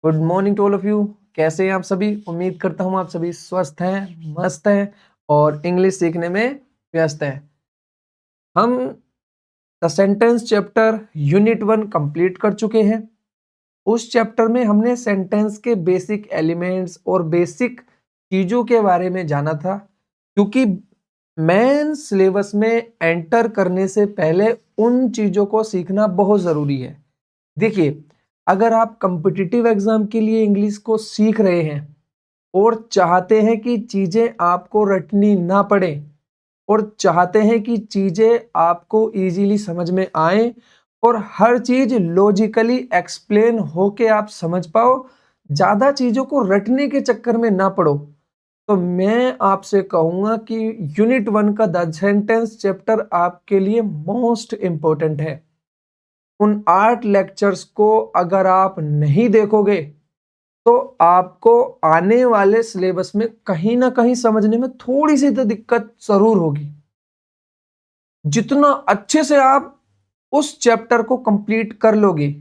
Good morning to all of you. कैसे हैं आप सभी? उम्मीद करता हूँ आप सभी स्वस्थ हैं, मस्त हैं और इंग्लिश सीखने में व्यस्त हैं। हम the sentence chapter unit 1 complete कर चुके हैं। उस चैप्टर में हमने सेंटेंस के बेसिक एलिमेंट्स और बेसिक चीज़ों के बारे में जाना था, क्योंकि मेन सिलेबस में एंटर करने से पहले उन चीज़ों को सीखना बहुत ज़रूरी है। देखिए, अगर आप कॉम्पिटिटिव एग्जाम के लिए इंग्लिश को सीख रहे हैं और चाहते हैं कि चीज़ें आपको रटनी ना पड़े और चाहते हैं कि चीज़ें आपको इजीली समझ में आए और हर चीज़ लॉजिकली एक्सप्लेन होके आप समझ पाओ, ज़्यादा चीज़ों को रटने के चक्कर में ना पड़ो, तो मैं आपसे कहूँगा कि यूनिट 1 का द सेंटेंस चैप्टर आपके लिए मोस्ट इम्पोर्टेंट है। उन 8 लेक्चर्स को अगर आप नहीं देखोगे तो आपको आने वाले सिलेबस में कहीं ना कहीं समझने में थोड़ी सी तो दिक्कत जरूर होगी। जितना अच्छे से आप उस चैप्टर को कंप्लीट कर लोगे,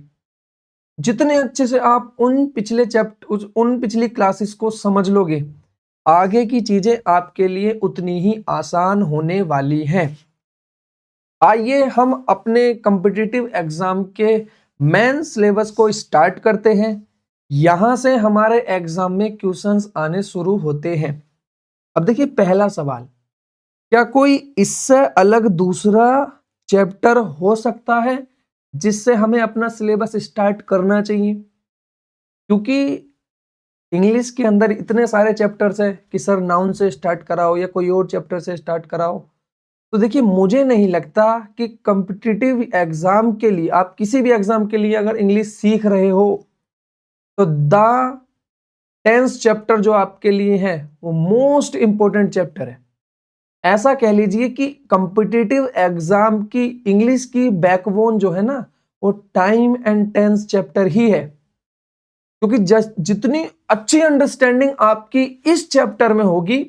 जितने अच्छे से आप उन पिछली क्लासेस को समझ लोगे, आगे की चीजें आपके लिए उतनी ही आसान होने वाली हैं। आइए हम अपने कॉम्पिटिटिव एग्जाम के मेन सिलेबस को स्टार्ट करते हैं। यहां से हमारे एग्जाम में क्वेश्चंस आने शुरू होते हैं। अब देखिए, पहला सवाल, क्या कोई इससे अलग दूसरा चैप्टर हो सकता है जिससे हमें अपना सिलेबस स्टार्ट करना चाहिए? क्योंकि इंग्लिश के अंदर इतने सारे चैप्टर्स हैं कि सर नाउन से स्टार्ट कराओ या कोई और चैप्टर से स्टार्ट कराओ। तो देखिए, मुझे नहीं लगता कि कॉम्पिटिटिव एग्जाम के लिए, आप किसी भी एग्जाम के लिए अगर इंग्लिश सीख रहे हो तो द टेंस चैप्टर जो आपके लिए है वो मोस्ट इंपोर्टेंट चैप्टर है। ऐसा कह लीजिए कि कॉम्पिटिटिव एग्जाम की इंग्लिश की बैकबोन जो है ना, वो टाइम एंड टेंस चैप्टर ही है। क्योंकि जितनी अच्छी अंडरस्टैंडिंग आपकी इस चैप्टर में होगी,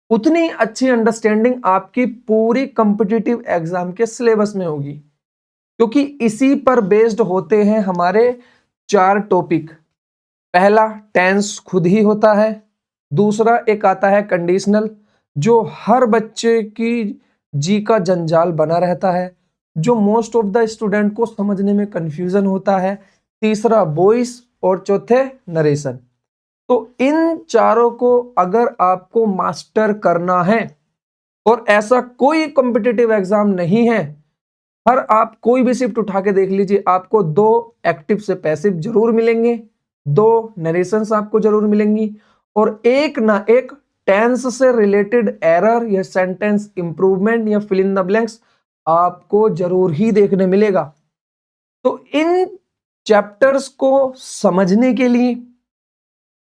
उतनी अच्छी अंडरस्टैंडिंग आपकी पूरी कॉम्पिटिटिव एग्जाम के सिलेबस में होगी, क्योंकि इसी पर बेस्ड होते हैं हमारे 4 टॉपिक। पहला टेंस खुद ही होता है, दूसरा एक आता है कंडीशनल, जो हर बच्चे की जी का जंजाल बना रहता है, जो मोस्ट ऑफ द स्टूडेंट को समझने में कंफ्यूजन होता है। तीसरा वॉइस और चौथे नरेशन। तो इन चारों को अगर आपको मास्टर करना है, और ऐसा कोई कॉम्पिटिटिव एग्जाम नहीं है, हर आप कोई भी शिफ्ट उठा के देख लीजिए, आपको 2 एक्टिव से पैसिव जरूर मिलेंगे, 2 नरेशंस आपको जरूर मिलेंगी और एक ना एक टेंस से रिलेटेड एरर या सेंटेंस इंप्रूवमेंट या फिल इन द ब्लैंक्स आपको जरूर ही देखने मिलेगा। तो इन चैप्टर्स को समझने के लिए,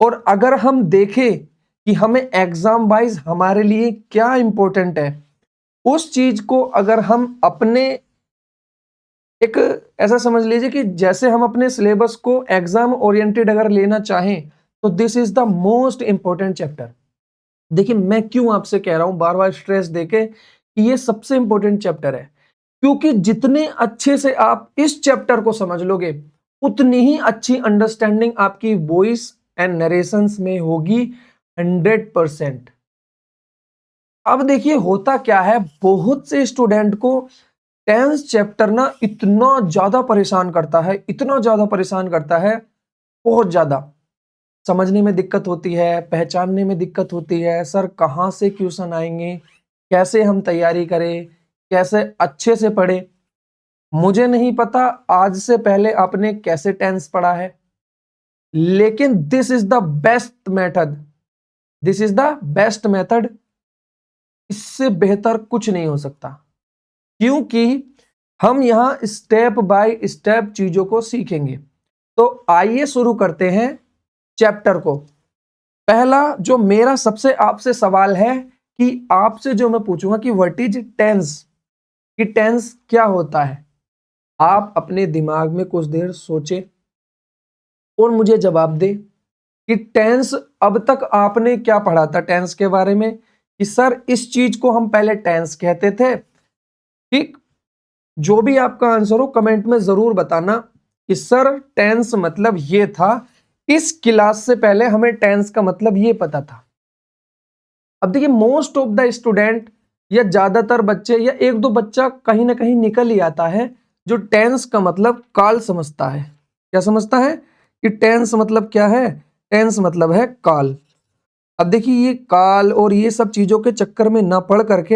और अगर हम देखें कि हमें एग्जाम वाइज हमारे लिए क्या इंपॉर्टेंट है, उस चीज को अगर हम अपने एक ऐसा समझ लीजिए कि जैसे हम अपने सिलेबस को एग्जाम ओरिएंटेड अगर लेना चाहें, तो this is the most important chapter. देखिए, मैं क्यों आपसे कह रहा हूं बार बार स्ट्रेस देके कि ये सबसे इंपॉर्टेंट चैप्टर है, क्योंकि जितने अच्छे से आप इस चैप्टर को समझ लोगे, उतनी ही अच्छी अंडरस्टैंडिंग आपकी वॉइस एंड नरेशंस में होगी 100%। अब देखिए, होता क्या है, बहुत से स्टूडेंट को टेंस चैप्टर ना इतना ज्यादा परेशान करता है, इतना ज्यादा परेशान करता है, बहुत ज्यादा समझने में दिक्कत होती है, पहचानने में दिक्कत होती है। सर कहाँ से क्वेश्चन आएंगे, कैसे हम तैयारी करें, कैसे अच्छे से पढ़े। मुझे नहीं पता आज से पहले आपने कैसे टेंस पढ़ा है, लेकिन this is the best method, this is the best method. इससे बेहतर कुछ नहीं हो सकता, क्योंकि हम यहां स्टेप बाय स्टेप चीजों को सीखेंगे। तो आइए शुरू करते हैं चैप्टर को। पहला जो मेरा सबसे आपसे सवाल है, कि आपसे जो मैं पूछूंगा कि व्हाट इज टेंस, कि टेंस क्या होता है, आप अपने दिमाग में कुछ देर सोचे और मुझे जवाब दे कि टेंस, अब तक आपने क्या पढ़ा था टेंस के बारे में, कि सर इस चीज को हम पहले टेंस कहते थे। ठीक, जो भी आपका आंसर हो कमेंट में जरूर बताना कि सर टेंस मतलब ये था, इस क्लास से पहले हमें टेंस का मतलब ये पता था। अब देखिए मोस्ट ऑफ द स्टूडेंट या ज्यादातर बच्चे या एक दो बच्चा कहीं ना कहीं निकल ही आता है जो टेंस का मतलब काल समझता है। क्या समझता है कि टेंस मतलब क्या है? टेंस मतलब है काल। अब देखिए ये काल और ये सब चीजों के चक्कर में ना पड़ करके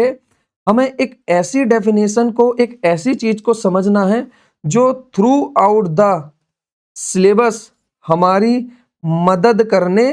हमें एक ऐसी डेफिनेशन को, एक ऐसी चीज को समझना है जो थ्रू आउट द सिलेबस हमारी मदद करने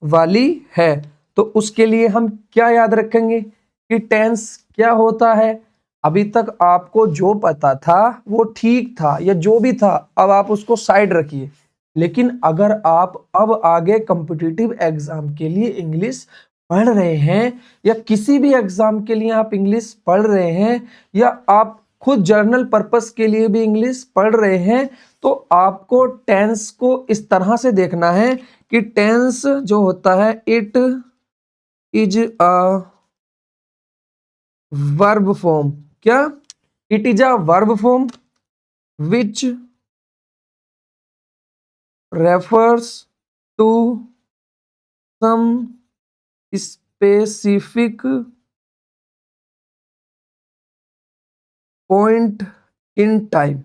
वाली है। तो उसके लिए हम क्या याद रखेंगे कि टेंस क्या होता है। अभी तक आपको जो पता था वो ठीक था या जो भी था, अब आप उसको साइड रखिए। लेकिन अगर आप अब आगे कॉम्पिटिटिव एग्जाम के लिए इंग्लिश पढ़ रहे हैं या किसी भी एग्जाम के लिए आप इंग्लिश पढ़ रहे हैं या आप खुद जर्नल पर्पस के लिए भी इंग्लिश पढ़ रहे हैं, तो आपको टेंस को इस तरह से देखना है कि टेंस जो होता है it is a verb form. क्या? It is a verb form which refers to some specific point in time.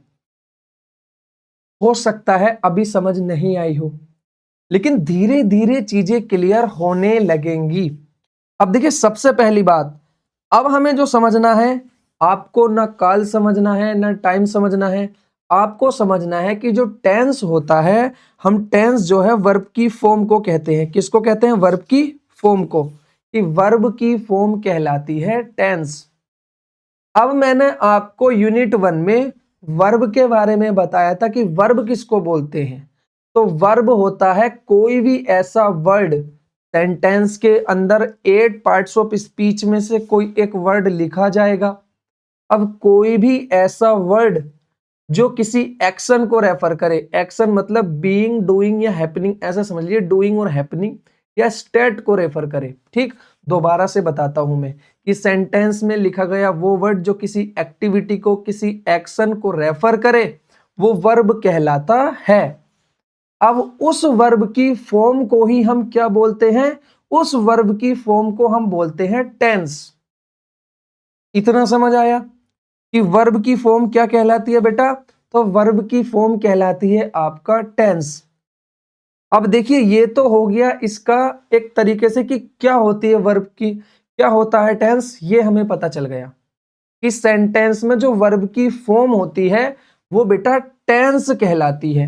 हो सकता है अभी समझ नहीं आई हो, लेकिन धीरे धीरे चीजें क्लियर होने लगेंगी। अब देखिए सबसे पहली बात, अब हमें जो समझना है, आपको ना काल समझना है ना टाइम समझना है, आपको समझना है कि जो टेंस होता है, हम टेंस जो है वर्ब की फॉर्म को कहते हैं। किसको कहते हैं? वर्ब की फॉर्म को। कि वर्ब की फॉर्म कहलाती है टेंस। अब मैंने आपको यूनिट 1 में वर्ब के बारे में बताया था कि वर्ब किसको बोलते हैं। तो वर्ब होता है कोई भी ऐसा वर्ड, सेंटेंस के अंदर 8 पार्ट्स ऑफ स्पीच में से कोई एक वर्ड लिखा जाएगा। अब कोई भी ऐसा वर्ड जो किसी एक्शन को रेफर करे, एक्शन मतलब बीइंग, डूइंग या हैपनिंग, ऐसा समझ लीजिए डूइंग और हैपनिंग या स्टेट को रेफर करे। ठीक, दोबारा से बताता हूं मैं कि सेंटेंस में लिखा गया वो वर्ड जो किसी एक्टिविटी को, किसी एक्शन को रेफर करे, वो वर्ब कहलाता है। अब उस वर्ब की फॉर्म को ही हम क्या बोलते हैं? उस वर्ब की फॉर्म को हम बोलते हैं टेंस। इतना समझ आया कि वर्ब की फॉर्म क्या कहलाती है बेटा? तो वर्ब की फॉर्म कहलाती है आपका टेंस। अब देखिए ये तो हो गया इसका एक तरीके से कि क्या होती है वर्ब की, क्या होता है टेंस, ये हमें पता चल गया कि सेंटेंस में जो वर्ब की फॉर्म होती है वो बेटा टेंस कहलाती है।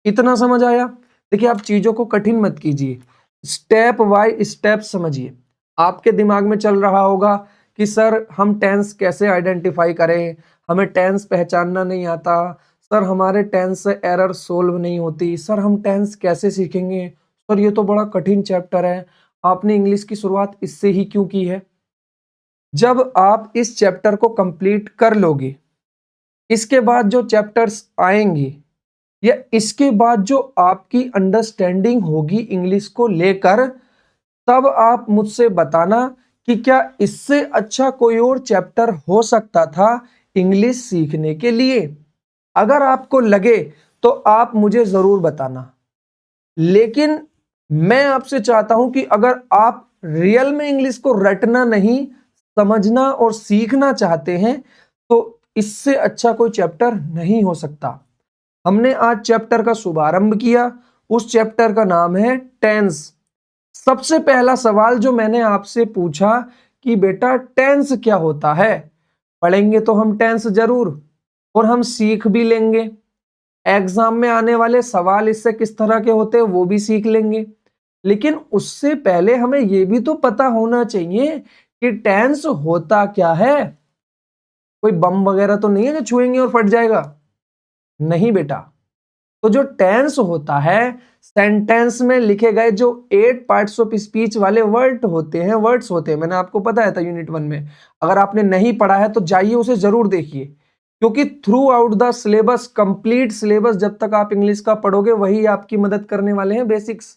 इतना समझ आया? देखिए आप चीजों को कठिन मत कीजिए, स्टेप बाय स्टेप समझिए। आपके दिमाग में चल रहा होगा कि सर हम टेंस कैसे आइडेंटिफाई करें, हमें टेंस पहचानना नहीं आता, सर हमारे टेंस से एरर सोल्व नहीं होती, सर हम टेंस कैसे सीखेंगे, सर ये तो बड़ा कठिन चैप्टर है, आपने इंग्लिश की शुरुआत इससे ही क्यों की है? जब आप इस चैप्टर को कंप्लीट कर लोगे, इसके बाद जो चैप्टर्स आएंगे या इसके बाद जो आपकी अंडरस्टैंडिंग होगी इंग्लिश को लेकर, तब आप मुझसे बताना कि क्या इससे अच्छा कोई और चैप्टर हो सकता था इंग्लिश सीखने के लिए। अगर आपको लगे तो आप मुझे जरूर बताना। लेकिन मैं आपसे चाहता हूं कि अगर आप रियल में इंग्लिश को रटना नहीं, समझना और सीखना चाहते हैं, तो इससे अच्छा कोई चैप्टर नहीं हो सकता। हमने आज चैप्टर का शुभारंभ किया, उस चैप्टर का नाम है टेंस। सबसे पहला सवाल जो मैंने आपसे पूछा कि बेटा टेंस क्या होता है, पढ़ेंगे तो हम टेंस जरूर और हम सीख भी लेंगे। एग्जाम में आने वाले सवाल इससे किस तरह के होते हैं वो भी सीख लेंगे। लेकिन उससे पहले हमें यह भी तो पता होना चाहिए कि टेंस होता क्या है। कोई बम वगैरह तो नहीं है जो छुएंगे और फट जाएगा, नहीं बेटा। तो जो टेंस होता है, सेंटेंस में लिखे गए जो 8 पार्ट्स ऑफ स्पीच वाले वर्ड्स होते हैं, मैंने आपको बताया था यूनिट 1 में। अगर आपने नहीं पढ़ा है तो जाइए उसे जरूर देखिए, क्योंकि through out the syllabus, complete syllabus जब तक आप इंग्लिश का पढ़ोगे वही आपकी मदद करने वाले हैं, बेसिक्स।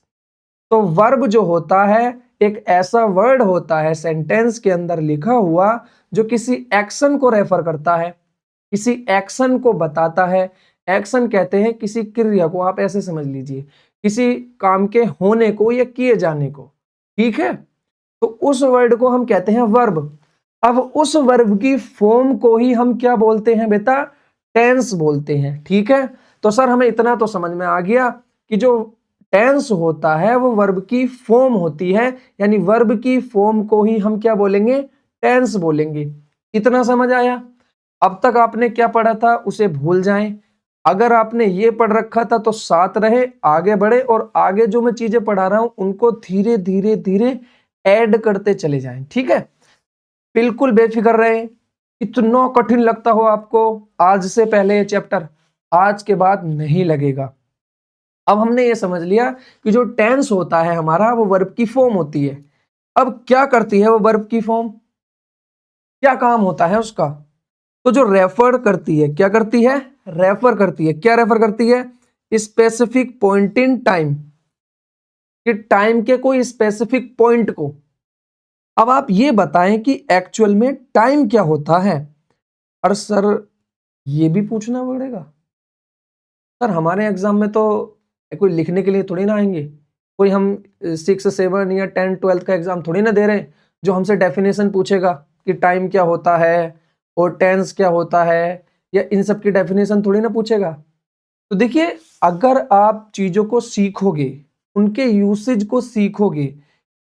तो वर्ब जो होता है एक ऐसा वर्ड होता है सेंटेंस के अंदर लिखा हुआ जो किसी एक्शन को रेफर करता है, किसी एक्शन को बताता है। एक्शन कहते हैं किसी क्रिया को, आप ऐसे समझ लीजिए किसी काम के होने को या किए जाने को, ठीक है। तो उस वर्ड को हम कहते हैं वर्ब। अब उस वर्ब की फॉर्म को ही हम क्या बोलते हैं बेटा, टेंस बोलते हैं, ठीक है। तो सर हमें इतना तो समझ में आ गया कि जो टेंस होता है वो वर्ब की फॉर्म होती है, यानी वर्ब की फॉर्म को ही हम क्या बोलेंगे, टेंस बोलेंगे। इतना समझ आया। अब तक आपने क्या पढ़ा था उसे भूल जाएं। अगर आपने ये पढ़ रखा था तो साथ रहे, आगे बढ़े और आगे जो मैं चीजें पढ़ा रहा हूं उनको धीरे धीरे धीरे ऐड करते चले जाएं, ठीक है। बिल्कुल बेफिक्र रहे, इतना कठिन लगता हो आपको आज से पहले ये चैप्टर, आज के बाद नहीं लगेगा। अब हमने ये समझ लिया कि जो टेंस होता है हमारा वो वर्ब की फॉर्म होती है। अब क्या करती है वो वर्ब की फॉर्म, क्या काम होता है उसका, तो जो रेफर करती है, क्या करती है, रेफर करती है। क्या रेफर करती है, स्पेसिफिक पॉइंट इन टाइम, कि टाइम के कोई स्पेसिफिक पॉइंट को। अब आप ये बताएं कि एक्चुअल में टाइम क्या होता है। और सर ये भी पूछना पड़ेगा, सर हमारे एग्जाम में तो कोई लिखने के लिए थोड़ी ना आएंगे, कोई हम 6, 7 या 10, 12 का एग्जाम थोड़ी ना दे रहे हैं जो हमसे डेफिनेशन पूछेगा कि टाइम क्या होता है और टेंस क्या होता है, या इन सब की डेफिनेशन थोड़ी ना पूछेगा। तो देखिए, अगर आप चीजों को सीखोगे, उनके यूसेज को सीखोगे,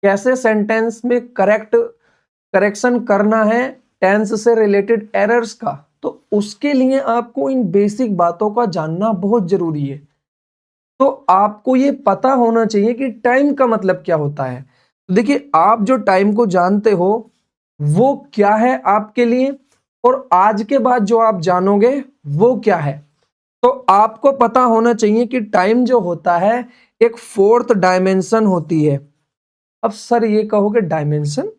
कैसे सेंटेंस में करेक्शन करना है टेंस से रिलेटेड एरर्स का, तो उसके लिए आपको इन बेसिक बातों का जानना बहुत जरूरी है। तो आपको ये पता होना चाहिए कि टाइम का मतलब क्या होता है। तो देखिए, आप जो टाइम को जानते हो वो क्या है आपके लिए, और आज के बाद जो आप जानोगे वो क्या है। तो आपको पता होना चाहिए कि टाइम जो होता है एक फोर्थ डायमेंशन होती है। अब सर ये कहोगे डायमेंशन,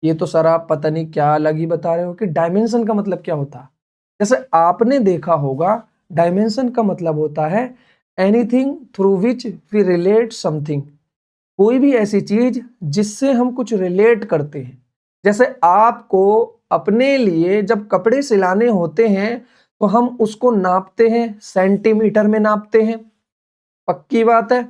ये तो सर आप पता नहीं क्या अलग ही बता रहे हो कि डायमेंशन का मतलब क्या होता है। जैसे आपने देखा होगा, डायमेंशन का मतलब होता है anything through which we relate something, कोई भी ऐसी चीज जिससे हम कुछ रिलेट करते हैं। जैसे आपको अपने लिए जब कपड़े सिलाने होते हैं तो हम उसको नापते हैं, सेंटीमीटर में नापते हैं, पक्की बात है।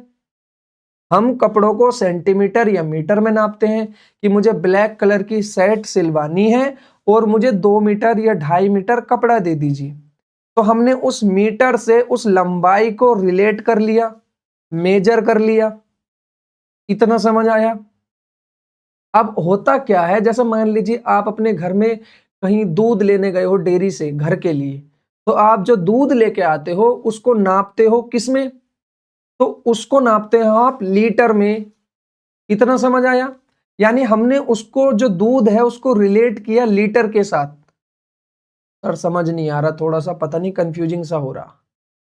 हम कपड़ों को सेंटीमीटर या मीटर में नापते हैं कि मुझे ब्लैक कलर की शर्ट सिलवानी है और मुझे 2 मीटर या 2.5 मीटर कपड़ा दे दीजिए। तो हमने उस मीटर से उस लंबाई को रिलेट कर लिया, मेजर कर लिया। इतना समझ आया। अब होता क्या है, जैसे मान लीजिए आप अपने घर में कहीं दूध लेने गए हो डेयरी से घर के लिए, तो आप जो दूध लेके आते हो उसको नापते हो किसमें, तो उसको नापते हो आप लीटर में। इतना समझ आया। यानी हमने उसको जो दूध है उसको रिलेट किया लीटर के साथ। सर समझ नहीं आ रहा, थोड़ा सा पता नहीं कंफ्यूजिंग सा हो रहा।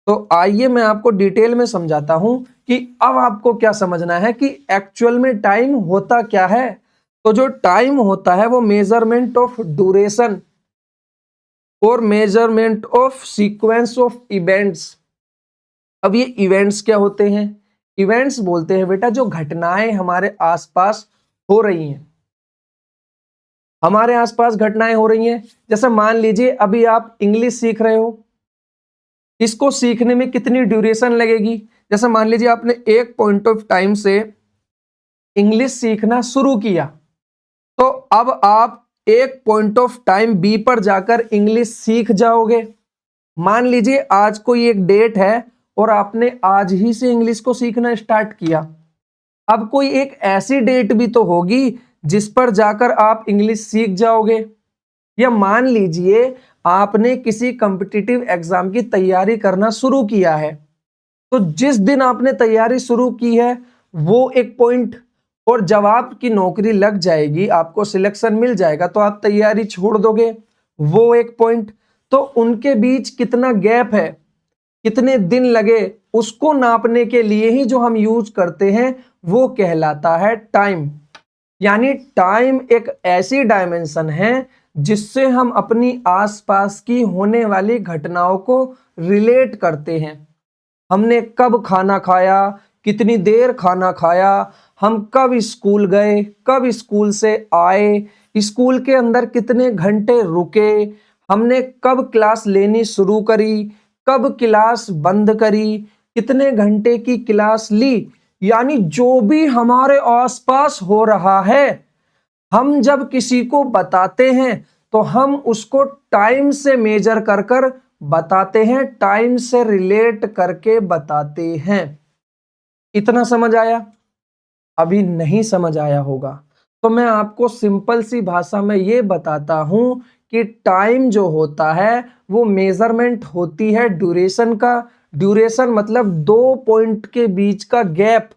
तो आइए मैं आपको डिटेल में समझाता हूं कि अब आपको क्या समझना है कि एक्चुअल में टाइम होता क्या है। तो जो टाइम होता है वो मेजरमेंट ऑफ ड्यूरेशन और measurement of sequence of events. अब ये इवेंट्स क्या होते हैं, इवेंट्स बोलते हैं बेटा जो घटनाएं हमारे आसपास हो रही हैं, हमारे आसपास घटनाएं हो रही हैं। जैसे मान लीजिए अभी आप इंग्लिश सीख रहे हो, इसको सीखने में कितनी ड्यूरेशन लगेगी। जैसे मान लीजिए आपने एक पॉइंट ऑफ टाइम से इंग्लिश सीखना शुरू किया, तो अब आप एक पॉइंट ऑफ टाइम बी पर जाकर इंग्लिश सीख जाओगे। मान लीजिए आज कोई एक डेट है और आपने आज ही से इंग्लिश को सीखना स्टार्ट किया। अब कोई एक ऐसी डेट भी तो होगी जिस पर जाकर आप इंग्लिश सीख जाओगे। या मान लीजिए आपने किसी कॉम्पिटिटिव एग्जाम की तैयारी करना शुरू किया है, तो जिस दिन आपने तैयारी शुरू की है वो एक पॉइंट, और जब आपकी नौकरी लग जाएगी, आपको सिलेक्शन मिल जाएगा, तो आप तैयारी छोड़ दोगे, वो एक पॉइंट। तो उनके बीच कितना गैप है, कितने दिन लगे, उसको नापने के लिए ही जो हम यूज करते हैं वो कहलाता है टाइम। यानी टाइम एक ऐसी डायमेंशन है जिससे हम अपनी आसपास की होने वाली घटनाओं को रिलेट करते हैं। हमने कब खाना खाया, कितनी देर खाना खाया, हम कब स्कूल गए, कब स्कूल से आए, स्कूल के अंदर कितने घंटे रुके, हमने कब क्लास लेनी शुरू करी, कब क्लास बंद करी, कितने घंटे की क्लास ली, यानी जो भी हमारे आसपास हो रहा है हम जब किसी को बताते हैं तो हम उसको टाइम से मेजर कर कर बताते हैं, टाइम से रिलेट करके बताते हैं। इतना समझ आया? अभी नहीं समझ आया होगा तो मैं आपको सिंपल सी भाषा में ये बताता हूं कि टाइम जो होता है वो मेजरमेंट होती है ड्यूरेशन का। ड्यूरेशन मतलब दो पॉइंट के बीच का गैप,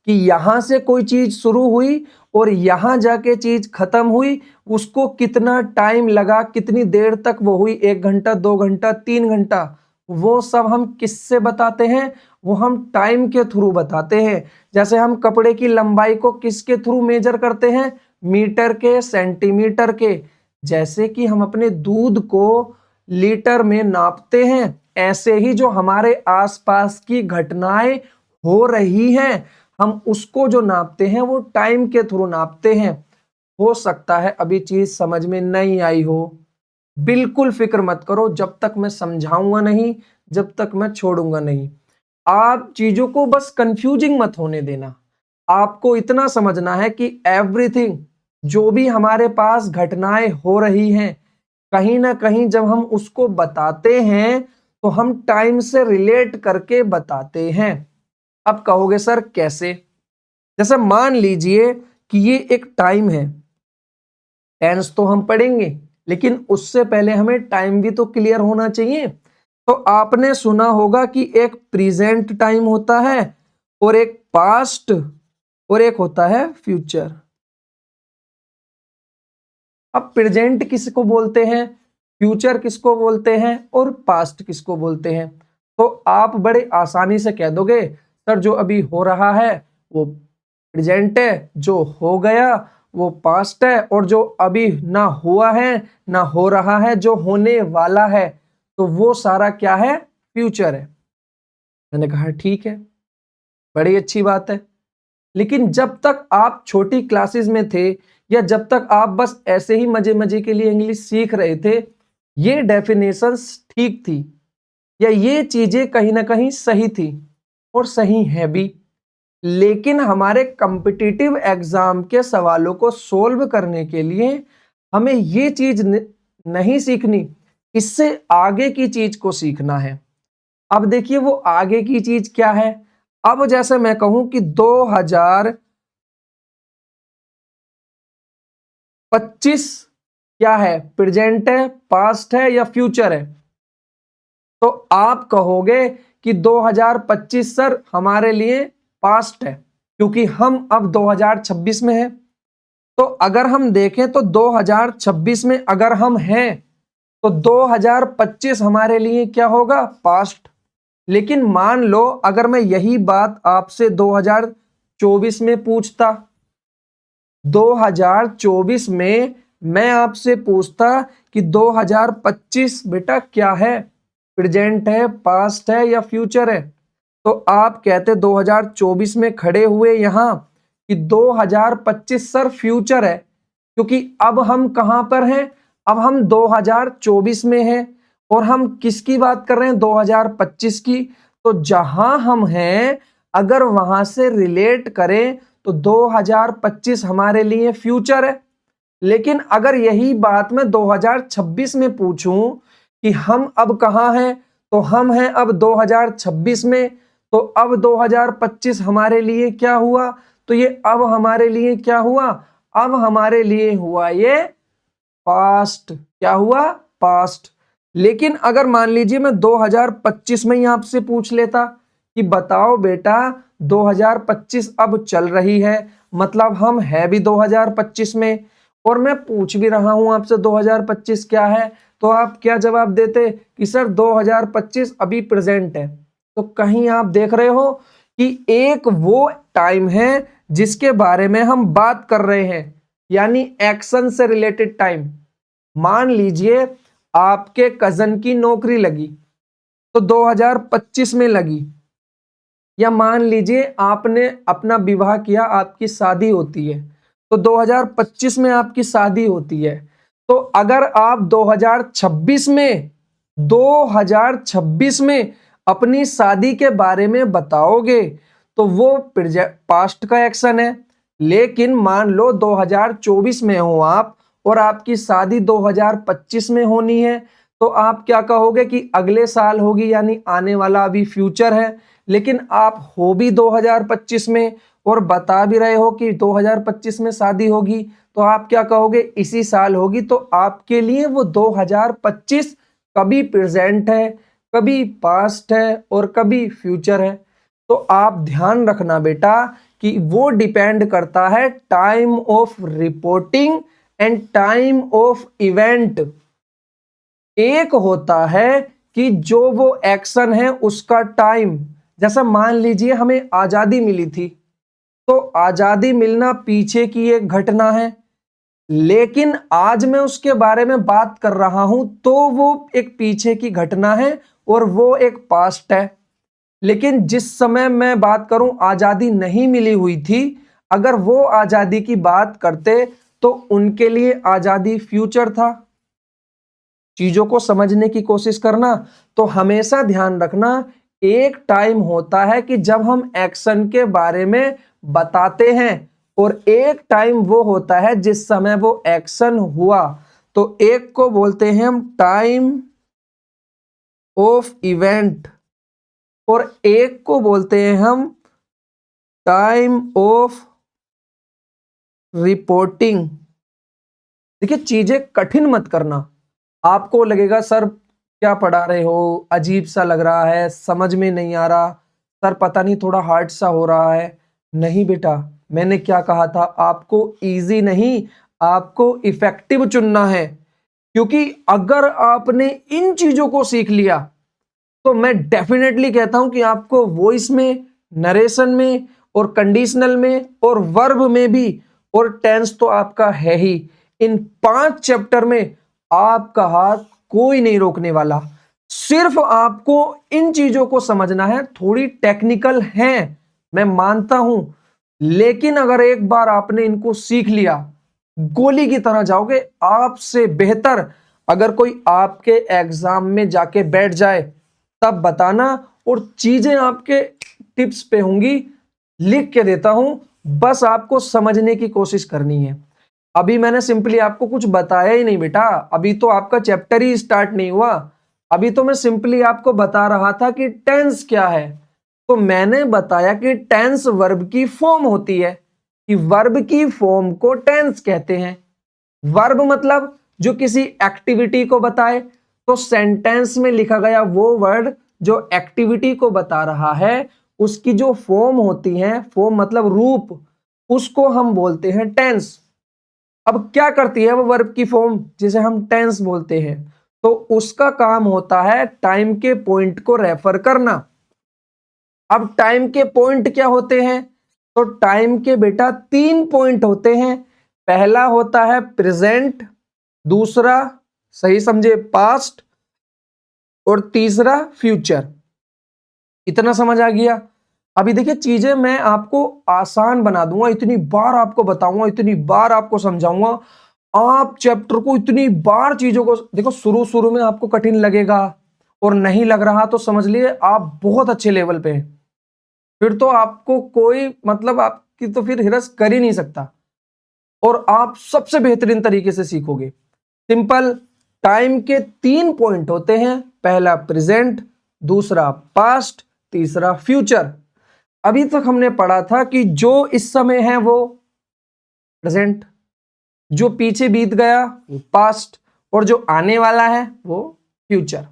कि यहां से कोई चीज शुरू हुई और यहां जाके चीज खत्म हुई, उसको कितना टाइम लगा, कितनी देर तक वो हुई, 1 घंटा, 2 घंटा, 3 घंटा, वो सब हम किससे बताते हैं? वो हम टाइम के थ्रू बताते हैं। जैसे हम कपड़े की लंबाई को किसके थ्रू मेजर करते हैं? मीटर के, सेंटीमीटर के। जैसे कि हम अपने दूध को लीटर में नापते हैं, ऐसे ही जो हमारे आसपास की घटनाएं हो रही हैं हम उसको जो नापते हैं वो टाइम के थ्रू नापते हैं। हो सकता है अभी चीज समझ में नहीं आई हो, बिल्कुल फिक्र मत करो, जब तक मैं समझाऊंगा नहीं, जब तक मैं छोड़ूंगा नहीं। आप चीजों को बस कंफ्यूजिंग मत होने देना। आपको इतना समझना है कि एवरीथिंग, जो भी हमारे पास घटनाएं हो रही हैं, कहीं ना कहीं जब हम उसको बताते हैं तो हम टाइम से रिलेट करके बताते हैं। अब कहोगे सर कैसे? जैसे मान लीजिए कि ये एक टाइम है, टेंस तो हम पढ़ेंगे लेकिन उससे पहले हमें टाइम भी तो क्लियर होना चाहिए। तो आपने सुना होगा कि एक प्रेजेंट टाइम होता है और एक पास्ट और एक होता है फ्यूचर। अब प्रेजेंट किसको बोलते हैं, फ्यूचर किसको बोलते हैं और पास्ट किसको बोलते हैं? तो आप बड़े आसानी से कह दोगे सर जो अभी हो रहा है वो प्रेजेंट है, जो हो गया वो पास्ट है, और जो अभी ना हुआ है ना हो रहा है, जो होने वाला है, तो वो सारा क्या है? फ्यूचर है। मैंने कहा ठीक है, बड़ी अच्छी बात है। लेकिन जब तक आप छोटी क्लासेस में थे या जब तक आप बस ऐसे ही मजे मजे के लिए इंग्लिश सीख रहे थे, ये डेफिनेशंस ठीक थी या ये चीजें कहीं ना कहीं सही थी और सही है भी। लेकिन हमारे कॉम्पिटिटिव एग्जाम के सवालों को सोल्व करने के लिए हमें ये चीज नहीं सीखनी, इससे आगे की चीज को सीखना है। अब देखिए वो आगे की चीज क्या है। अब जैसे मैं कहूं कि 2025 क्या है? प्रेजेंट है, पास्ट है या फ्यूचर है? तो आप कहोगे कि 2025 सर हमारे लिए पास्ट है क्योंकि हम अब 2026 में हैं। तो अगर हम देखें तो 2026 में अगर हम हैं तो 2025 हमारे लिए क्या होगा? पास्ट। लेकिन मान लो अगर मैं यही बात आपसे 2024 में पूछता, 2024 में मैं आपसे पूछता कि 2025 बेटा क्या है? प्रेजेंट है, पास्ट है या फ्यूचर है? तो आप कहते 2024 में खड़े हुए यहां कि 2025 सर फ्यूचर है, क्योंकि अब हम कहां पर हैं? अब हम 2024 में हैं और हम किसकी बात कर रहे हैं? 2025 की। तो जहां हम हैं अगर वहां से रिलेट करें तो 2025 हमारे लिए फ्यूचर है। लेकिन अगर यही बात मैं 2026 में पूछूं कि हम अब कहां हैं, तो हम हैं अब 2026 में। तो अब 2025 हमारे लिए क्या हुआ? तो ये अब हमारे लिए क्या हुआ? अब हमारे लिए हुआ ये पास्ट। क्या हुआ? पास्ट। लेकिन अगर मान लीजिए मैं 2025 में ही आपसे पूछ लेता कि बताओ बेटा 2025 अब चल रही है, मतलब हम है भी 2025 में और मैं पूछ भी रहा हूं आपसे 2025 क्या है, तो आप क्या जवाब देते कि सर 2025 अभी प्रेजेंट है। तो कहीं आप देख रहे हो कि एक वो टाइम है जिसके बारे में हम बात कर रहे हैं, यानी एक्शन से रिलेटेड टाइम। मान लीजिए आपके कजन की नौकरी लगी तो 2025 में लगी, या मान लीजिए आपने अपना विवाह किया, आपकी शादी होती है तो 2025 में आपकी शादी होती है। तो अगर आप 2026 में अपनी शादी के बारे में बताओगे तो वो पास्ट का एक्शन है। लेकिन मान लो 2024 में हो आप और आपकी शादी 2025 में होनी है, तो आप क्या कहोगे कि अगले साल होगी, यानी आने वाला अभी फ्यूचर है। लेकिन आप हो भी 2025 में और बता भी रहे हो कि 2025 में शादी होगी, तो आप क्या कहोगे, इसी साल होगी। तो आपके लिए वो 2025 कभी प्रेजेंट है, कभी पास्ट है और कभी फ्यूचर है। तो आप ध्यान रखना बेटा कि वो डिपेंड करता है time of reporting and time of event. एक होता है कि जो वो एक्शन है उसका टाइम, जैसा मान लीजिए हमें आजादी मिली थी, तो आजादी मिलना पीछे की एक घटना है, लेकिन आज मैं उसके बारे में बात कर रहा हूं तो वो एक पीछे की घटना है और वो एक पास्ट है। लेकिन जिस समय मैं बात करूं आजादी नहीं मिली हुई थी, अगर वो आजादी की बात करते तो उनके लिए आजादी फ्यूचर था। चीजों को समझने की कोशिश करना। तो हमेशा ध्यान रखना, एक टाइम होता है कि जब हम एक्शन के बारे में बताते हैं और एक टाइम वो होता है जिस समय वो एक्शन हुआ। तो एक को बोलते हैं हम टाइम ऑफ इवेंट और एक को बोलते हैं हम टाइम ऑफ रिपोर्टिंग। देखिए, चीजें कठिन मत करना। आपको लगेगा सर क्या पढ़ा रहे हो, अजीब सा लग रहा है, समझ में नहीं आ रहा, सर पता नहीं थोड़ा हार्ड सा हो रहा है। नहीं बेटा, मैंने क्या कहा था आपको, इजी नहीं, आपको इफेक्टिव चुनना है। क्योंकि अगर आपने इन चीजों को सीख लिया तो मैं डेफिनेटली कहता हूं कि आपको वॉइस में, नरेशन में और कंडीशनल में और वर्ब में भी, और टेंस तो आपका है ही, इन 5 चैप्टर में आपका हाथ कोई नहीं रोकने वाला। सिर्फ आपको इन चीजों को समझना है। थोड़ी टेक्निकल हैं, मैं मानता हूं, लेकिन अगर एक बार आपने इनको सीख लिया, गोली की तरह जाओगे। आपसे बेहतर अगर कोई आपके एग्जाम में जाके बैठ जाए तब बताना, और चीजें आपके टिप्स पे होंगी, लिख के देता हूं, बस आपको समझने की कोशिश करनी है। अभी मैंने सिंपली आपको कुछ बताया ही नहीं बेटा, अभी तो आपका चैप्टर ही स्टार्ट नहीं हुआ। अभी तो मैं सिंपली आपको बता रहा था कि टेंस क्या है। तो मैंने बताया कि टेंस वर्ब की फॉर्म होती है, कि वर्ब की फॉर्म को टेंस कहते हैं। वर्ब मतलब जो किसी एक्टिविटी को बताए, तो सेंटेंस में लिखा गया वो वर्ड जो एक्टिविटी को बता रहा है, उसकी जो फॉर्म होती है, फॉर्म मतलब रूप, उसको हम बोलते हैं टेंस। अब क्या करती है वो वर्ब की फॉर्म जिसे हम टेंस बोलते हैं, तो उसका काम होता है टाइम के पॉइंट को रेफर करना। अब टाइम के पॉइंट क्या होते हैं, तो टाइम के बेटा 3 पॉइंट होते हैं। पहला होता है प्रेजेंट, दूसरा सही समझे पास्ट, और तीसरा फ्यूचर। इतना समझ आ गया। अभी देखिए, चीजें मैं आपको आसान बना दूंगा, इतनी बार आपको बताऊंगा, इतनी बार आपको समझाऊंगा, आप चैप्टर को इतनी बार चीजों को देखो। शुरू शुरू में आपको कठिन लगेगा और नहीं लग रहा तो समझ लिए आप बहुत अच्छे लेवल पे हैं। फिर तो आपको कोई मतलब आपकी तो फिर हिरस कर ही नहीं सकता, और आप सबसे बेहतरीन तरीके से सीखोगे। सिंपल, टाइम के 3 पॉइंट होते हैं, पहला प्रेजेंट, दूसरा पास्ट, तीसरा फ्यूचर। अभी तक हमने पढ़ा था कि जो इस समय है वो प्रेजेंट, जो पीछे बीत गया वो पास्ट, और जो आने वाला है वो फ्यूचर।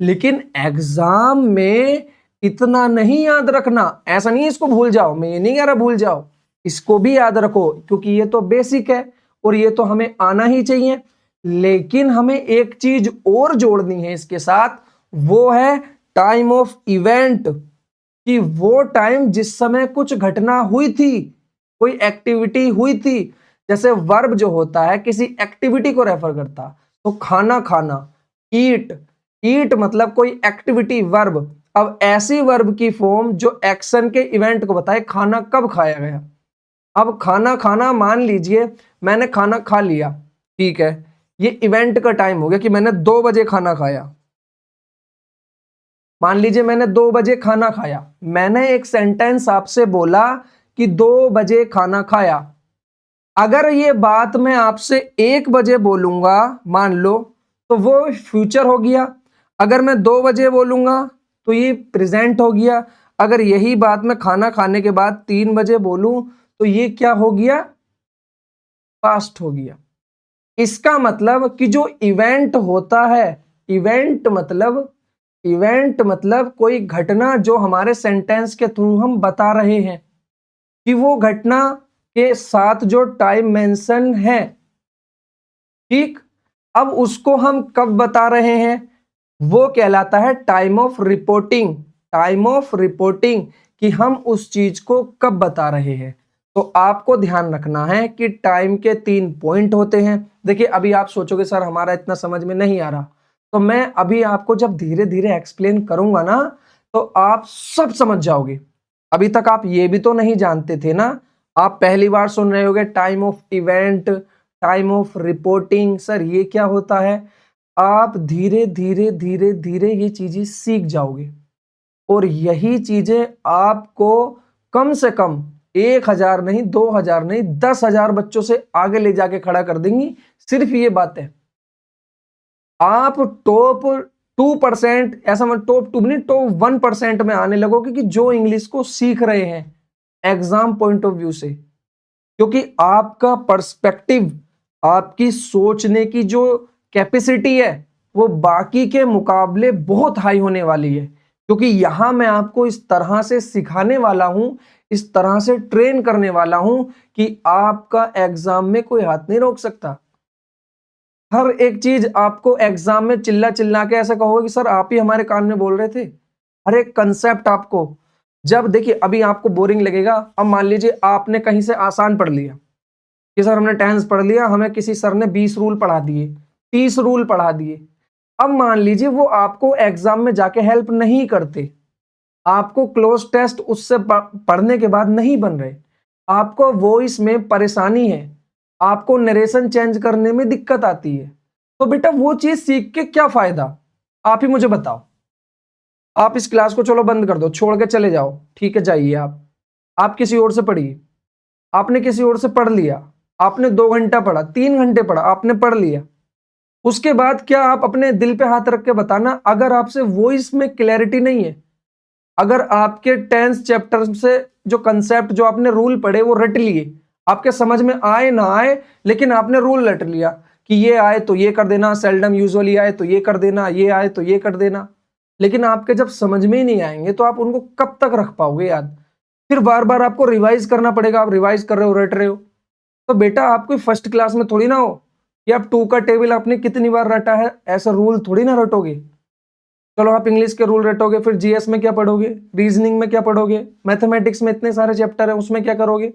लेकिन एग्जाम में इतना नहीं याद रखना, ऐसा नहीं इसको भूल जाओ, मैं ये नहीं कह रहा भूल जाओ, इसको भी याद रखो क्योंकि ये तो बेसिक है और ये तो हमें आना ही चाहिए। लेकिन हमें एक चीज और जोड़नी है इसके साथ, वो है टाइम ऑफ इवेंट, कि वो टाइम जिस समय कुछ घटना हुई थी, कोई एक्टिविटी हुई थी। जैसे वर्ब जो होता है किसी एक्टिविटी को रेफर करता, तो खाना खाना, ईट, ईट मतलब कोई एक्टिविटी वर्ब। अब ऐसी वर्ब की फॉर्म जो एक्शन के इवेंट को बताए, खाना कब खाया गया। अब खाना खाना, मान लीजिए मैंने खाना खा लिया, ठीक है, ये इवेंट का टाइम हो गया कि मैंने 2 बजे खाना खाया। मान लीजिए मैंने 2 बजे खाना खाया, मैंने एक सेंटेंस आपसे बोला कि 2 बजे खाना खाया। अगर ये बात मैं आपसे 1 बजे बोलूंगा मान लो, तो वो फ्यूचर हो गया। अगर मैं 2 बजे बोलूंगा तो ये प्रेजेंट हो गया। अगर यही बात मैं खाना खाने के बाद 3 बजे बोलूं तो ये क्या हो गया? पास्ट हो गया। इसका मतलब कि जो इवेंट होता है, इवेंट मतलब कोई घटना जो हमारे सेंटेंस के थ्रू हम बता रहे हैं कि वो घटना के साथ जो टाइम मेंशन है, ठीक, अब उसको हम कब बता रहे हैं, वो कहलाता है time of reporting. Time of reporting कि हम उस चीज को कब बता रहे हैं। तो आपको ध्यान रखना है कि टाइम के 3 पॉइंट होते हैं। देखिए अभी आप सोचोगे सर हमारा इतना समझ में नहीं आ रहा, तो मैं अभी आपको जब धीरे धीरे एक्सप्लेन करूंगा ना तो आप सब समझ जाओगे। अभी तक आप ये भी तो नहीं जानते थे ना, आप पहली बार सुन रहे होगे time of event, time of reporting, sir ये क्या होता है। आप धीरे धीरे धीरे धीरे ये चीजें सीख जाओगे और यही चीजें आपको कम से कम 1,000 नहीं, 2,000 नहीं, 10,000 बच्चों से आगे ले जाके खड़ा कर देंगी। सिर्फ ये बात है, आप टॉप 2%, ऐसा मतलब टॉप 2 नहीं, टॉप 1% में आने लगोगे कि जो इंग्लिश को सीख रहे हैं एग्जाम पॉइंट ऑफ व्यू से। क्योंकि आपका पर्सपेक्टिव, आपकी सोचने की जो कैपेसिटी है वो बाकी के मुकाबले बहुत हाई होने वाली है। क्योंकि यहां मैं आपको इस तरह से सिखाने वाला हूं, इस तरह से ट्रेन करने वाला हूं कि आपका एग्जाम में कोई हाथ नहीं रोक सकता। हर एक चीज आपको एग्जाम में चिल्ला चिल्ला के ऐसा कहोगे कि सर आप ही हमारे कान में बोल रहे थे। हर एक कंसेप्ट आपको, जब देखिए अभी आपको बोरिंग लगेगा, अब मान लीजिए आपने कहीं से आसान पढ़ लिया कि सर हमने टेंस पढ़ लिया, हमें किसी सर ने 20 रूल पढ़ा दिए, 30 रूल पढ़ा दिए। अब मान लीजिए वो आपको एग्जाम में जाके हेल्प नहीं करते, आपको क्लोज टेस्ट उससे पढ़ने के बाद नहीं बन रहे, आपको वॉइस में परेशानी है, आपको नरेशन चेंज करने में दिक्कत आती है, तो बेटा वो चीज सीख के क्या फायदा? आप ही मुझे बताओ। आप इस क्लास को चलो बंद कर दो, छोड़ के चले जाओ, ठीक है जाइए आप किसी और से पढ़िए। आपने किसी और से पढ़ लिया, आपने 2 घंटा पढ़ा, 3 घंटे पढ़ा, आपने पढ़ लिया, उसके बाद क्या आप अपने दिल पे हाथ रख के बताना, अगर आपसे वॉइस में क्लैरिटी नहीं है, अगर आपके टेंस चैप्टर से जो कंसेप्ट जो आपने रूल पढ़े वो रट लिए, आपके समझ में आए ना आए, लेकिन आपने रूल रट लिया कि ये आए तो ये कर देना, सेल्डम यूजुअली आए तो ये कर देना, ये आए तो ये कर देना, लेकिन आपके जब समझ में ही नहीं आएंगे तो आप उनको कब तक रख पाओगे याद? फिर बार बार आपको रिवाइज करना पड़ेगा, आप रिवाइज कर रहे हो, रट रहे हो। तो बेटा आप कोई फर्स्ट क्लास में थोड़ी ना हो कि आप 2 का टेबल आपने कितनी बार रटा है, ऐसा रूल थोड़ी ना रटोगे। चलो आप इंग्लिश के रूल रटोगे, फिर जीएस में क्या पढ़ोगे, रीजनिंग में क्या पढ़ोगे, मैथमेटिक्स में इतने सारे चैप्टर है उसमें क्या करोगे।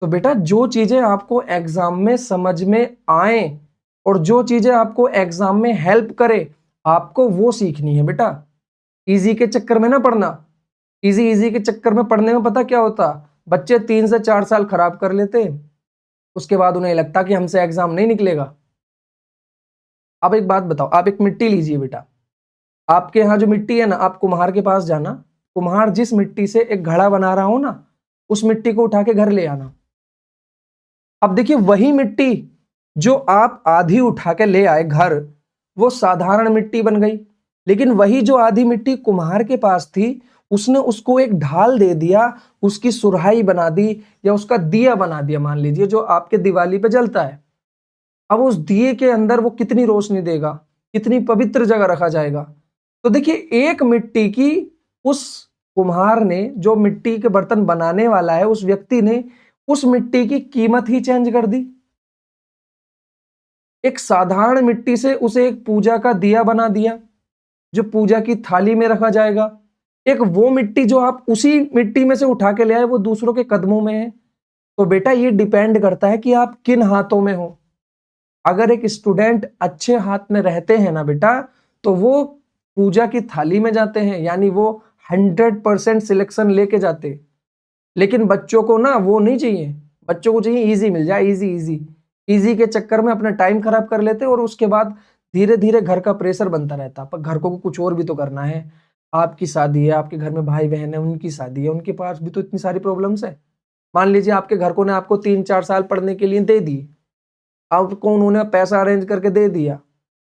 तो बेटा जो चीजें आपको एग्जाम में समझ में आए और जो चीजें आपको एग्जाम में हेल्प करे, आपको वो सीखनी है बेटा। इजी के चक्कर में ना पढ़ना, इजी इजी के चक्कर में पढ़ने में पता क्या होता, बच्चे 3 से 4 साल खराब कर लेते, उसके बाद उन्हें लगता कि हमसे एग्जाम नहीं निकलेगा। अब एक बात बताओ, आप एक मिट्टी लीजिए बेटा, आपके यहाँ जो मिट्टी है ना, आप कुम्हार के पास जाना, कुम्हार जिस मिट्टी से एक घड़ा बना रहा हो ना, उस मिट्टी को उठा के घर ले आना। अब देखिए वही मिट्टी जो आप आधी उठा के ले आए घर, वो साधारण मिट्टी बन गई, लेकिन वही जो आधी मिट्टी कुम्हार के पास थी, उसने उसको एक ढाल दे दिया, उसकी सुराही बना दी या उसका दिया बना दिया, मान लीजिए जो आपके दिवाली पे जलता है। अब उस दिए के अंदर वो कितनी रोशनी देगा, कितनी पवित्र जगह रखा जाएगा। तो देखिए एक मिट्टी की, उस कुम्हार ने, जो मिट्टी के बर्तन बनाने वाला है, उस व्यक्ति ने उस मिट्टी की कीमत ही चेंज कर दी। एक साधारण मिट्टी से उसे एक पूजा का दिया बना दिया जो पूजा की थाली में रखा जाएगा। एक वो मिट्टी जो आप उसी मिट्टी में से उठा के ले आए वो दूसरों के कदमों में है। तो बेटा ये डिपेंड करता है कि आप किन हाथों में हो। अगर एक स्टूडेंट अच्छे हाथ में रहते हैं ना बेटा, तो वो पूजा की थाली में जाते हैं, यानी वो 100% सिलेक्शन लेके जाते। लेकिन बच्चों को ना वो नहीं चाहिए, बच्चों को चाहिए इजी मिल जाए, इजी इजी, इजी के चक्कर में अपना टाइम खराब कर लेते और उसके बाद धीरे धीरे घर का प्रेशर बनता रहता, पर घर को कुछ और भी तो करना है। आपकी शादी है, आपके घर में भाई बहन है, उनकी शादी है, उनके पास भी तो इतनी सारी प्रॉब्लम्स है। मान लीजिए आपके घर को ने आपको 3-4 साल पढ़ने के लिए दे दी, आपको उन्होंने पैसा अरेंज करके दे दिया,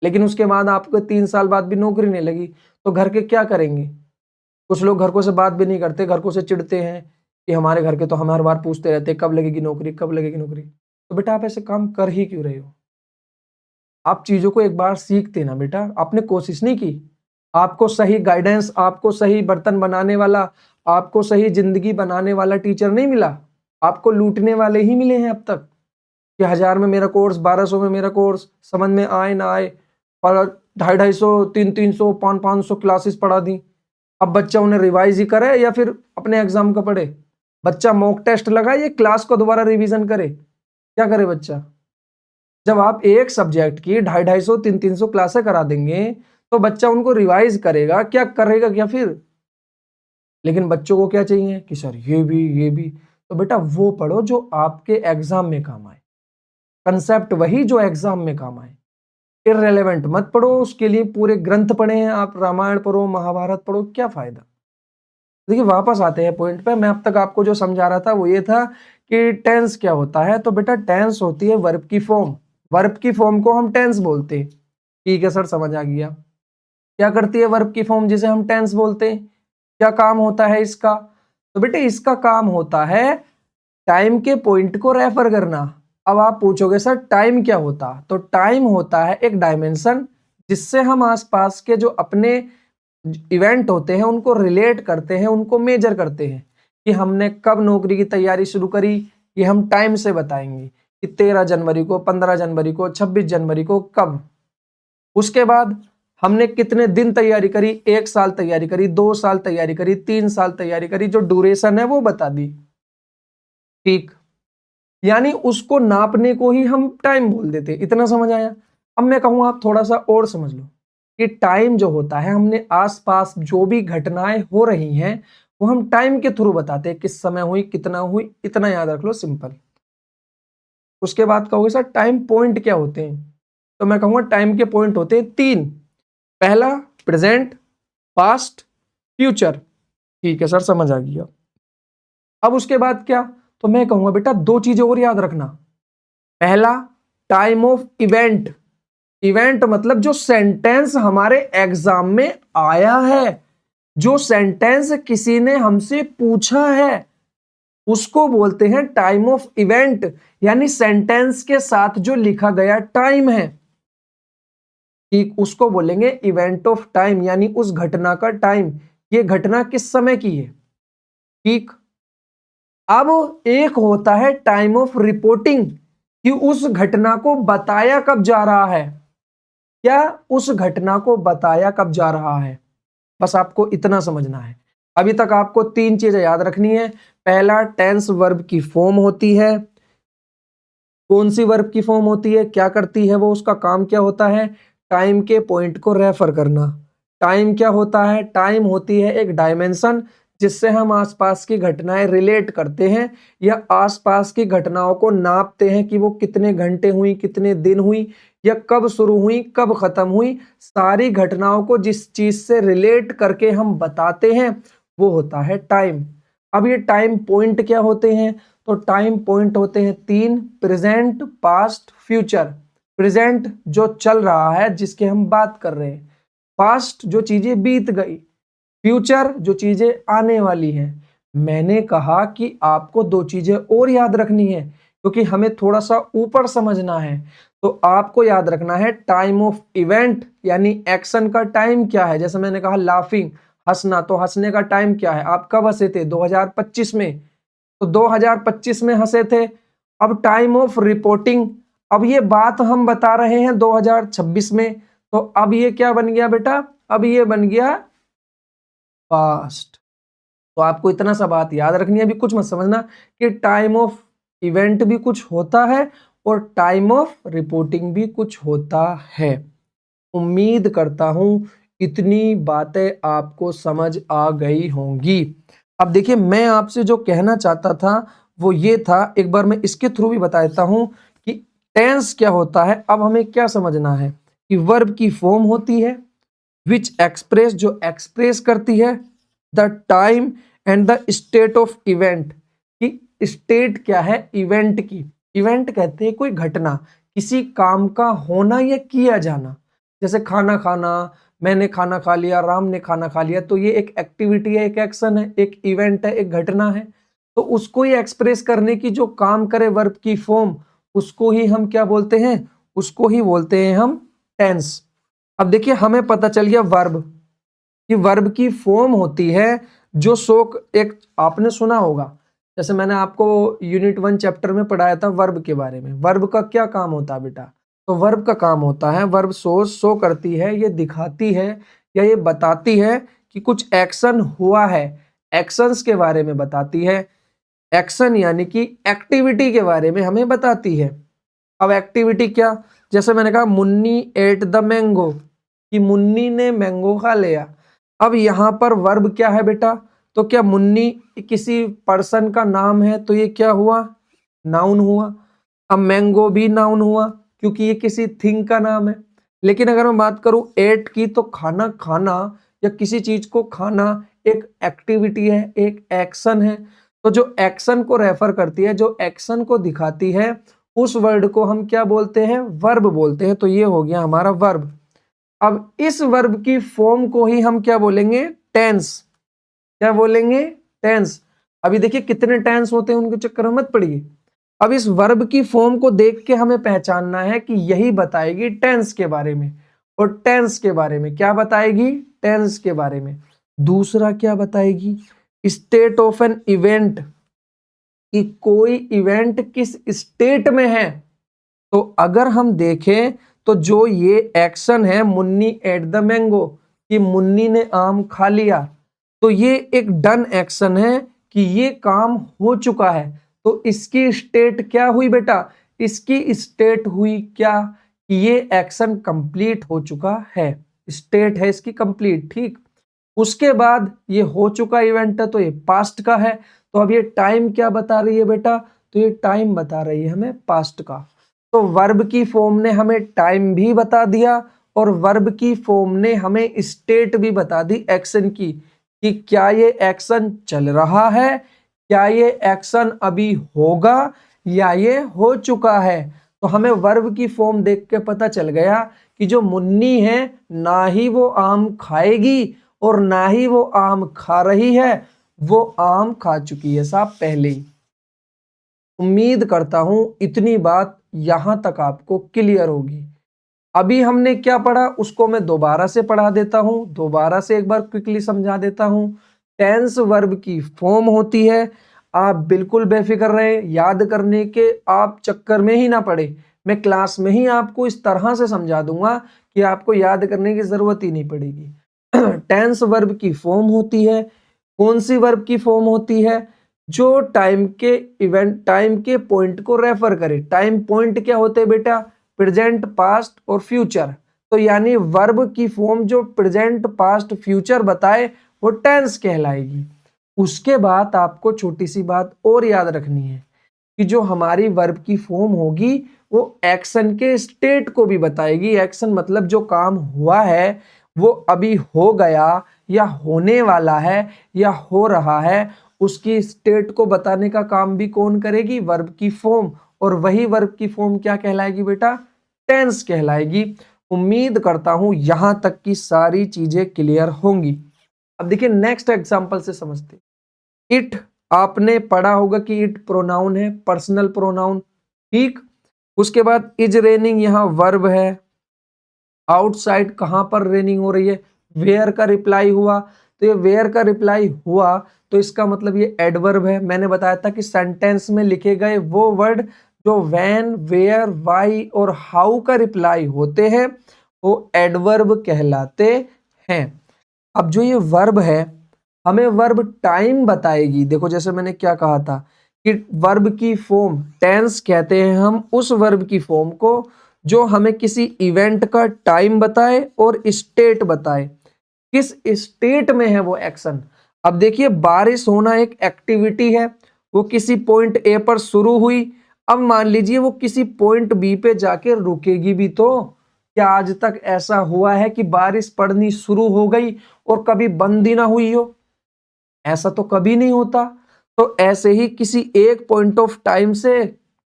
लेकिन उसके बाद आपको 3 साल बाद भी नौकरी नहीं लगी, तो घर के क्या करेंगे? कुछ लोग घर को से बात भी नहीं करते, घर को से चिढ़ते हैं कि हमारे घर के तो हमें हर बार पूछते रहते हैं, कब लगेगी नौकरी, कब लगेगी नौकरी। तो बेटा आप ऐसे काम कर ही क्यों रहे हो? आप चीजों को एक बार सीखते ना बेटा, आपने कोशिश नहीं की, आपको सही गाइडेंस, आपको सही बर्तन बनाने वाला, आपको सही जिंदगी बनाने वाला टीचर नहीं मिला, आपको लूटने वाले ही मिले हैं अब तक कि 1000 में मेरा कोर्स, 1200 में मेरा कोर्स, समझ में आए ना आए, और 250-250, 300-300, 500 क्लासेस पढ़ा दी। अब बच्चा उन्हें रिवाइज ही करे या फिर अपने एग्जाम का पढ़े? बच्चा मॉक टेस्ट लगाए या क्लास को दोबारा रिवीजन करे? क्या करे बच्चा? जब आप एक सब्जेक्ट की 250-250, 300 क्लासें करा देंगे तो बच्चा उनको रिवाइज करेगा, क्या करेगा क्या फिर? लेकिन बच्चों को क्या चाहिए कि सर ये भी। तो बेटा वो पढ़ो जो आपके एग्जाम में काम आए, कंसेप्ट वही जो एग्जाम में काम आए। इररेलेवेंट मत पढ़ो, उसके लिए पूरे ग्रंथ पढ़े हैं आप, रामायण पढ़ो, महाभारत पढ़ो, क्या फायदा? देखिए वापस आते हैं पॉइंट पे। मैं अब तक आपको जो समझा रहा था वो ये था कि टेंस क्या होता है। तो बेटा टेंस होती है वर्ब की फॉर्म, वर्ब की फॉर्म को हम टेंस बोलते हैं। ठीक है सर, समझ आ गया। क्या करती है वर्ब की फॉर्म जिसे हम टेंस बोलते हैं? क्या काम होता है इसका? तो बेटे इसका काम होता है टाइम के पॉइंट को रेफर करना। अब आप पूछोगे सर टाइम क्या होता? तो टाइम होता है एक डायमेंशन जिससे हम आसपास के जो अपने इवेंट होते हैं उनको रिलेट करते हैं, उनको मेजर करते हैं कि हमने कब नौकरी की तैयारी शुरू करी, ये हम टाइम से बताएंगे कि 13 जनवरी को, 15 जनवरी को, 26 जनवरी को, कब। उसके बाद हमने कितने दिन तैयारी करी, 1 साल तैयारी करी, 2 साल तैयारी करी, 3 साल तैयारी करी, जो ड्यूरेशन है वो बता दी। ठीक, यानी उसको नापने को ही हम टाइम बोल देते। इतना समझ आया? अब मैं कहूँ आप थोड़ा सा और समझ लो कि टाइम जो होता है, हमने आसपास जो भी घटनाएं हो रही हैं वो हम टाइम के थ्रू बताते हैं, किस समय हुई, कितना हुई, इतना याद रख लो, सिंपल। उसके बाद कहोगे सर टाइम पॉइंट क्या होते हैं? तो मैं कहूंगा टाइम के पॉइंट होते हैं 3। पहला प्रेजेंट, पास्ट, फ्यूचर। ठीक है सर, समझ आ गया। अब उसके बाद क्या? तो मैं कहूंगा बेटा 2 चीजें और याद रखना। पहला टाइम ऑफ इवेंट, इवेंट मतलब जो सेंटेंस हमारे एग्जाम में आया है, जो सेंटेंस किसी ने हमसे पूछा है, उसको बोलते हैं टाइम ऑफ इवेंट, यानी सेंटेंस के साथ जो लिखा गया टाइम है, ठीक, उसको बोलेंगे इवेंट ऑफ टाइम, यानी उस घटना का टाइम, ये घटना किस समय की है। ठीक, अब एक होता है टाइम ऑफ रिपोर्टिंग, कि उस घटना को बताया कब जा रहा है। क्या उस घटना को बताया कब जा रहा है? बस आपको इतना समझना है। अभी तक आपको 3 चीजें याद रखनी है। पहला टेंस वर्ब की फॉर्म होती है, कौन सी वर्ब की फॉर्म होती है, क्या करती है वो, उसका काम क्या होता है, टाइम के पॉइंट को रेफर करना। टाइम क्या होता है? टाइम होती है एक डायमेंशन जिससे हम आसपास की घटनाएं रिलेट करते हैं या आसपास की घटनाओं को नापते हैं कि वो कितने घंटे हुई, कितने दिन हुई, या कब शुरू हुई, कब खत्म हुई। सारी घटनाओं को जिस चीज से रिलेट करके हम बताते हैं वो होता है टाइम। अब ये टाइम पॉइंट क्या होते हैं? तो टाइम पॉइंट होते हैं 3, प्रेजेंट, पास्ट, फ्यूचर। प्रेजेंट जो चल रहा है, जिसके हम बात कर रहे हैं, पास्ट जो चीजें बीत गई, फ्यूचर जो चीजें आने वाली हैं। मैंने कहा कि आपको 2 चीजें और याद रखनी है क्योंकि हमें थोड़ा सा ऊपर समझना है। तो आपको याद रखना है टाइम ऑफ इवेंट, यानी एक्शन का टाइम क्या है। जैसे मैंने कहा लाफिंग, हंसना, तो हंसने का टाइम क्या है? आप कब हंसे थे? 2025 में, तो 2025 में हंसे थे। अब टाइम ऑफ रिपोर्टिंग, अब ये बात हम बता रहे हैं 2026 में, तो अब ये क्या बन गया बेटा? अब ये बन गया पास्ट। तो आपको इतना सा बात याद रखनी है, अभी कुछ मत समझना कि टाइम ऑफ इवेंट भी कुछ होता है और टाइम ऑफ रिपोर्टिंग भी कुछ होता है। उम्मीद करता हूं इतनी बातें आपको समझ आ गई होंगी। अब देखिए मैं आपसे जो कहना चाहता था वो ये था, एक बार मैं इसके थ्रू भी बता देता हूं कि टेंस क्या होता है। अब हमें क्या समझना है कि वर्ब की फॉर्म होती है विच एक्सप्रेस, जो एक्सप्रेस करती है the time and the state of event, कि स्टेट क्या है इवेंट की। इवेंट कहते हैं कोई घटना, किसी काम का होना या किया जाना। जैसे खाना खाना, मैंने खाना खा लिया, राम ने खाना खा लिया, तो ये एक एक्टिविटी है, एक एक्शन है, एक इवेंट है, एक घटना है। तो उसको ही एक्सप्रेस करने की जो काम करे वर्ब की फॉर्म, उसको ही हम क्या बोलते हैं, उसको ही बोलते हैं हम टेंस। अब देखिए हमें पता चल गया वर्ब, कि वर्ब की फॉर्म होती है जो शोक, एक आपने सुना होगा, जैसे मैंने आपको यूनिट 1 चैप्टर में पढ़ाया था वर्ब के बारे में। वर्ब का क्या काम होता है बेटा, तो वर्ब का काम होता है, वर्ब शो करती है, ये दिखाती है या ये बताती है कि कुछ एक्शन हुआ है, एक्शंस के बारे में बताती है। एक्शन यानी कि एक्टिविटी के बारे में हमें बताती है। अब एक्टिविटी क्या, जैसे मैंने कहा मुन्नी एट द मैंगो, कि मुन्नी ने मैंगो खा लिया। अब यहाँ पर वर्ब क्या है बेटा, तो क्या मुन्नी किसी पर्सन का नाम है, तो ये क्या हुआ, नाउन हुआ। अब मैंगो भी नाउन हुआ क्योंकि ये किसी थिंग का नाम है। लेकिन अगर मैं बात करूं एट की, तो खाना खाना या किसी चीज को खाना एक एक्टिविटी है, एक एक्शन है। तो जो एक्शन को रेफर करती है, जो एक्शन को दिखाती है, उस वर्ड को हम क्या बोलते हैं, वर्ब बोलते हैं। तो ये हो गया हमारा वर्ब। अब इस वर्ब की फॉर्म को ही हम क्या बोलेंगे, टेंस। क्या बोलेंगे, टेंस। अभी देखिए कितने टेंस होते हैं, उनके चक्कर में मत पड़िए। अब इस वर्ब की फॉर्म को देख के हमें पहचानना है कि यही बताएगी टेंस के बारे में। और टेंस के बारे में क्या बताएगी, टेंस के बारे में। दूसरा क्या बताएगी, स्टेट ऑफ एन इवेंट, कि कोई इवेंट किस स्टेट में है। तो अगर हम देखें तो जो ये एक्शन है मुन्नी एट द मैंगो, कि मुन्नी ने आम खा लिया, तो ये एक डन एक्शन है, कि ये काम हो चुका है। तो इसकी स्टेट क्या हुई बेटा, इसकी स्टेट हुई क्या, कि ये एक्शन कंप्लीट हो चुका है। स्टेट है इसकी कंप्लीट, ठीक। उसके बाद ये हो चुका इवेंट है, तो ये पास्ट का है। तो अब ये टाइम क्या बता रही है बेटा, तो ये टाइम बता रही है हमें पास्ट का। तो वर्ब की फॉर्म ने हमें टाइम भी बता दिया, और वर्ब की फॉर्म ने हमें स्टेट भी बता दी एक्शन की, कि क्या ये एक्शन चल रहा है, क्या ये एक्शन अभी होगा, या ये हो चुका है। तो हमें वर्ब की फॉर्म देख के पता चल गया कि जो मुन्नी है, ना ही वो आम खाएगी और ना ही वो आम खा रही है, वो आम खा चुकी है साहब पहले ही। उम्मीद करता हूं इतनी बात यहां तक आपको क्लियर होगी। अभी हमने क्या पढ़ा उसको मैं दोबारा से पढ़ा देता हूं, दोबारा से एक बार क्विकली समझा देता हूं। टेंस वर्ब की फॉर्म होती है। आप बिल्कुल बेफिक्र रहे, याद करने के आप चक्कर में ही ना पड़े। मैं क्लास में ही आपको इस तरह से समझा दूंगा कि आपको याद करने की जरूरत ही नहीं पड़ेगी। टेंस वर्ब की फॉर्म होती है। कौन सी वर्ब की फॉर्म होती है, जो टाइम के इवेंट, टाइम के पॉइंट को रेफर करे। टाइम पॉइंट क्या होते हैं बेटा, प्रेजेंट, पास्ट और फ्यूचर। तो यानी वर्ब की फॉर्म जो प्रेजेंट, पास्ट, फ्यूचर बताए, वो टेंस कहलाएगी। उसके बाद आपको छोटी सी बात और याद रखनी है, कि जो हमारी वर्ब की फॉर्म होगी वो एक्शन के स्टेट को भी बताएगी। एक्शन मतलब जो काम हुआ है वो अभी हो गया, या होने वाला है, या हो रहा है, उसकी स्टेट को बताने का काम भी कौन करेगी, वर्ब की फॉर्म। और वही वर्ब की फॉर्म क्या कहलाएगी बेटा, टेंस कहलाएगी। उम्मीद करता हूं यहां तक की सारी चीजें क्लियर होंगी। अब देखिए नेक्स्ट एग्जांपल से समझते। इट, आपने पढ़ा होगा कि इट प्रोनाउन है, पर्सनल प्रोनाउन, ठीक। उसके बाद इज रेनिंग, यहां वर्ब है। आउटसाइड, कहां पर रेनिंग हो रही है, वेयर का रिप्लाई हुआ। तो ये वेयर का रिप्लाई हुआ, तो इसका मतलब ये एडवर्ब है। मैंने बताया था कि सेंटेंस में लिखे गए वो वर्ड जो व्हेन, वेयर, व्हाई और हाउ का रिप्लाई होते हैं, वो एडवर्ब कहलाते हैं। अब जो ये वर्ब है, हमें वर्ब टाइम बताएगी। देखो जैसे मैंने क्या कहा था कि वर्ब की फॉर्म, टेंस कहते हैं हम उस वर्ब की फॉर्म को जो हमें किसी इवेंट का टाइम बताए और स्टेट बताए, किस स्टेट में है वो एक्शन। अब देखिए बारिश होना एक एक्टिविटी है, वो किसी पॉइंट ए पर शुरू हुई। अब मान लीजिए वो किसी पॉइंट बी पे जाके रुकेगी भी, क्या आज तक ऐसा हुआ है कि बारिश पड़नी शुरू हो गई और कभी बंद ही ना हुई हो? ऐसा तो कभी नहीं होता। तो ऐसे ही किसी एक पॉइंट ऑफ टाइम से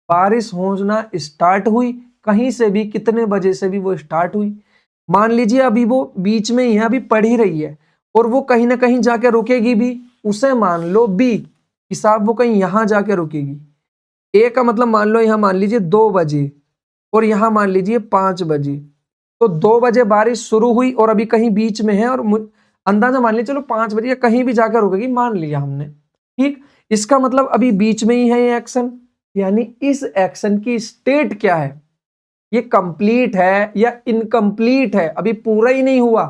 बारिश होना स्टार्ट हुई, कहीं से भी कितने बजे से भी वो स्टार्ट हुई। मान लीजिए अभी वो बीच में यहाँ भी पड़ ही रही है और वो कहीं ना कहीं जाके रुकेगी भी, उसे मान लो बी कि साहब वो कहीं यहाँ जाके रुकेगी। ए का मतलब मान लो यहाँ मान लीजिए 2 बजे और यहाँ मान लीजिए 5 बजे। तो 2 बजे बारिश शुरू हुई और अभी कहीं बीच में है और अंदाजा मान लीजिए चलो 5 बजे कहीं भी जाकर रुकेगी, मान लिया हमने। ठीक, इसका मतलब अभी बीच में ही है ये एक्शन, यानी इस एक्शन की स्टेट क्या है, ये कंप्लीट है या इनकम्प्लीट है, अभी पूरा ही नहीं हुआ।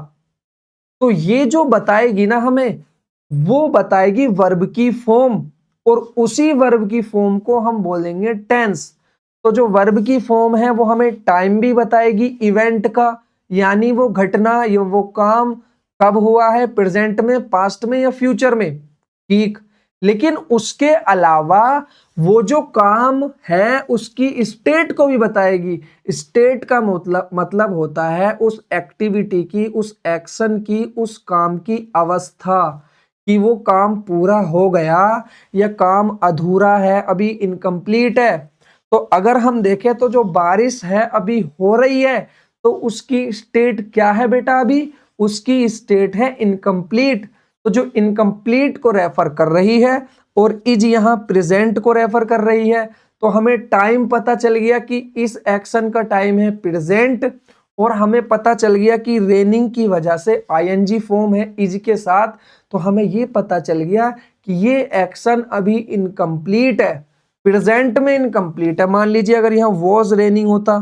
तो ये जो बताएगी ना हमें, वो बताएगी वर्ब की फॉर्म, और उसी वर्ब की फॉर्म को हम बोलेंगे टेंस। तो जो वर्ब की फॉर्म है वो हमें टाइम भी बताएगी इवेंट का, यानी वो घटना या वो काम कब हुआ है, प्रेजेंट में, पास्ट में या फ्यूचर में। ठीक, लेकिन उसके अलावा वो जो काम है उसकी स्टेट को भी बताएगी। स्टेट का मतलब होता है उस एक्टिविटी की, उस एक्शन की, उस काम की अवस्था, कि वो काम पूरा हो गया या काम अधूरा है, अभी इनकम्प्लीट है। तो अगर हम देखें तो जो बारिश है अभी हो रही है, तो उसकी स्टेट क्या है बेटा, अभी उसकी स्टेट है इनकम्प्लीट। तो जो इनकम्प्लीट को रेफर कर रही है और इज यहां प्रेजेंट को रेफर कर रही है, तो हमें टाइम पता चल गया कि इस एक्शन का टाइम है प्रेजेंट, और हमें पता चल गया कि रेनिंग की वजह से आईएनजी फॉर्म है इज के साथ, तो हमें ये पता चल गया कि ये एक्शन अभी इनकम्प्लीट है, प्रेजेंट में इनकम्प्लीट है। मान लीजिए अगर यहाँ वॉज रेनिंग होता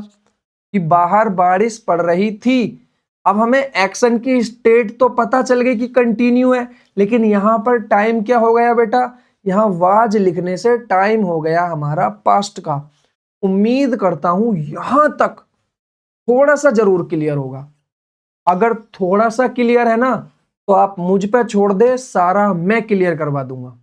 कि बाहर बारिश पड़ रही थी, अब हमें एक्शन की स्टेट तो पता चल गई कि कंटिन्यू है, लेकिन यहां पर टाइम क्या हो गया बेटा, यहां वाज लिखने से टाइम हो गया हमारा पास्ट का। उम्मीद करता हूं यहां तक थोड़ा सा जरूर क्लियर होगा। अगर थोड़ा सा क्लियर है ना तो आप मुझ पे छोड़ दे, सारा मैं क्लियर करवा दूंगा।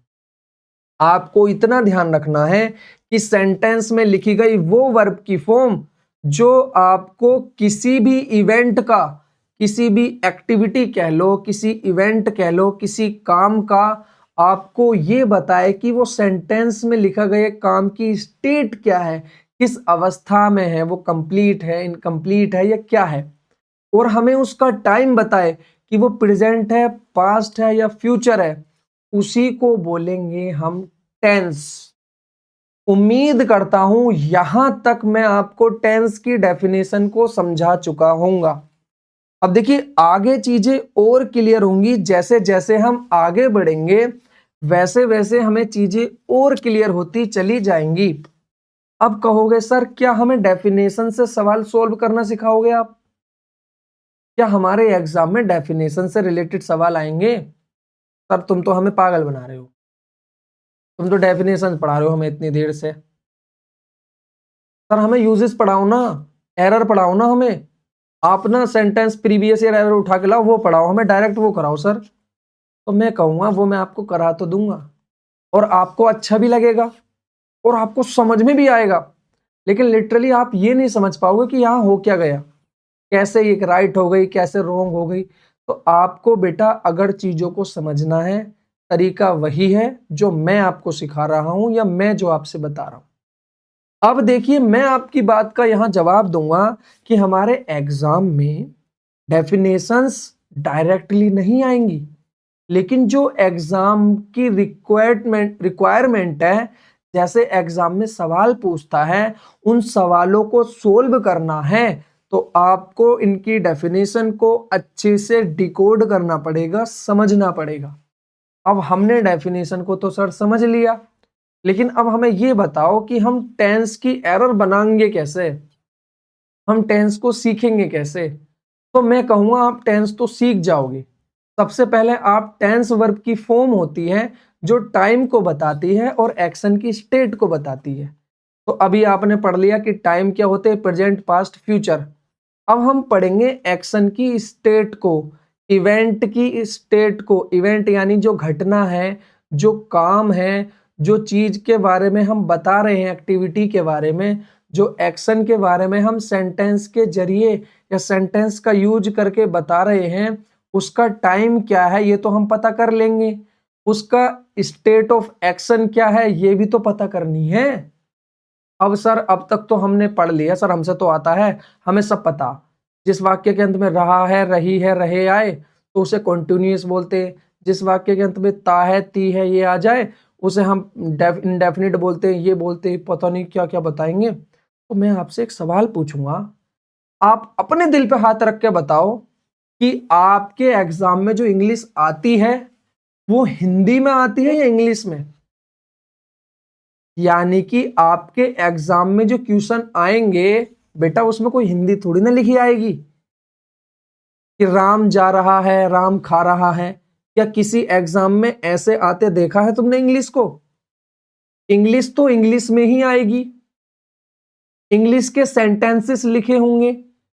आपको इतना ध्यान रखना है कि सेंटेंस में लिखी गई वो वर्ब की फॉर्म जो आपको किसी भी इवेंट का, किसी भी एक्टिविटी कह लो, किसी इवेंट कह लो, किसी काम का आपको ये बताए कि वो सेंटेंस में लिखा गया काम की स्टेट क्या है, किस अवस्था में है, वो कंप्लीट है, इनकम्प्लीट है या क्या है, और हमें उसका टाइम बताए कि वो प्रेजेंट है, पास्ट है या फ्यूचर है, उसी को बोलेंगे हम टेंस। उम्मीद करता हूं यहां तक मैं आपको टेंस की डेफिनेशन को समझा चुका हूंगा। अब देखिए आगे चीजें और क्लियर होंगी, जैसे जैसे हम आगे बढ़ेंगे वैसे वैसे हमें चीजें और क्लियर होती चली जाएंगी। अब कहोगे सर क्या हमें डेफिनेशन से सवाल सोल्व करना सिखाओगे आप? क्या हमारे एग्जाम में डेफिनेशन से रिलेटेड सवाल आएंगे? सर तुम तो हमें पागल बना रहे हो, तुम तो डेफिनेशन पढ़ा रहे हो हमें इतनी देर से। सर हमें यूजेस पढ़ाओ ना, एरर पढ़ाओ ना हमें। आप ना सेंटेंस प्रीवियस ईयर एरर उठा के लाओ, वो पढ़ाओ हमें, डायरेक्ट वो कराओ सर। तो मैं कहूंगा वो मैं आपको करा तो दूंगा और आपको अच्छा भी लगेगा और आपको समझ में भी आएगा, लेकिन लिटरली आप ये नहीं समझ पाओगे कि यहाँ हो क्या गया, कैसे एक राइट हो गई, कैसे रॉन्ग हो गई। तो आपको बेटा अगर चीजों को समझना है, तरीका वही है जो मैं आपको सिखा रहा हूं या मैं जो आपसे बता रहा हूं। अब देखिए मैं आपकी बात का यहां जवाब दूंगा कि हमारे एग्जाम में डेफिनेशंस डायरेक्टली नहीं आएंगी, लेकिन जो एग्जाम की रिक्वायरमेंट है, जैसे एग्जाम में सवाल पूछता है उन सवालों को सोल्व करना है, तो आपको इनकी डेफिनेशन को अच्छे से डिकोड करना पड़ेगा, समझना पड़ेगा। अब हमने डेफिनेशन को तो सर समझ लिया, लेकिन अब हमें ये बताओ कि हम टेंस की एरर बनाएंगे कैसे, हम टेंस को सीखेंगे कैसे? तो मैं कहूंगा आप टेंस तो सीख जाओगे। सबसे पहले आप टेंस वर्ब की फॉर्म होती है जो टाइम को बताती है और एक्शन की स्टेट को बताती है। तो अभी आपने पढ़ लिया कि टाइम क्या होते हैं, प्रेजेंट, पास्ट, फ्यूचर। अब हम पढ़ेंगे एक्शन की स्टेट को, इवेंट की स्टेट को। इवेंट यानी जो घटना है, जो काम है, जो चीज के बारे में हम बता रहे हैं, एक्टिविटी के बारे में, जो एक्शन के बारे में हम सेंटेंस के जरिए या सेंटेंस का यूज करके बता रहे हैं उसका टाइम क्या है ये तो हम पता कर लेंगे, उसका स्टेट ऑफ एक्शन क्या है ये भी तो पता करनी है। अब सर अब तक तो हमने पढ़ लिया सर, हमसे तो आता है, हमें सब पता। जिस वाक्य के अंत में रहा है, रही है, रहे आए तो उसे कॉन्टिन्यूअस बोलते हैं। जिस वाक्य के अंत में ता है, ती है ये आ जाए उसे हम इंडेफिनिट बोलते हैं, ये बोलते हैं, पता नहीं क्या क्या बताएंगे। तो मैं आपसे एक सवाल पूछूंगा, आप अपने दिल पे हाथ रख के बताओ कि आपके एग्जाम में जो इंग्लिश आती है वो हिंदी में आती है या इंग्लिश में? यानी कि आपके एग्जाम में जो क्वेश्चन आएंगे बेटा उसमें कोई हिंदी थोड़ी ना लिखी आएगी कि राम जा रहा है, राम खा रहा है। या किसी एग्जाम में ऐसे आते देखा है तुमने इंग्लिश को? इंग्लिश तो इंग्लिश में ही आएगी, इंग्लिश के सेंटेंसेस लिखे होंगे।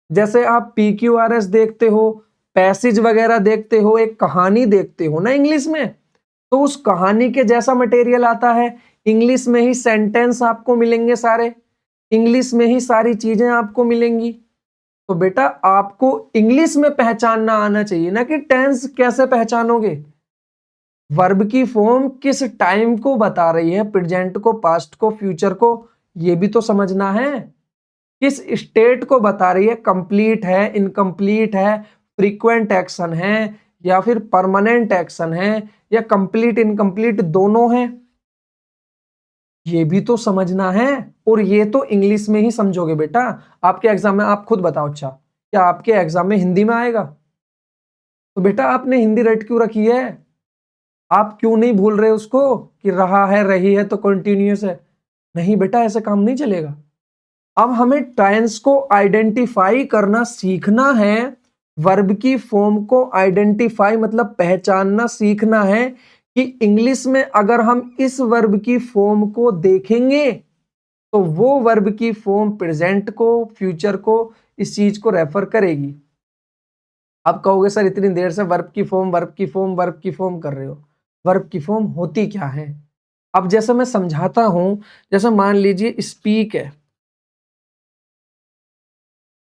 जैसे आप PQRS देखते हो, पैसेज वगैरह देखते हो, एक कहानी देखते हो ना इंग्लिश में, तो उस कहानी के जैसा मटेरियल आता है, इंग्लिश में ही सेंटेंस आपको मिलेंगे सारे, इंग्लिश में ही सारी चीजें आपको मिलेंगी। तो बेटा आपको इंग्लिश में पहचानना आना चाहिए ना कि टेंस कैसे पहचानोगे, वर्ब की फॉर्म किस टाइम को बता रही है, प्रेजेंट को, पास्ट को, फ्यूचर को, ये भी तो समझना है। किस स्टेट को बता रही है, कंप्लीट है, इनकम्प्लीट है, फ्रीक्वेंट एक्शन है या फिर परमानेंट एक्शन है या कंप्लीट इनकम्प्लीट दोनों है, ये भी तो समझना है। और ये तो इंग्लिश में ही समझोगे बेटा। आपके एग्जाम में आप खुद बताओ, अच्छा क्या आपके एग्जाम में हिंदी में आएगा? तो बेटा आपने हिंदी रट क्यों रखी है? आप क्यों नहीं भूल रहे उसको कि रहा है, रही है तो कंटिन्यूअस है? नहीं बेटा ऐसे काम नहीं चलेगा। अब हमें टेंस को आइडेंटिफाई करना सीखना है, वर्ब की फॉर्म को आइडेंटिफाई मतलब पहचानना सीखना है कि इंग्लिश में अगर हम इस वर्ब की फॉर्म को देखेंगे तो वो वर्ब की फॉर्म प्रेजेंट को, फ्यूचर को, इस चीज को रेफर करेगी। अब कहोगे सर इतनी देर से वर्ब की फॉर्म, वर्ब की फॉर्म, वर्ब की फॉर्म कर रहे हो, वर्ब की फॉर्म होती क्या है? अब जैसे मैं समझाता हूं, जैसे मान लीजिए स्पीक है,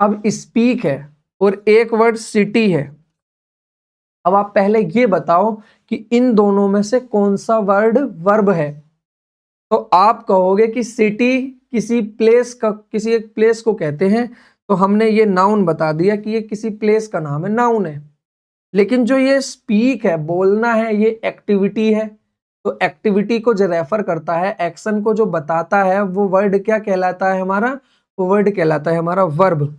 अब स्पीक है और एक वर्ड सिटी है। अब आप पहले ये बताओ कि इन दोनों में से कौन सा वर्ड वर्ब है? तो आप कहोगे कि सिटी किसी प्लेस का, किसी एक प्लेस को कहते हैं, तो हमने ये नाउन बता दिया कि ये किसी प्लेस का नाम है, नाउन है। लेकिन जो ये स्पीक है, बोलना है, ये एक्टिविटी है। तो एक्टिविटी को जो रेफर करता है, एक्शन को जो बताता है, वो वर्ड क्या कहलाता है हमारा? वो वर्ड कहलाता है हमारा वर्ब।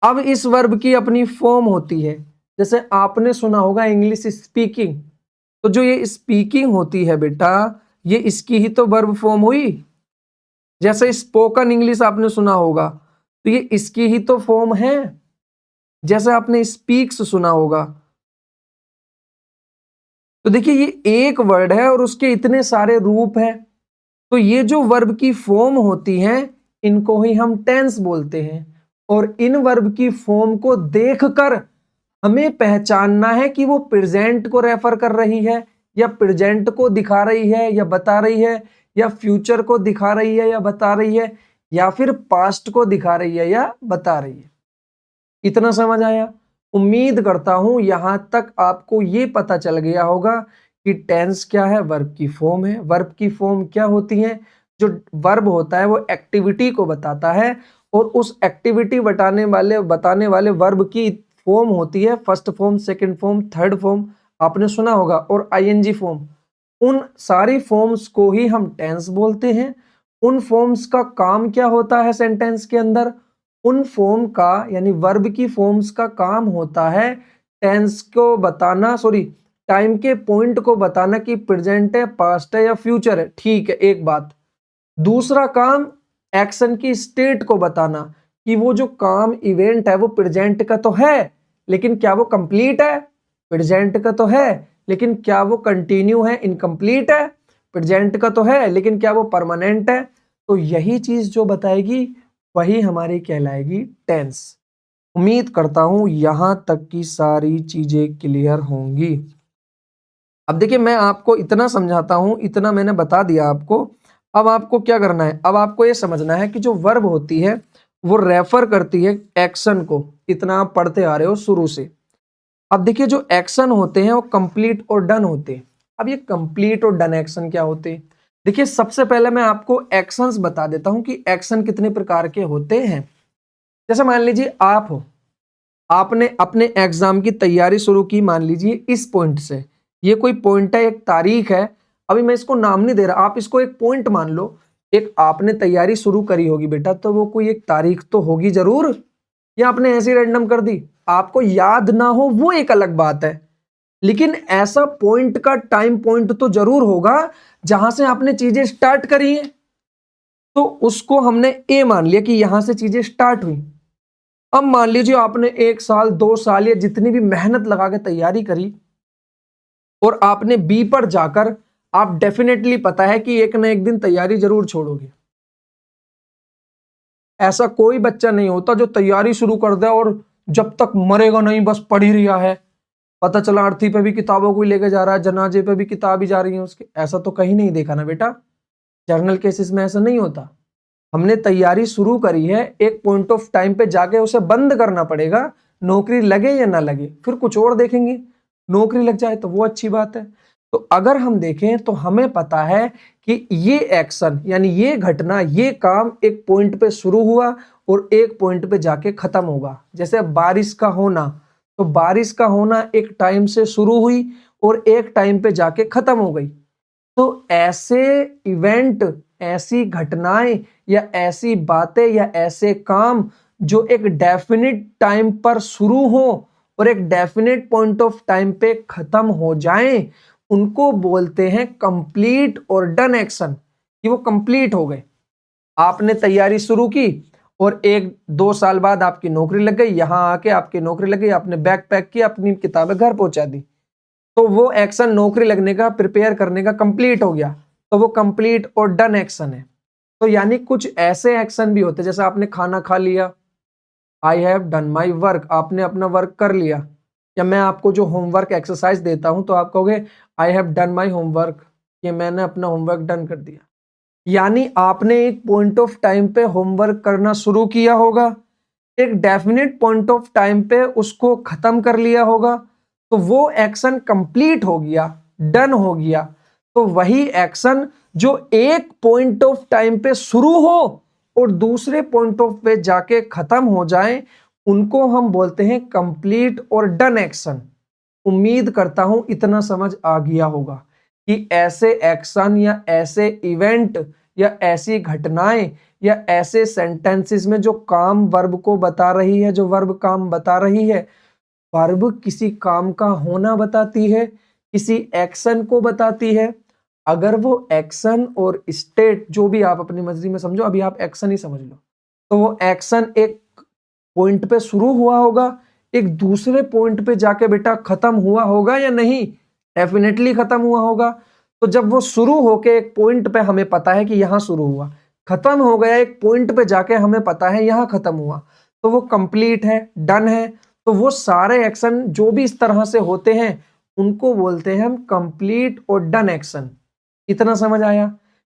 अब इस वर्ब की अपनी फॉर्म होती है, जैसे आपने सुना होगा इंग्लिश स्पीकिंग, तो जो ये स्पीकिंग होती है बेटा, ये इसकी ही तो वर्ब फॉर्म हुई। जैसे स्पोकन इंग्लिश आपने सुना होगा, तो ये इसकी ही तो फॉर्म है। जैसे आपने स्पीक्स सुना होगा, तो देखिए ये एक वर्ड है और उसके इतने सारे रूप हैं। तो ये जो वर्ब की फॉर्म होती हैं, इनको ही हम टेंस बोलते हैं। और इन वर्ब की फॉर्म को देखकर हमें पहचानना है कि वो प्रेजेंट को रेफर कर रही है या प्रेजेंट को दिखा रही है या बता रही है, या फ्यूचर को दिखा रही है या बता रही है, या फिर पास्ट को दिखा रही है या बता रही है। इतना समझ आया? उम्मीद करता हूं यहां तक आपको ये पता चल गया होगा कि टेंस क्या है, वर्ब की फॉर्म है। वर्ब की फॉर्म क्या होती है? जो वर्ब होता है वो एक्टिविटी को बताता है, और उस एक्टिविटी बताने वाले वर्ब की फॉर्म होती है first form, second form, third form, आपने सुना होगा, और आईएनजी फॉर्म। उन सारी फॉर्म्स को ही हम टेंस बोलते हैं। उन फॉर्म्स का काम क्या होता है सेंटेंस के अंदर? उन फॉर्म का यानी वर्ब की फॉर्म्स का काम होता है टेंस को बताना, सॉरी टाइम के पॉइंट को बताना कि प्रेजेंट है, पास्ट है या फ्यूचर है। ठीक है, एक बात। दूसरा काम एक्शन की स्टेट को बताना कि वो जो काम इवेंट है वो प्रेजेंट का तो है, लेकिन क्या वो कंप्लीट है? प्रेजेंट का तो है, लेकिन क्या वो कंटिन्यू है, इनकम्प्लीट है? प्रेजेंट का तो है, लेकिन क्या वो परमानेंट है? तो यही चीज जो बताएगी वही हमारी कहलाएगी टेंस। उम्मीद करता हूं यहां तक की सारी चीजें क्लियर होंगी। अब देखिए मैं आपको इतना समझाता हूं, इतना मैंने बता दिया आपको। अब आपको क्या करना है? अब आपको ये समझना है कि जो वर्ब होती है वो रेफर करती है एक्शन को। इतना आप पढ़ते आ रहे हो शुरू से। अब देखिए जो एक्शन होते हैं वो कंप्लीट और डन होते हैं। अब ये कंप्लीट और डन एक्शन क्या होते हैं? देखिए सबसे पहले मैं आपको एक्शंस बता देता हूं कि एक्शन कितने प्रकार के होते हैं। जैसे मान लीजिए आप हो, आपने अपने एग्जाम की तैयारी शुरू की, मान लीजिए इस पॉइंट से। ये कोई पॉइंट है, एक तारीख है, अभी मैं इसको नाम नहीं दे रहा, आप इसको एक पॉइंट मान लो। एक आपने तैयारी शुरू करी होगी बेटा, तो वो कोई एक तारीख तो होगी जरूर, या आपने ऐसी रैंडम कर दी। आपको याद ना हो वो एक अलग बात है, लेकिन ऐसा पॉइंट का टाइम पॉइंट तो जरूर होगा जहां से आपने चीजें स्टार्ट करी हैं। तो उसको हमने ए मान लिया कि यहां से चीजें स्टार्ट हुई। अब मान लीजिए आपने 1 साल 2 साल या जितनी भी मेहनत लगा के तैयारी करी, और आपने बी पर जाकर आप डेफिनेटली पता है कि एक ना एक दिन तैयारी जरूर छोड़ोगे। ऐसा कोई बच्चा नहीं होता जो तैयारी शुरू कर दे और जब तक मरेगा नहीं बस पढ़ ही रहा है। पता चला अर्थी पे भी किताबों को लेके जा रहा है, जनाजे पे भी किताब ही जा रही है उसके। ऐसा तो कहीं नहीं देखा ना बेटा, जर्नल केसेस में ऐसा नहीं होता। हमने तैयारी शुरू करी है, एक पॉइंट ऑफ टाइम पे जाके उसे बंद करना पड़ेगा। नौकरी लगे या ना लगे फिर कुछ और देखेंगे, नौकरी लग जाए तो वो अच्छी बात है। तो अगर हम देखें तो हमें पता है कि ये एक्शन यानी ये घटना, ये काम एक पॉइंट पे शुरू हुआ और एक पॉइंट पे जाके खत्म होगा। जैसे बारिश का होना, तो बारिश का होना एक टाइम से शुरू हुई और एक टाइम पे जाके खत्म हो गई। तो ऐसे इवेंट, ऐसी घटनाएं या ऐसी बातें या ऐसे काम जो एक डेफिनिट टाइम पर शुरू हो और एक डेफिनेट पॉइंट ऑफ टाइम पे खत्म हो जाएं, उनको बोलते हैं कंप्लीट और डन एक्शन, कि वो कंप्लीट हो गए। आपने तैयारी शुरू की और 1-2 साल बाद आपकी नौकरी लग गई, यहां आके आपकी नौकरी लग गई, आपने बैग पैक किया, अपनी किताबें घर पहुंचा दी, तो वो एक्शन नौकरी लगने का, प्रिपेयर करने का कंप्लीट हो गया। तो वो कंप्लीट और डन एक्शन है। तो यानी कुछ ऐसे एक्शन भी होते हैं, जैसे आपने खाना खा लिया, I have done my work, आपने अपना वर्क कर लिया। या मैं आपको जो होमवर्क एक्सरसाइज देता हूं तो आप कहोगे I have done my homework, कि मैंने अपना होमवर्क डन कर दिया। यानी आपने एक पॉइंट ऑफ टाइम पे होमवर्क करना शुरू किया होगा, एक डेफिनेट पॉइंट ऑफ टाइम पे उसको खत्म कर लिया होगा, तो वो एक्शन कंप्लीट हो गया, डन हो गया। तो वही एक्शन जो एक पॉइंट ऑफ टाइम पे शुरू हो और दूसरे पॉइंट ऑफ पे जाके खत्म हो जाए, उनको हम बोलते हैं कंप्लीट और डन एक्शन। उम्मीद करता हूं इतना समझ आ गया होगा कि ऐसे एक्शन या ऐसे इवेंट या ऐसी घटनाएं या ऐसे सेंटेंसेस में जो काम वर्ब को बता रही है, जो वर्ब काम बता रही है, वर्ब किसी काम का होना बताती है, किसी एक्शन को बताती है। अगर वो एक्शन और स्टेट जो भी आप अपनी मर्जी में समझो, अभी आप एक्शन ही समझ लो, तो वो एक्शन एक पॉइंट पे शुरू हुआ होगा, एक दूसरे पॉइंट पे जाके बेटा खत्म हुआ होगा या नहीं? डेफिनेटली खत्म हुआ होगा। तो जब वो शुरू होके एक पॉइंट पे हमें पता है कि यहां शुरू हुआ, खत्म हो गया एक पॉइंट पे जाके हमें पता है यहां खत्म हुआ, तो वो कंप्लीट है, डन है। तो वो सारे एक्शन जो भी इस तरह से होते हैं उनको बोलते हैं हम कंप्लीट और डन एक्शन। इतना समझ आया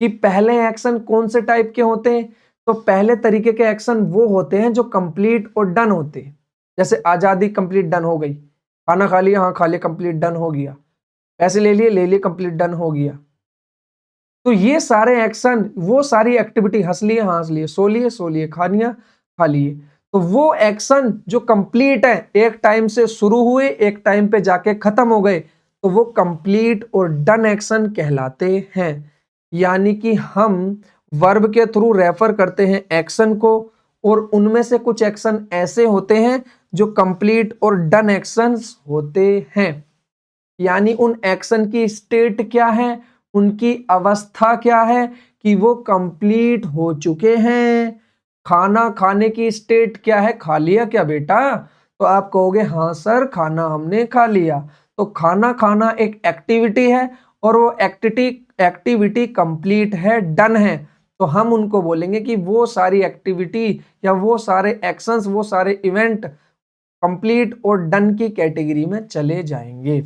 कि पहले एक्शन कौन से टाइप के होते हैं? तो पहले तरीके के एक्शन वो होते हैं जो कंप्लीट और डन होते हैं। जैसे आजादी कंप्लीट डन हो गई, खाना खा लिया, हाँ खा लिया, कंप्लीट डन हो गया, पैसे ले लिए, ले लिए, कंप्लीट डन हो गया। तो ये सारे एक्शन, वो सारी एक्टिविटी, हंस लिए, हाँ हंस लिए, सो लिए, खा लिया, खा लिए, तो वो एक्शन जो कंप्लीट है, एक टाइम से शुरू हुए, एक टाइम पे जाके खत्म हो गए, तो वो कंप्लीट और डन एक्शन कहलाते हैं। यानी कि हम वर्ब के थ्रू रेफर करते हैं एक्शन को, और उनमें से कुछ एक्शन ऐसे होते हैं जो कंप्लीट और डन एक्शंस होते हैं। यानी उन एक्शन की स्टेट क्या है, उनकी अवस्था क्या है कि वो कंप्लीट हो चुके हैं। खाना खाने की स्टेट क्या है? खा लिया क्या बेटा? तो आप कहोगे हाँ सर खाना हमने खा लिया। तो खाना खाना एक एक्टिविटी है और वो एक्टिविटी कंप्लीट है, डन है। तो हम उनको बोलेंगे कि वो सारी एक्टिविटी या वो सारे एक्शंस, वो सारे इवेंट कंप्लीट और डन की कैटेगरी में चले जाएंगे।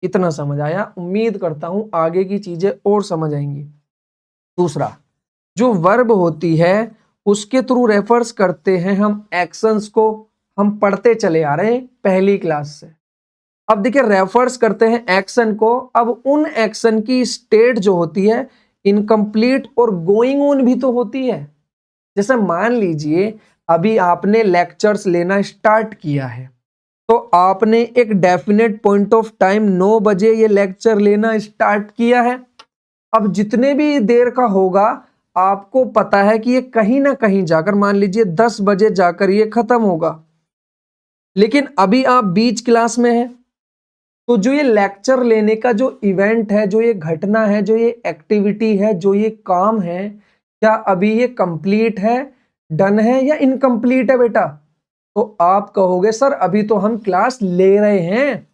इतना समझ आया? उम्मीद करता हूं आगे की चीजें और समझ आएंगी। दूसरा, जो वर्ब होती है उसके थ्रू रेफर्स करते हैं हम एक्शंस को। हम पढ़ते चले आ रहे हैं पहली क्लास से। अब देखिए रेफर्स करते हैं एक्शन को। अब उन एक्शन की स्टेट जो होती है इनकम्प्लीट और गोइंग ऑन भी तो होती है। जैसे मान लीजिए अभी आपने लेक्चर्स लेना स्टार्ट किया है, तो आपने एक डेफिनेट पॉइंट ऑफ टाइम 9 बजे ये लेक्चर लेना स्टार्ट किया है। अब जितने भी देर का होगा आपको पता है कि ये कहीं ना कहीं जाकर मान लीजिए 10 बजे जाकर ये खत्म होगा, लेकिन अभी आप बीच क्लास में हैं, तो जो ये लेक्चर लेने का जो इवेंट है, जो ये घटना है, जो ये एक्टिविटी है, जो ये काम है, क्या अभी ये कंप्लीट है, डन है या इनकम्प्लीट है बेटा? तो आप कहोगे सर अभी तो हम क्लास ले रहे हैं,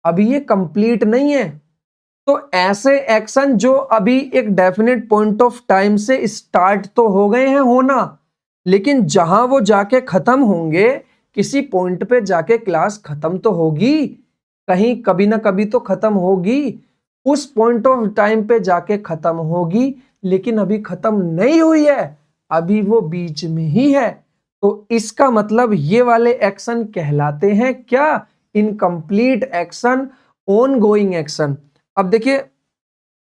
अभी ये कंप्लीट नहीं है। तो ऐसे एक्शन जो अभी एक डेफिनेट पॉइंट ऑफ टाइम से स्टार्ट तो हो गए हैं होना, लेकिन जहां वो जाके खत्म होंगे, किसी पॉइंट पे जाके क्लास खत्म तो होगी, कहीं कभी ना कभी तो खत्म होगी, उस पॉइंट ऑफ टाइम पे जाके खत्म होगी, लेकिन अभी खत्म नहीं हुई है, अभी वो बीच में ही है। तो इसका मतलब ये वाले एक्शन कहलाते हैं क्या? Incomplete action, on going action. अब देखिए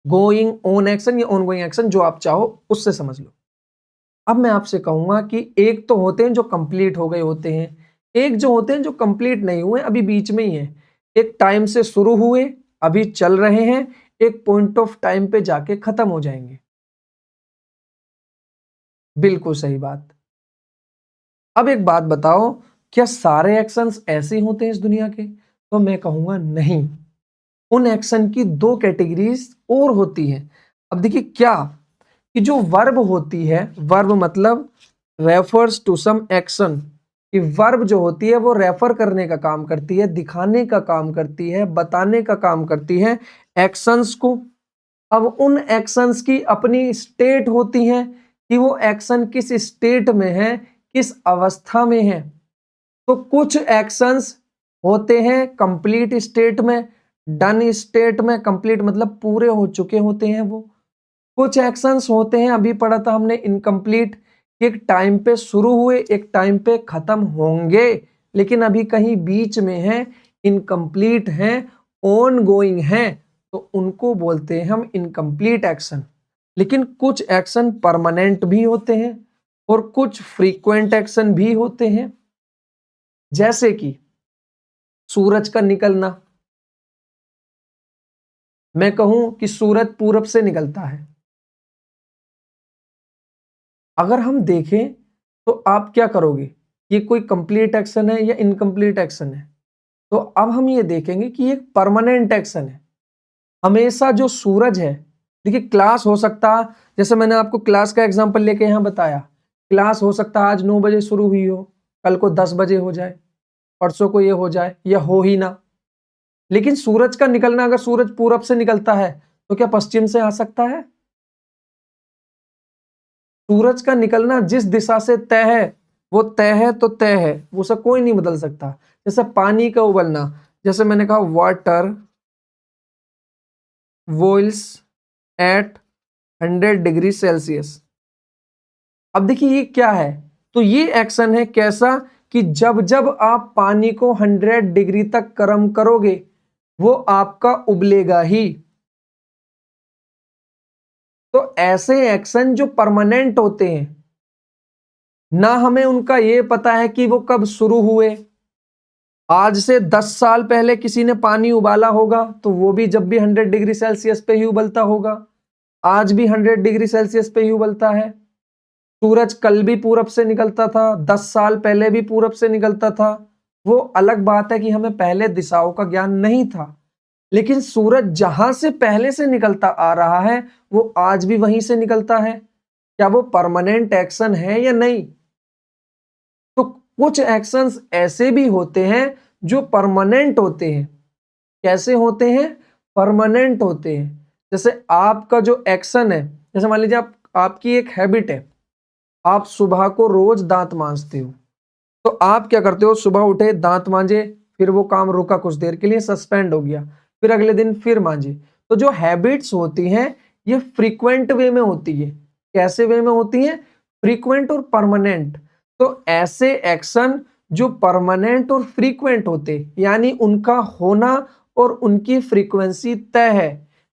गोइंग ऑन एक्शन या ऑन गोइंग एक्शन जो आप चाहो उससे समझ लो। अब मैं आपसे कहूंगा कि एक तो होते हैं जो कंप्लीट हो गए होते हैं, एक जो होते हैं जो कंप्लीट नहीं हुए, अभी बीच में ही है। एक टाइम से शुरू हुए, अभी चल रहे हैं, एक पॉइंट ऑफ टाइम पे जाके खत्म हो जाएंगे। बिल्कुल सही बात। अब एक बात बताओ, क्या सारे एक्शंस ऐसे ही होते हैं इस दुनिया के? तो मैं कहूंगा नहीं, उन एक्शन की दो कैटेगरीज और होती हैं। अब देखिए क्या, कि जो वर्ब होती है, वर्ब मतलब रेफर्स टू सम एक्शन, कि वर्ब जो होती है वो रेफर करने का काम करती है, दिखाने का काम करती है, बताने का काम करती है एक्शंस को। अब उन एक्शंस की अपनी स्टेट होती है कि वो एक्शन किस स्टेट में है, किस अवस्था में है। तो कुछ एक्शंस होते हैं कंप्लीट स्टेट में, डन स्टेट में, कंप्लीट मतलब पूरे हो चुके होते हैं वो। कुछ एक्शंस होते हैं, अभी पढ़ा था हमने इनकम्प्लीट, एक टाइम पे शुरू हुए, एक टाइम पे खत्म होंगे, लेकिन अभी कहीं बीच में है, इनकम्प्लीट हैं, ऑन गोइंग हैं, तो उनको बोलते हैं हम इनकम्प्लीट एक्शन। लेकिन कुछ एक्शन परमानेंट भी होते हैं और कुछ फ्रीक्वेंट एक्शन भी होते हैं, जैसे कि सूरज का निकलना। मैं कहूं कि सूरज पूरब से निकलता है, अगर हम देखें तो आप क्या करोगे, ये कोई कंप्लीट एक्शन है या इनकम्प्लीट एक्शन है? तो अब हम ये देखेंगे कि ये परमानेंट एक्शन है। हमेशा जो सूरज है, देखिए क्लास हो सकता, जैसे मैंने आपको क्लास का एग्जांपल लेके यहां बताया, क्लास हो सकता आज 9 बजे शुरू हुई हो, कल को 10 बजे हो जाए, परसों को ये हो जाए या हो ही ना। लेकिन सूरज का निकलना, अगर सूरज पूरब से निकलता है तो क्या पश्चिम से आ सकता है? सूरज का निकलना जिस दिशा से तय है वो तय है तो तय है, उसे कोई नहीं बदल सकता। जैसे पानी का उबलना, जैसे मैंने कहा water boils at 100 degree Celsius. अब देखिए ये क्या है, तो ये एक्शन है कैसा, कि जब जब आप पानी को 100 डिग्री तक गर्म करोगे वो आपका उबलेगा ही। तो ऐसे एक्शन जो परमानेंट होते हैं, ना हमें उनका ये पता है कि वो कब शुरू हुए, आज से 10 साल पहले किसी ने पानी उबाला होगा तो वो भी जब भी 100 डिग्री सेल्सियस पे ही उबलता होगा, आज भी 100 डिग्री सेल्सियस पे ही उबलता है। सूरज कल भी पूरब से निकलता था, 10 साल पहले भी पूरब से निकलता था। वो अलग बात है कि हमें पहले दिशाओं का ज्ञान नहीं था, लेकिन सूरज जहां से पहले से निकलता आ रहा है वो आज भी वहीं से निकलता है। क्या वो परमानेंट एक्शन है या नहीं? तो कुछ एक्शंस ऐसे भी होते हैं जो परमानेंट होते हैं। कैसे होते हैं? परमानेंट होते हैं। जैसे आपका जो एक्शन है, जैसे मान लीजिए आपकी एक हैबिट है, आप सुबह को रोज दांत मांजते हो, तो आप क्या करते हो, सुबह उठे दांत मांजे, फिर वो काम रुका, कुछ देर के लिए सस्पेंड हो गया, फिर अगले दिन फिर मांजे। तो जो हैबिट्स होती हैं ये फ्रीक्वेंट वे में होती है। कैसे वे में होती हैं? फ्रीक्वेंट और परमानेंट। तो ऐसे एक्शन जो परमानेंट और फ्रीक्वेंट होते, यानी उनका होना और उनकी फ्रीक्वेंसी तय है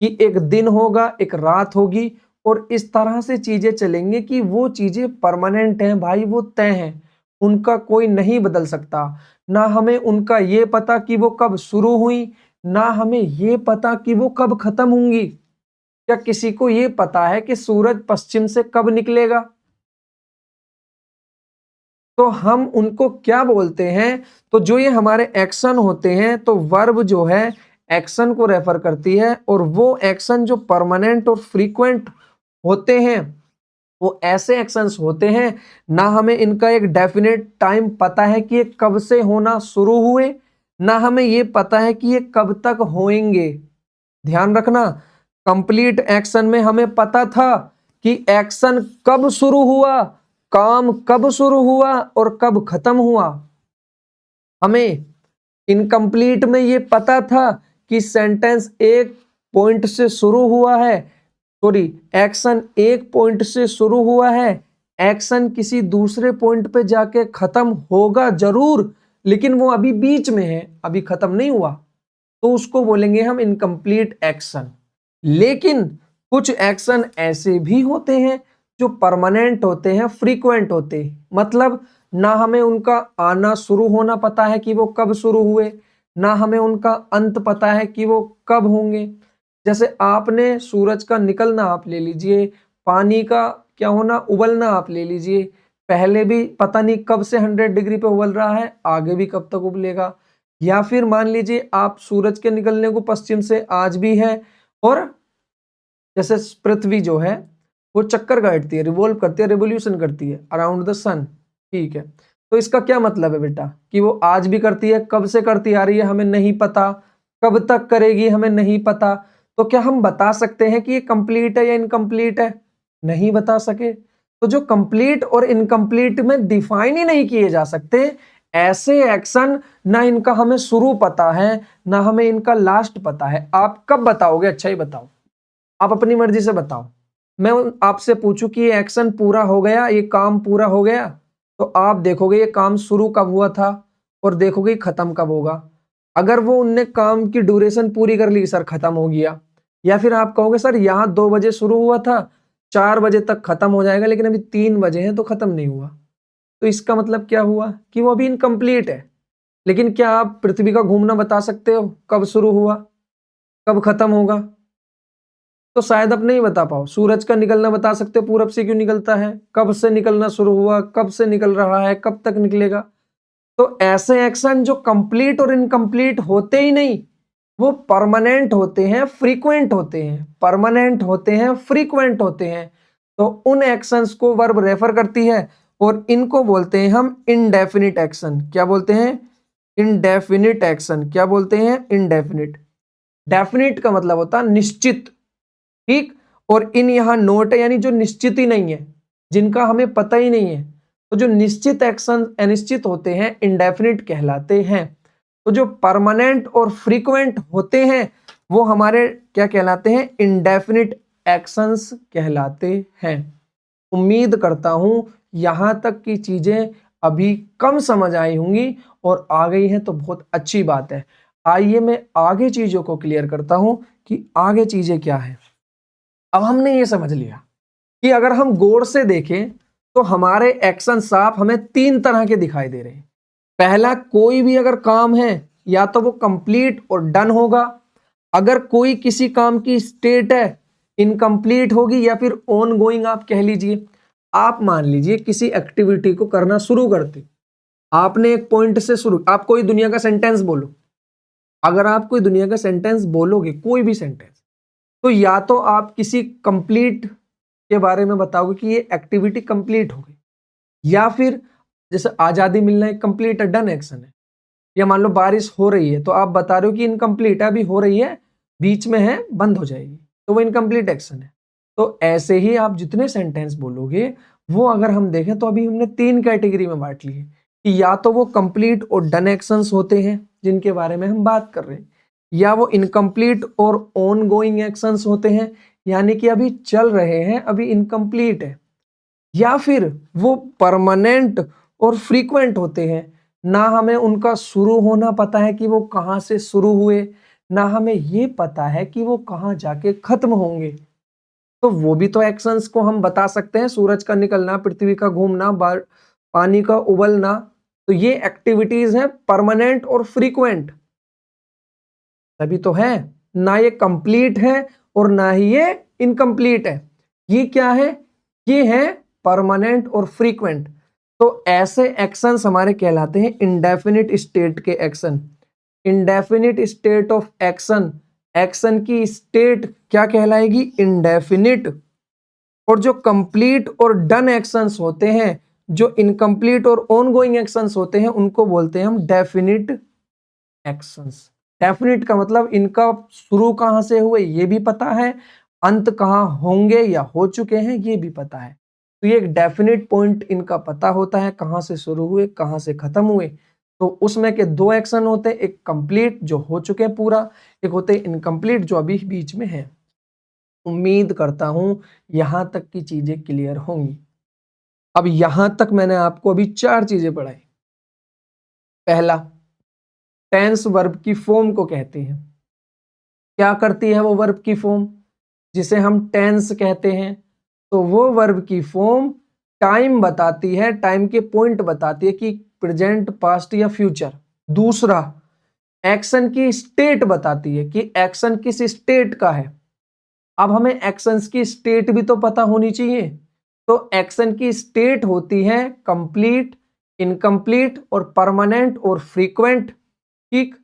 कि एक दिन होगा, एक रात होगी, और इस तरह से चीजें चलेंगे कि वो चीजें परमानेंट हैं भाई, वो तय हैं, उनका कोई नहीं बदल सकता। ना हमें उनका ये पता कि वो कब शुरू हुई, ना हमें ये पता कि वो कब खत्म होंगी। क्या किसी को ये पता है कि सूरज पश्चिम से कब निकलेगा? तो हम उनको क्या बोलते हैं? तो जो ये हमारे एक्शन होते हैं, तो वर्ब जो है एक्शन को रेफर करती है, और वो एक्शन जो परमानेंट और फ्रीक्वेंट होते हैं, वो ऐसे एक्शंस होते हैं ना हमें इनका एक डेफिनेट टाइम पता है कि ये कब से होना शुरू हुए, ना हमें ये पता है कि ये कब तक होंगे। ध्यान रखना, कंप्लीट एक्शन में हमें पता था कि एक्शन कब शुरू हुआ, काम कब शुरू हुआ और कब खत्म हुआ। हमें इनकम्प्लीट में ये पता था कि सेंटेंस एक पॉइंट से शुरू हुआ है, सॉरी, एक्शन एक पॉइंट से शुरू हुआ है, एक्शन किसी दूसरे पॉइंट पे जाके खत्म होगा जरूर, लेकिन वो अभी बीच में है, अभी खत्म नहीं हुआ, तो उसको बोलेंगे हम इनकम्प्लीट एक्शन। लेकिन कुछ एक्शन ऐसे भी होते हैं जो परमानेंट होते हैं, फ्रीक्वेंट होते हैं, मतलब ना हमें उनका आना शुरू होना पता है कि वो कब शुरू हुए, ना हमें उनका अंत पता है कि वो कब होंगे। जैसे आपने सूरज का निकलना आप ले लीजिए, पानी का क्या होना, उबलना आप ले लीजिए, पहले भी पता नहीं कब से 100 डिग्री पे उबल रहा है, आगे भी कब तक उबलेगा। या फिर मान लीजिए आप सूरज के निकलने को पश्चिम से आज भी है, और जैसे पृथ्वी जो है वो चक्कर काटती है, रिवॉल्व करती है, रिवोल्यूशन करती है अराउंड द सन, ठीक है। तो इसका क्या मतलब है बेटा कि वो आज भी करती है, कब से करती आ रही है हमें नहीं पता, कब तक करेगी हमें नहीं पता। तो क्या हम बता सकते हैं कि ये कंप्लीट है या इनकम्प्लीट है? नहीं बता सके। तो जो कंप्लीट और इनकम्प्लीट में डिफाइन ही नहीं किए जा सकते ऐसे एक्शन, ना इनका हमें शुरू पता है ना हमें इनका लास्ट पता है। आप कब बताओगे? अच्छा ही बताओ, आप अपनी मर्जी से बताओ। मैं आपसे पूछूं कि ये एक्शन पूरा हो गया, ये काम पूरा हो गया, तो आप देखोगे ये काम शुरू कब हुआ था और देखोगे खत्म कब होगा। अगर वो उनने काम की ड्यूरेशन पूरी कर ली, सर खत्म हो गया, या फिर आप कहोगे सर यहाँ 2 बजे शुरू हुआ था, 4 बजे तक खत्म हो जाएगा, लेकिन अभी 3 बजे हैं तो खत्म नहीं हुआ, तो इसका मतलब क्या हुआ कि वो अभी इनकम्प्लीट है। लेकिन क्या आप पृथ्वी का घूमना बता सकते हो कब शुरू हुआ, कब खत्म होगा? तो शायद आप नहीं बता पाओ। सूरज का निकलना बता सकते हो, पूरब से क्यों निकलता है, कब से निकलना शुरू हुआ, कब से निकल रहा है, कब तक निकलेगा। तो ऐसे एक्शन जो कंप्लीट और इनकम्प्लीट होते ही नहीं, वो परमानेंट होते हैं, फ्रीक्वेंट होते हैं, परमानेंट होते हैं, फ्रीक्वेंट होते हैं। तो उन एक्शंस को वर्ब रेफर करती है, और इनको बोलते हैं हम इनडेफिनिट एक्शन। क्या बोलते हैं? Indefinite action. क्या बोलते हैं? इनडेफिनिट। डेफिनिट का मतलब होता है निश्चित, ठीक। और इन यहां नोट है, यानी जो निश्चित ही नहीं है, जिनका हमें पता ही नहीं है। तो जो निश्चित एक्शन अनिश्चित होते हैं इंडेफिनिट कहलाते हैं। तो जो परमानेंट और फ्रीक्वेंट होते हैं वो हमारे क्या कहलाते हैं? इंडेफिनिट एक्शंस कहलाते हैं। उम्मीद करता हूं यहां तक की चीजें अभी कम समझ आई होंगी, और आ गई हैं तो बहुत अच्छी बात है। आइए मैं आगे चीजों को क्लियर करता हूं कि आगे चीजें क्या है। अब हमने ये समझ लिया कि अगर हम गौर से देखें तो हमारे एक्शन साफ हमें 3 तरह के दिखाई दे रहे हैं। पहला, कोई भी अगर काम है या तो वो कंप्लीट और डन होगा, अगर कोई किसी काम की स्टेट है इनकम्प्लीट होगी, या फिर ऑन गोइंग आप कह लीजिए। आप मान लीजिए किसी एक्टिविटी को करना शुरू करते, आपने एक पॉइंट से शुरू, आप कोई दुनिया का सेंटेंस बोलो, अगर आप कोई दुनिया का सेंटेंस बोलोगे, कोई भी सेंटेंस, तो या तो आप किसी कंप्लीट के बारे में बताओगे कि ये एक्टिविटी कंप्लीट हो गई, या फिर जैसे आजादी मिलना एक कंप्लीट डन एक्शन है, या मान लो बारिश हो रही है तो आप बता रहे हो कि इनकम्प्लीट है, अभी हो रही है, बीच में है, बंद हो जाएगी, तो वो इनकम्प्लीट एक्शन है। तो ऐसे ही आप जितने सेंटेंस बोलोगे वो अगर हम देखें तो अभी हमने 3 कैटेगरी में बांट ली है कि या तो वो कंप्लीट और डन एक्शंस होते हैं जिनके बारे में हम बात कर रहे हैं, या वो इनकम्प्लीट और ऑन गोइंग एक्शंस होते हैं, यानी कि अभी चल रहे हैं, अभी इनकम्प्लीट है। या फिर वो परमानेंट और फ्रीक्वेंट होते हैं। ना हमें उनका शुरू होना पता है कि वो कहाँ से शुरू हुए, ना हमें ये पता है कि वो कहाँ जाके खत्म होंगे। तो वो भी तो एक्शंस को हम बता सकते हैं, सूरज का निकलना, पृथ्वी का घूमना, पानी का उबलना। तो ये एक्टिविटीज हैं परमानेंट और फ्रीक्वेंट, तभी तो है। ना ये कंप्लीट है और ना ही ये इनकम्प्लीट है। ये क्या है? ये है परमानेंट और फ्रीक्वेंट। तो ऐसे एक्शंस हमारे कहलाते हैं इंडेफिनिट स्टेट के action. Indefinite state of action, action की स्टेट क्या कहलाएगी? इंडेफिनिट। और जो कंप्लीट और डन एक्शंस होते हैं, जो इनकम्प्लीट और ऑनगोइंग एक्शंस होते हैं, उनको बोलते हैं हम डेफिनिट एक्शंस। डेफिनिट का मतलब इनका शुरू कहां से हुए ये भी पता है, अंत कहां होंगे या हो चुके हैं ये भी पता है। तो ये एक डेफिनिट पॉइंट इनका पता होता है, कहां से शुरू हुए कहां से खत्म हुए। तो उसमें के दो एक्शन होते हैं, एक कंप्लीट जो हो चुके हैं पूरा, एक होते हैं इनकम्प्लीट जो अभी बीच में है। उम्मीद करता हूं यहां तक की चीजें क्लियर होंगी। अब यहां तक मैंने आपको अभी 4 चीजें पढ़ाई। पहला, टेंस वर्ब की फॉर्म को कहते हैं। क्या करती है वो वर्ब की फॉर्म जिसे हम टेंस कहते हैं? तो वो वर्ब की फॉर्म टाइम बताती है, टाइम के पॉइंट बताती है कि प्रेजेंट, पास्ट या फ्यूचर। दूसरा, एक्शन की स्टेट बताती है कि एक्शन किस स्टेट का है। अब हमें एक्शंस की स्टेट भी तो पता होनी चाहिए। तो एक्शन की स्टेट होती है कंप्लीट, इनकम्प्लीट और परमानेंट और फ्रीक्वेंट। ठीक,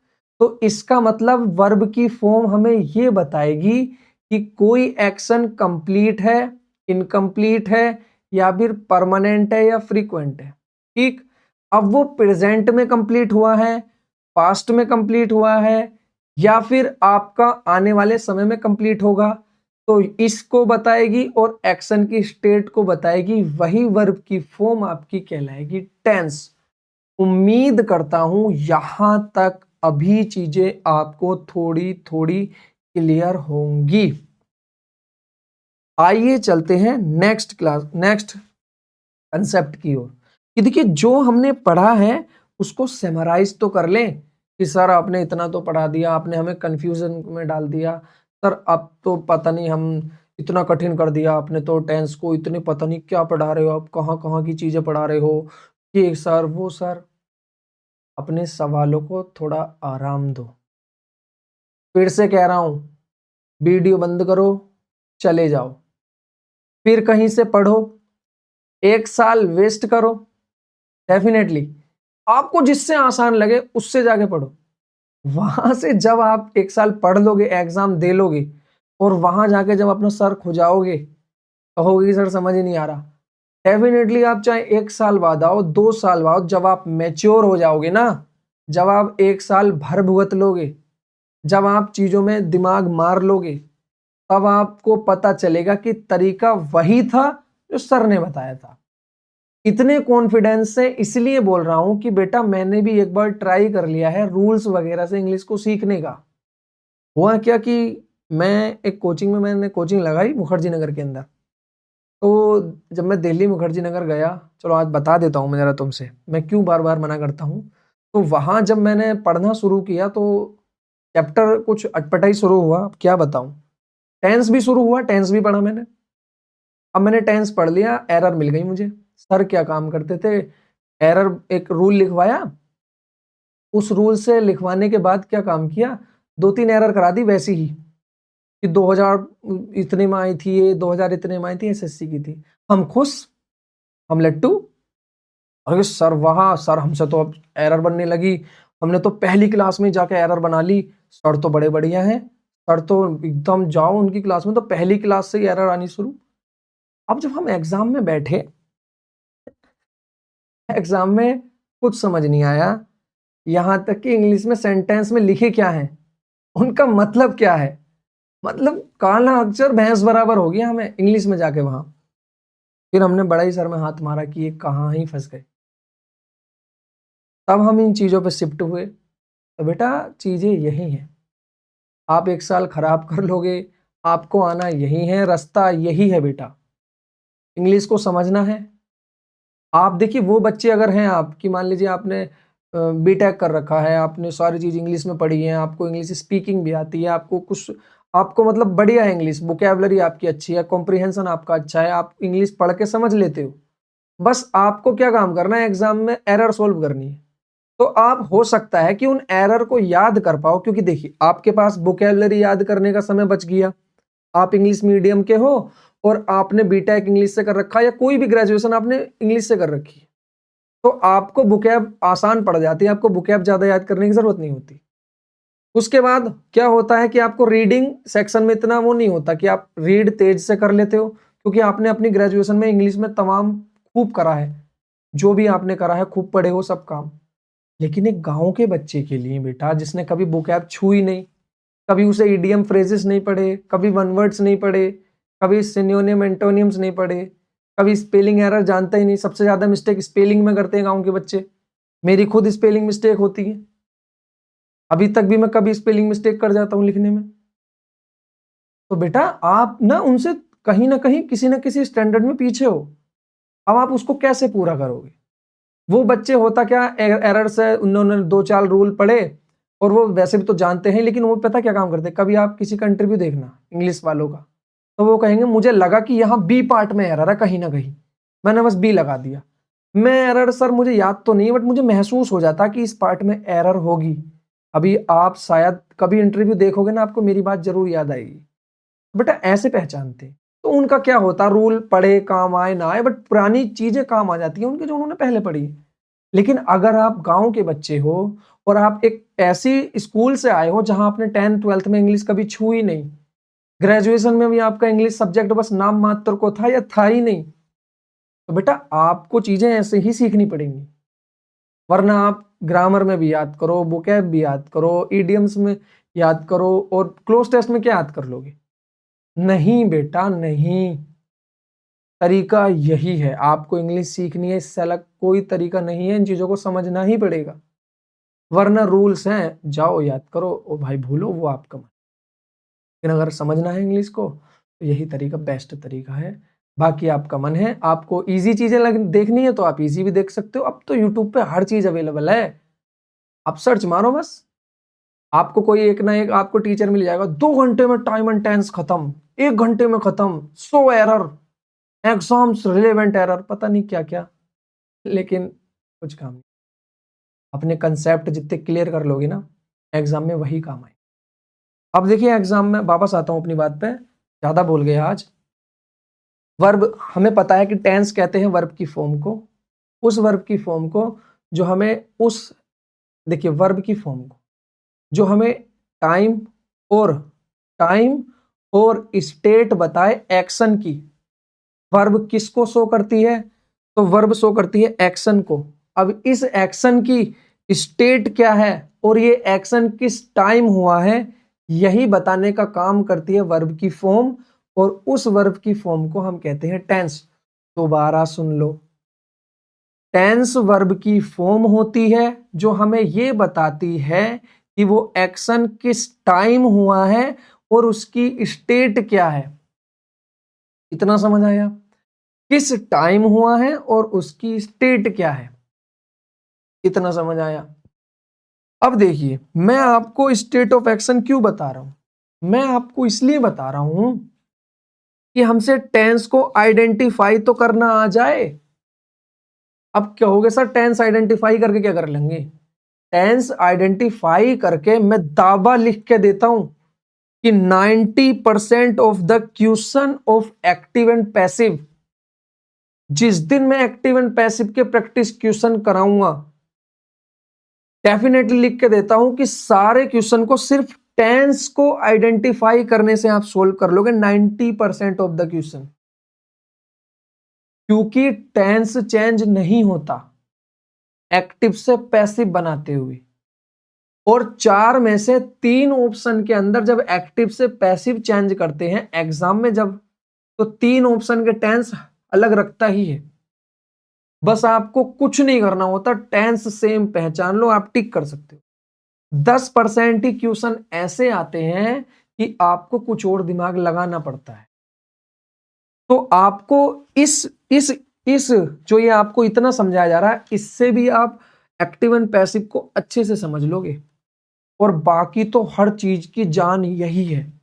तो इसका मतलब वर्ब की फॉर्म हमें यह बताएगी कि कोई एक्शन कंप्लीट है, इनकम्प्लीट है या फिर परमानेंट है या फ्रीक्वेंट है। ठीक, अब वो प्रेजेंट में कंप्लीट हुआ है, पास्ट में कंप्लीट हुआ है या फिर आपका आने वाले समय में कंप्लीट होगा, तो इसको बताएगी और एक्शन की स्टेट को बताएगी। वही वर्ब की फॉर्म आपकी कहलाएगी टेंस। उम्मीद करता हूं यहां तक अभी चीजें आपको थोड़ी थोड़ी क्लियर होंगी। आइए चलते हैं नेक्स्ट क्लास, नेक्स्ट कंसेप्ट की ओर। कि देखिए जो हमने पढ़ा है उसको समराइज तो कर लें कि सर आपने इतना तो पढ़ा दिया, आपने हमें कंफ्यूजन में डाल दिया। सर अब तो पता नहीं, हम इतना कठिन कर दिया आपने तो टेंस को, इतने पता नहीं क्या पढ़ा रहे हो आप, कहाँ कहाँ की चीजें पढ़ा रहे हो, ये सर वो सर। अपने सवालों को थोड़ा आराम दो। फिर से कह रहा हूं, वीडियो बंद करो, चले जाओ, फिर कहीं से पढ़ो, 1 साल वेस्ट करो। डेफिनेटली आपको जिससे आसान लगे उससे जाके पढ़ो। वहां से जब आप 1 साल पढ़ लोगे, एग्जाम दे लोगे और वहां जाके जब अपना सर खुजाओगे, कहोगे कि सर समझ ही नहीं आ रहा। डेफिनेटली आप चाहे 1 साल बाद आओ, 2 साल बाद, जब आप मैच्योर हो जाओगे ना, जब आप 1 साल भर भुगत लोगे, जब आप चीजों में दिमाग मार लोगे, तब आपको पता चलेगा कि तरीका वही था जो सर ने बताया था। इतने कॉन्फिडेंस से इसलिए बोल रहा हूं कि बेटा मैंने भी एक बार ट्राई कर लिया है रूल्स वगैरह से इंग्लिश को सीखने का। हुआ क्या कि मैं एक कोचिंग में, मैंने कोचिंग लगाई मुखर्जी नगर के अंदर। तो जब मैं दिल्ली मुखर्जी नगर गया, चलो आज बता देता हूँ मैं जरा तुमसे, मैं क्यों बार बार मना करता हूँ। तो वहां जब मैंने पढ़ना शुरू किया तो चैप्टर कुछ अटपटा ही शुरू हुआ, अब क्या बताऊं। टेंस भी शुरू हुआ, टेंस भी पढ़ा मैंने। अब मैंने टेंस पढ़ लिया, एरर मिल गई मुझे। सर क्या काम करते थे, एरर एक रूल लिखवाया, उस रूल से लिखवाने के बाद क्या काम किया, 2-3 एरर करा दी वैसी ही कि 2000 इतने में आई थी, ये 2000 इतने में आई थी, एसएससी की थी। हम खुश, हम लट्टू। अरे सर वहां, सर हमसे तो अब एरर बनने लगी, हमने तो पहली क्लास में जाके एरर बना ली। सर तो बड़े बढ़िया हैं, सर तो एकदम जाओ उनकी क्लास में तो पहली क्लास से ही एरर आनी शुरू। अब जब हम एग्जाम में बैठे, एग्जाम में कुछ समझ नहीं आया, यहां तक कि इंग्लिश में सेंटेंस में लिखे क्या है, उनका मतलब क्या है, मतलब काला अक्षर भैंस बराबर हो गया हमें इंग्लिश में जाके वहां। फिर हमने बड़ा ही सर में हाथ मारा कि ये कहाँ ही फंस गए। तब हम इन चीजों पे शिफ्ट हुए। तो बेटा चीजें यही हैं, आप 1 साल खराब कर लोगे, आपको आना यही है, रास्ता यही है बेटा। इंग्लिश को समझना है। आप देखिए वो बच्चे अगर हैं आपकी, मान लीजिए आपने बीटेक कर रखा है, आपने सारी चीज़ इंग्लिश में पढ़ी है, आपको इंग्लिश स्पीकिंग भी आती है, आपको मतलब बढ़िया है इंग्लिश, वोकैबुलरी आपकी अच्छी है, कॉम्प्रिहेंशन आपका अच्छा है, आप इंग्लिश पढ़ के समझ लेते हो। बस आपको क्या काम करना है, एग्जाम में एरर सोल्व करनी है। तो आप हो सकता है कि उन एरर को याद कर पाओ, क्योंकि देखिए आपके पास वोकैबुलरी याद करने का समय बच गया। आप इंग्लिश मीडियम के हो और आपने बीटेक इंग्लिश से कर रखा है, या कोई भी ग्रेजुएशन आपने इंग्लिश से कर रखी है, तो आपको बुकैब आसान पड़ जाती है, आपको बुकैब ज्यादा याद करने की जरूरत नहीं होती। उसके बाद क्या होता है कि आपको रीडिंग सेक्शन में इतना वो नहीं होता कि आप रीड तेज से कर लेते हो, क्योंकि आपने अपनी ग्रेजुएशन में इंग्लिश में तमाम खूब करा है, जो भी आपने करा है खूब पढ़े हो सब काम। लेकिन एक गांव के बच्चे के लिए बेटा, जिसने कभी बुकैब छुई नहीं, कभी उसे ईडियम फ्रेजेस नहीं पढ़े, कभी वन वर्ड्स नहीं पढ़े, कभी सिनोनिम एंटोनियम्स नहीं पढ़े, कभी स्पेलिंग एरर जानता ही नहीं। सबसे ज्यादा मिस्टेक स्पेलिंग में करते हैं गांव के बच्चे। मेरी खुद स्पेलिंग मिस्टेक होती है, अभी तक भी मैं कभी स्पेलिंग मिस्टेक कर जाता हूं लिखने में। तो बेटा आप ना उनसे कहीं ना कहीं किसी ना किसी स्टैंडर्ड में पीछे हो। अब आप उसको कैसे पूरा करोगे? वो बच्चे होता क्या, एरर से उन्होंने दो चार रूल पढ़े और वो वैसे भी तो जानते हैं, लेकिन वो पता क्या काम करते हैं, कभी आप किसी का इंटरव्यू देखना इंग्लिश वालों का, तो वो कहेंगे मुझे लगा कि यहाँ बी पार्ट में एरर है कहीं ना कहीं, मैंने बस बी लगा दिया। मैं एरर सर मुझे याद तो नहीं, बट मुझे महसूस हो जाता कि इस पार्ट में एरर होगी। अभी आप शायद कभी इंटरव्यू देखोगे ना, आपको मेरी बात जरूर याद आएगी। बेटा ऐसे पहचानते। तो उनका क्या होता, रूल पढ़े काम आए ना आए, बट पुरानी चीजें काम आ जाती हैं उनके, जो उन्होंने पहले पढ़ी। लेकिन अगर आप गांव के बच्चे हो और आप एक ऐसी स्कूल से आए हो जहां आपने 10th 12th में इंग्लिश कभी छुई नहीं, ग्रेजुएशन में भी आपका इंग्लिश सब्जेक्ट बस नाम मात्र को था या था ही नहीं, तो बेटा आपको चीजें ऐसे ही सीखनी पड़ेंगी। वरना आप ग्रामर में भी याद करो, वोकैब भी याद करो, इडियम्स में याद करो, और क्लोज टेस्ट में क्या याद कर लोगे? नहीं बेटा नहीं। तरीका यही है, आपको इंग्लिश सीखनी है, इससे अलग कोई तरीका नहीं है, इन चीजों को समझना ही पड़ेगा। वरना रूल्स हैं, जाओ याद करो और भाई भूलो, वो आपका मन। लेकिन अगर समझना है इंग्लिश को तो यही तरीका बेस्ट तरीका है। बाकी आपका मन है, आपको इजी चीजें देखनी है तो आप इजी भी देख सकते हो। अब तो यूट्यूब पे हर चीज अवेलेबल है, आप सर्च मारो बस, आपको कोई एक ना एक आपको टीचर मिल जाएगा। 2 घंटे में टाइम एंड टेंस खत्म, 1 घंटे में खत्म, 100 एरर, एग्जाम्स रिलेवेंट एरर, पता नहीं क्या क्या। लेकिन कुछ काम नहीं, अपने कंसेप्ट जितने क्लियर कर लोगे ना, एग्जाम में वही काम आए। अब देखिए एग्जाम में वापस आता हूं अपनी बात पे, ज्यादा बोल गया आज। वर्ब हमें पता है कि टेंस कहते हैं वर्ब की फॉर्म को, उस वर्ब की फॉर्म को जो हमें उस, देखिए वर्ब की फॉर्म को जो हमें टाइम और टाइम और स्टेट बताए एक्शन की। वर्ब किसको शो करती है? तो वर्ब शो करती है एक्शन को। अब इस एक्शन की स्टेट क्या है और ये एक्शन किस टाइम हुआ है, यही बताने का काम करती है वर्ब की फॉर्म, और उस वर्ब की फॉर्म को हम कहते हैं टेंस। दोबारा सुन लो, टेंस वर्ब की फॉर्म होती है जो हमें ये बताती है कि वो एक्शन किस टाइम हुआ है और उसकी स्टेट क्या है। इतना समझ आया? किस टाइम हुआ है और उसकी स्टेट क्या है, इतना समझ आया? अब देखिए मैं आपको स्टेट ऑफ एक्शन क्यों बता रहा हूं, मैं आपको इसलिए बता रहा हूं कि हमसे टेंस को आइडेंटिफाई तो करना आ जाए। अब क्या होगा सर, टेंस आइडेंटिफाई करके क्या कर लेंगे? टेंस आइडेंटिफाई करके मैं दावा लिख के देता हूं कि 90% of the question of active and passive, जिस दिन मैं एक्टिव एंड पैसिव के प्रैक्टिस क्वेश्चन कराऊंगा, डेफिनेटली लिख के देता हूं कि सारे क्वेश्चन को सिर्फ टेंस को आइडेंटिफाई करने से आप सोल्व कर लोगे 90% ऑफ द क्वेश्चन। क्योंकि टेंस चेंज नहीं होता एक्टिव से पैसिव बनाते हुए, और 4 में से 3 ऑप्शन के अंदर जब एक्टिव से पैसिव चेंज करते हैं एग्जाम में जब, तो 3 ऑप्शन के टेंस अलग रखता ही है। बस आपको कुछ नहीं करना होता, टेंस सेम पहचान लो, आप टिक कर सकते हो। 10% ही क्वेश्चन ऐसे आते हैं कि आपको कुछ और दिमाग लगाना पड़ता है। तो आपको इस जो ये आपको इतना समझाया जा रहा है, इससे भी आप एक्टिव एंड पैसिव को अच्छे से समझ लोगे। और बाकी तो हर चीज की जान यही है।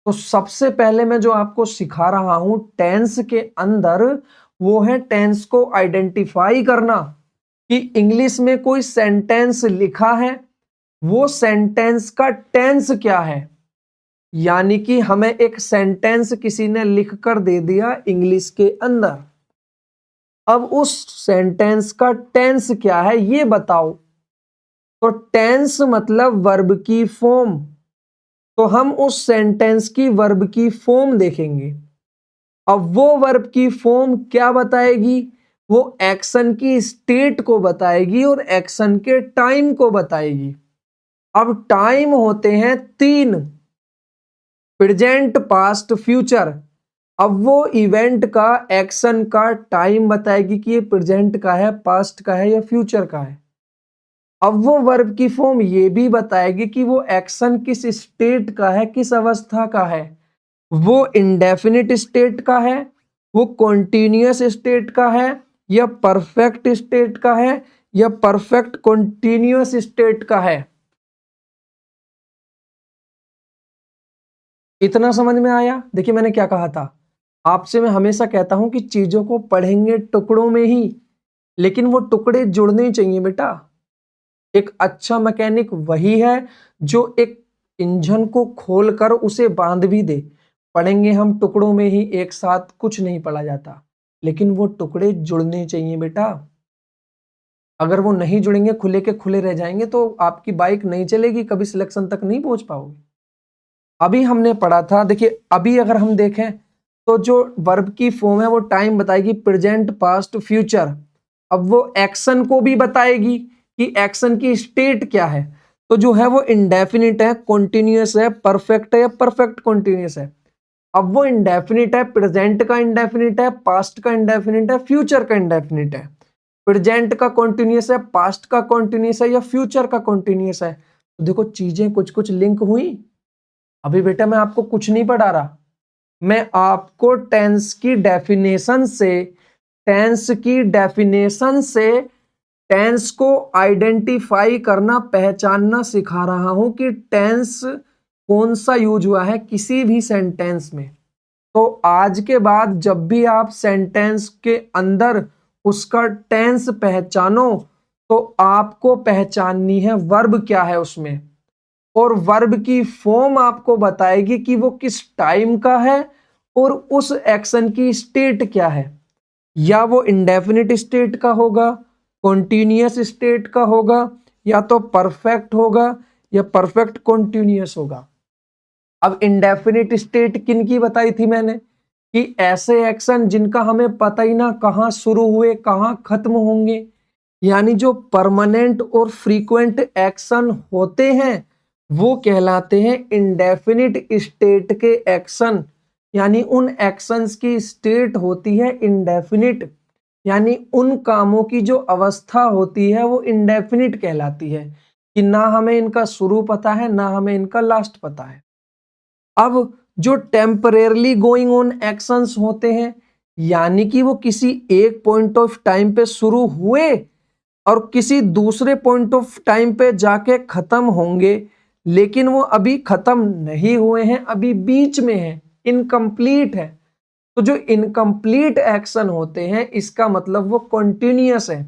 तो सबसे पहले मैं जो आपको सिखा रहा हूं टेंस के अंदर, वो है टेंस को आइडेंटिफाई करना कि इंग्लिश में कोई सेंटेंस लिखा है, वो सेंटेंस का टेंस क्या है। यानी कि हमें एक सेंटेंस किसी ने लिख कर दे दिया इंग्लिश के अंदर, अब उस सेंटेंस का टेंस क्या है ये बताओ। तो टेंस मतलब वर्ब की फॉर्म, तो हम उस सेंटेंस की वर्ब की फॉर्म देखेंगे। अब वो वर्ब की फॉर्म क्या बताएगी, वो एक्शन की स्टेट को बताएगी और एक्शन के टाइम को बताएगी। अब टाइम होते हैं 3, प्रेजेंट, पास्ट, फ्यूचर। अब वो इवेंट का, एक्शन का टाइम बताएगी कि ये प्रेजेंट का है, पास्ट का है या फ्यूचर का है। अब वो वर्ब की फॉर्म ये भी बताएगी कि वो एक्शन किस स्टेट का है, किस अवस्था का है। वो इंडेफिनिट स्टेट का है, वो कॉन्टिन्यूअस स्टेट का है, या परफेक्ट स्टेट का है, या परफेक्ट कॉन्टिन्यूअस स्टेट का है। इतना समझ में आया। देखिए मैंने क्या कहा था आपसे, मैं हमेशा कहता हूं कि चीजों को पढ़ेंगे टुकड़ों में ही, लेकिन वो टुकड़े जुड़ने चाहिए बेटा। एक अच्छा मैकेनिक वही है जो एक इंजन को खोलकर उसे बांध भी दे। पढ़ेंगे हम टुकड़ों में ही, एक साथ कुछ नहीं पढ़ा जाता, लेकिन वो टुकड़े जुड़ने चाहिए बेटा। अगर वो नहीं जुड़ेंगे, खुले के खुले रह जाएंगे, तो आपकी बाइक नहीं चलेगी, कभी सिलेक्शन तक नहीं पहुंच पाओगे। अभी हमने पढ़ा था, देखिए अभी अगर हम देखें तो जो वर्ब की फॉर्म है वो टाइम बताएगी, प्रेजेंट, पास्ट, फ्यूचर। अब वो एक्शन को भी बताएगी कि एक्शन की स्टेट क्या है। तो जो है वो इंडेफिनिट है, कॉन्टिन्यूअस है, परफेक्ट है या परफेक्ट कॉन्टिन्यूअस है। अब वो इंडेफिनिट है, प्रेजेंट का इंडेफिनिट है, पास्ट का इंडेफिनिट है, फ्यूचर का इंडेफिनिट है। प्रेजेंट का कॉन्टिन्यूअस है, पास्ट का कॉन्टिन्यूअस है या फ्यूचर का कॉन्टिन्यूअस है। तो देखो चीजें कुछ कुछ लिंक हुई। अभी बेटा मैं आपको कुछ नहीं पढ़ा रहा, मैं आपको टेंस की डेफिनेशन से टेंस को आइडेंटिफाई करना, पहचानना सिखा रहा हूं कि टेंस कौन सा यूज हुआ है किसी भी सेंटेंस में। तो आज के बाद जब भी आप सेंटेंस के अंदर उसका टेंस पहचानो, तो आपको पहचाननी है वर्ब क्या है उसमें, और वर्ब की फॉर्म आपको बताएगी कि वो किस टाइम का है और उस एक्शन की स्टेट क्या है। या वो इंडेफिनिट स्टेट का होगा, कॉन्टिन्यूअस स्टेट का होगा, या तो परफेक्ट होगा या परफेक्ट कॉन्टिन्यूअस होगा। अब इंडेफिनिट स्टेट किन की बताई थी मैंने, कि ऐसे एक्शन जिनका हमें पता ही ना कहां शुरू हुए कहां खत्म होंगे, यानी जो परमानेंट और फ्रीक्वेंट एक्शन होते हैं वो कहलाते हैं इंडेफिनिट स्टेट के एक्शन। यानी उन एक्शंस की स्टेट होती है इंडेफिनिट, यानी उन कामों की जो अवस्था होती है वो इंडेफिनिट कहलाती है, कि ना हमें इनका शुरू पता है ना हमें इनका लास्ट पता है। अब जो टेम्परेरली गोइंग ऑन एक्शंस होते हैं, यानी कि वो किसी एक पॉइंट ऑफ टाइम पे शुरू हुए और किसी दूसरे पॉइंट ऑफ टाइम पे जाके खत्म होंगे, लेकिन वो अभी खत्म नहीं हुए हैं, अभी बीच में है, इनकम्प्लीट है। तो जो इनकम्प्लीट एक्शन होते हैं इसका मतलब वो कंटिन्यूअस है।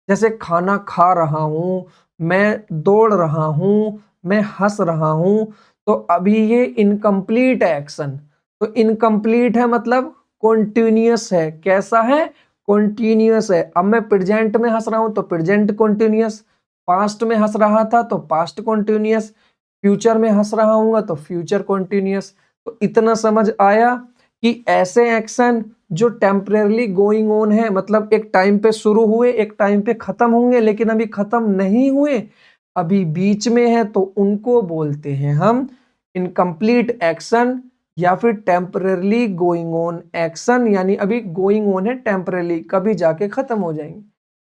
जैसे खाना खा रहा हूं, मैं दौड़ रहा हूं, मैं हंस रहा हूं, तो अभी ये इनकम्प्लीट है एक्शन। तो इनकम्प्लीट है मतलब कॉन्टिन्यूअस है। कैसा है? कॉन्टिन्यूअस है। अब मैं प्रेजेंट में हंस रहा हूं तो प्रेजेंट कॉन्टिन्यूअस, पास्ट में हंस रहा था तो पास्ट कॉन्टिन्यूअस, फ्यूचर में हंस रहा हूँ तो फ्यूचर कॉन्टिन्यूअस। तो इतना समझ आया कि ऐसे एक्शन जो टेम्परेरली गोइंग ऑन है, मतलब एक टाइम पे शुरू हुए एक टाइम पे खत्म होंगे, लेकिन अभी खत्म नहीं हुए, अभी बीच में है, तो उनको बोलते हैं हम इनकम्प्लीट एक्शन या फिर टेम्परेरली गोइंग ऑन एक्शन। यानी अभी गोइंग ऑन है, टेम्परेरली, कभी जाके खत्म हो जाएंगे।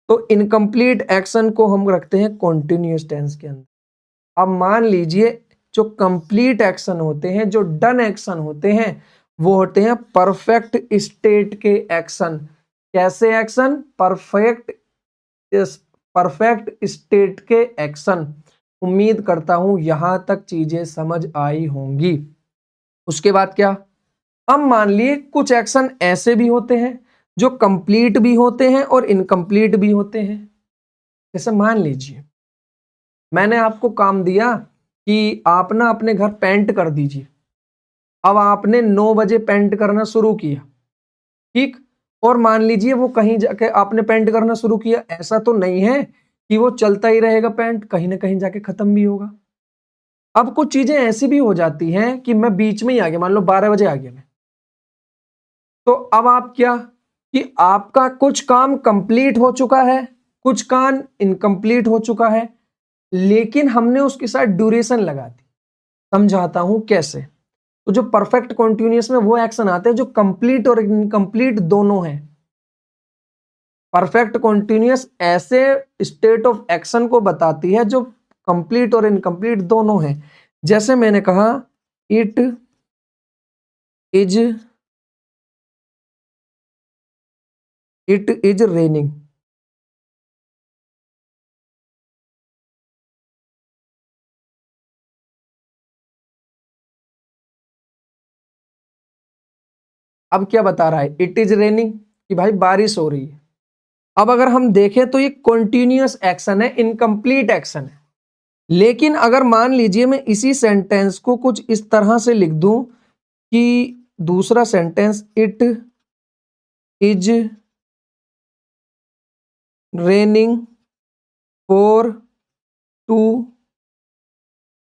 तो इनकम्प्लीट एक्शन को हम रखते हैं कॉन्टिन्यूअस टेंस के अंदर। अब मान लीजिए जो कंप्लीट एक्शन होते हैं, जो डन एक्शन होते हैं, वो होते हैं परफेक्ट स्टेट के एक्शन। कैसे एक्शन? परफेक्ट स्टेट के एक्शन। उम्मीद करता हूं यहां तक चीजें समझ आई होंगी। उसके बाद क्या? अब मान लिए कुछ एक्शन ऐसे भी होते हैं जो कंप्लीट भी होते हैं और इनकम्प्लीट भी होते हैं। जैसे मान लीजिए मैंने आपको काम दिया कि आप ना अपने घर पेंट कर दीजिए। अब आपने 9 बजे पेंट करना शुरू किया, ठीक? और मान लीजिए वो कहीं जाके आपने पेंट करना शुरू किया, ऐसा तो नहीं है कि वो चलता ही रहेगा पेंट, कहीं ना कहीं जाके खत्म भी होगा। अब कुछ चीजें ऐसी भी हो जाती हैं कि मैं बीच में ही आ गया, मान लो 12 बजे आ गया मैं, तो अब आप क्या कि आपका कुछ काम कंप्लीट हो चुका है, कुछ काम इनकम्प्लीट हो चुका है, लेकिन हमने उसके साथ ड्यूरेशन लगा दी। समझाता हूं कैसे। तो जो परफेक्ट कॉन्टिन्यूअस में वो एक्शन आते हैं जो कंप्लीट और इनकम्प्लीट दोनों हैं। परफेक्ट कॉन्टिन्यूअस ऐसे स्टेट ऑफ एक्शन को बताती है जो कंप्लीट और इनकम्प्लीट दोनों हैं। जैसे मैंने कहा इट इज रेनिंग। अब क्या बता रहा है? इट इज रेनिंग, कि भाई बारिश हो रही है। अब अगर हम देखें तो ये कॉन्टिन्यूअस एक्शन है, इनकम्प्लीट एक्शन है। लेकिन अगर मान लीजिए मैं इसी सेंटेंस को कुछ इस तरह से लिख दूं कि दूसरा sentence it is raining for 2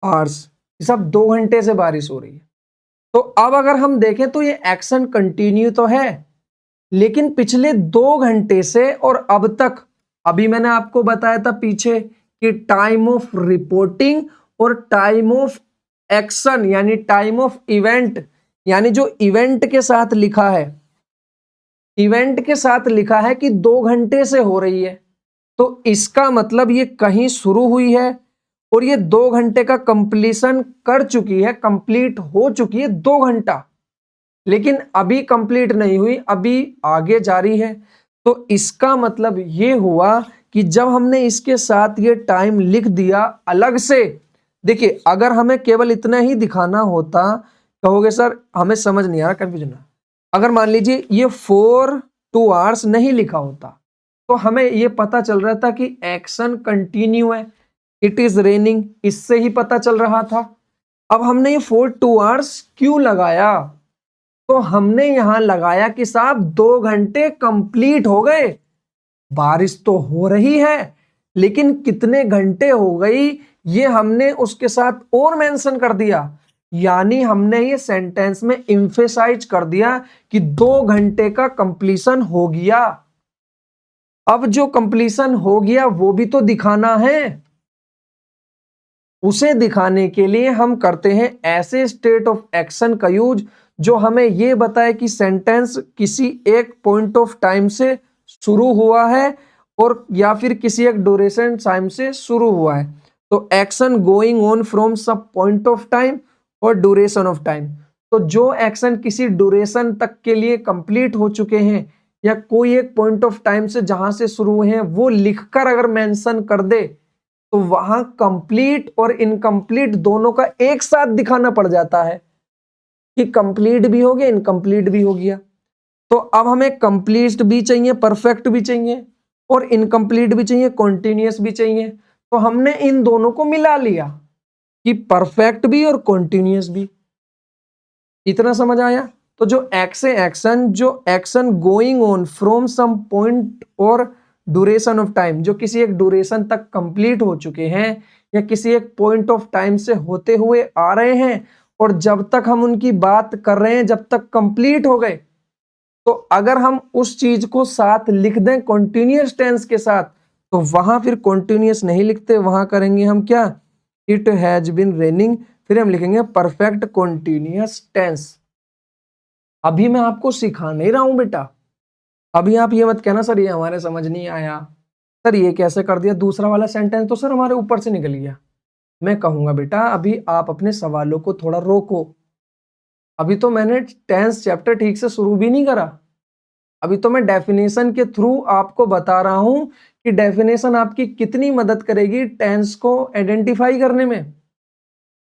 hours, सब 2 घंटे से बारिश हो रही है। तो अब अगर हम देखें तो ये एक्शन कंटिन्यू तो है, लेकिन पिछले 2 घंटे से और अब तक, अभी मैंने आपको बताया था पीछे कि टाइम ऑफ रिपोर्टिंग और टाइम ऑफ एक्शन यानी टाइम ऑफ इवेंट, यानी जो इवेंट के साथ लिखा है, इवेंट के साथ लिखा है कि 2 घंटे से हो रही है, तो इसका मतलब ये कहीं शुरू हुई है और ये 2 घंटे का कंप्लीशन कर चुकी है, कंप्लीट हो चुकी है 2 घंटा, लेकिन अभी कंप्लीट नहीं हुई, अभी आगे जारी है। तो इसका मतलब ये हुआ कि जब हमने इसके साथ ये टाइम लिख दिया अलग से, देखिए अगर हमें केवल इतना ही दिखाना होता, कहोगे सर हमें समझ नहीं आ रहा, कंफ्यूजन है। अगर मान लीजिए ये 4 2 आवर्स नहीं लिखा होता तो हमें ये पता चल रहा था कि एक्शन कंटिन्यू है, इट इज रेनिंग, इससे ही पता चल रहा था। अब हमने ये 4 2 आवर्स क्यों लगाया? तो हमने यहां लगाया कि साहब 2 घंटे कंप्लीट हो गए, बारिश तो हो रही है, लेकिन कितने घंटे हो गई ये हमने उसके साथ और मेंशन कर दिया, यानी हमने ये सेंटेंस में इंफेसाइज कर दिया कि 2 घंटे का कंप्लीशन हो गया। अब जो कंप्लीशन हो गया वो भी तो दिखाना है, उसे दिखाने के लिए हम करते हैं ऐसे स्टेट ऑफ एक्शन का यूज जो हमें यह बताए कि सेंटेंस किसी एक पॉइंट ऑफ टाइम से शुरू हुआ है और या फिर किसी एक ड्यूरेशन टाइम से शुरू हुआ है। तो एक्शन गोइंग ऑन फ्रॉम सब पॉइंट ऑफ टाइम और ड्यूरेशन ऑफ टाइम। तो जो एक्शन किसी ड्यूरेशन तक के लिए कंप्लीट हो चुके हैं या कोई एक पॉइंट ऑफ टाइम से जहां से शुरू हुए हैं वो लिखकर अगर मेंशन कर दे तो वहां कंप्लीट और इनकम्प्लीट दोनों का एक साथ दिखाना पड़ जाता है कि कंप्लीट भी हो गया, इनकम्प्लीट भी हो गया। तो अब हमें कंप्लीट भी चाहिए, परफेक्ट भी चाहिए और इनकम्प्लीट भी चाहिए, कॉन्टिन्यूअस भी चाहिए। तो हमने इन दोनों को मिला लिया कि परफेक्ट भी और कॉन्टिन्यूअस भी। इतना समझ आया? तो जो action going on from some point और ड्यूरेशन ऑफ टाइम, जो किसी एक ड्यूरेशन तक कंप्लीट हो चुके हैं या किसी एक पॉइंट ऑफ टाइम से होते हुए आ रहे हैं और जब तक हम उनकी बात कर रहे हैं जब तक कंप्लीट हो गए, तो अगर हम उस चीज को साथ लिख दें कॉन्टिन्यूअस टेंस के साथ तो वहां फिर कॉन्टिन्यूअस नहीं लिखते, वहां करेंगे हम क्या? इट हैज बीन रेनिंग, फिर हम लिखेंगे परफेक्ट कॉन्टिन्यूअस टेंस। अभी मैं आपको सिखा नहीं रहा हूं बेटा, अभी आप ये मत कहना सर ये हमारे समझ नहीं आया, सर ये कैसे कर दिया, दूसरा वाला सेंटेंस तो सर हमारे ऊपर से निकल गया। मैं कहूंगा बेटा अभी आप अपने सवालों को थोड़ा रोको, अभी तो मैंने टेंस चैप्टर ठीक से शुरू भी नहीं करा। अभी तो मैं डेफिनेशन के थ्रू आपको बता रहा हूं कि डेफिनेशन आपकी कितनी मदद करेगी टेंस को आइडेंटिफाई करने में।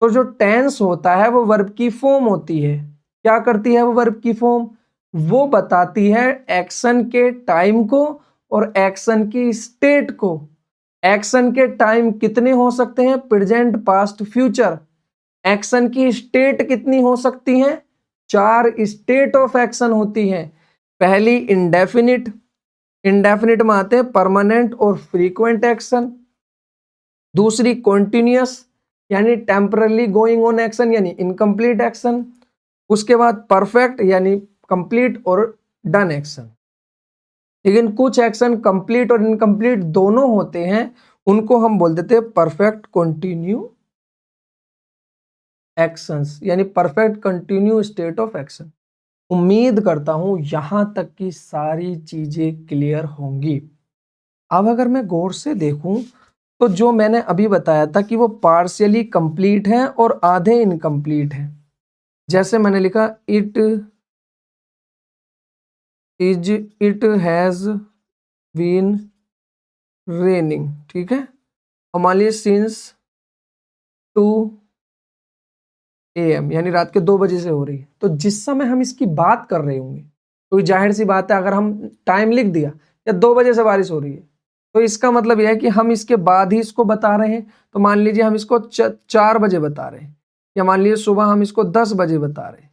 तो जो टेंस होता है वो वर्ब की फॉर्म होती है। क्या करती है वो वर्ब की फॉर्म? वो बताती है एक्शन के टाइम को और एक्शन की स्टेट को। एक्शन के टाइम कितने हो सकते हैं? Present, past, future. एक्शन की स्टेट कितनी हो सकती हैं? 4 स्टेट ऑफ एक्शन होती हैं। पहली इंडेफिनिट, इंडेफिनिट में आते हैं परमानेंट और फ्रीक्वेंट एक्शन। दूसरी कॉन्टिन्यूअस यानी टेम्परली गोइंग ऑन एक्शन यानी इनकम्प्लीट एक्शन। उसके बाद परफेक्ट यानी कंप्लीट और डन एक्शन। लेकिन कुछ एक्शन कंप्लीट और इनकम्प्लीट दोनों होते हैं, उनको हम बोल देते हैं परफेक्ट कंटिन्यू एक्शंस यानी perfect continue state of action. उम्मीद करता हूं यहां तक की सारी चीजें क्लियर होंगी। अब अगर मैं गौर से देखूं तो जो मैंने अभी बताया था कि वो पार्शियली कंप्लीट है और आधे इनकम्प्लीट है। जैसे मैंने लिखा इट हैज बीन रेनिंग, ठीक है। और मान लीजिए सिंस 2 AM यानी रात के 2 बजे से हो रही है। तो जिस समय हम इसकी बात कर रहे होंगे तो जाहिर सी बात है, अगर हम टाइम लिख दिया या 2 बजे से बारिश हो रही है तो इसका मतलब यह है कि हम इसके बाद ही इसको बता रहे हैं। तो मान लीजिए हम इसको 4 बजे बता रहे हैं, या मान लीजिए सुबह हम इसको 10 बजे बता रहे हैं,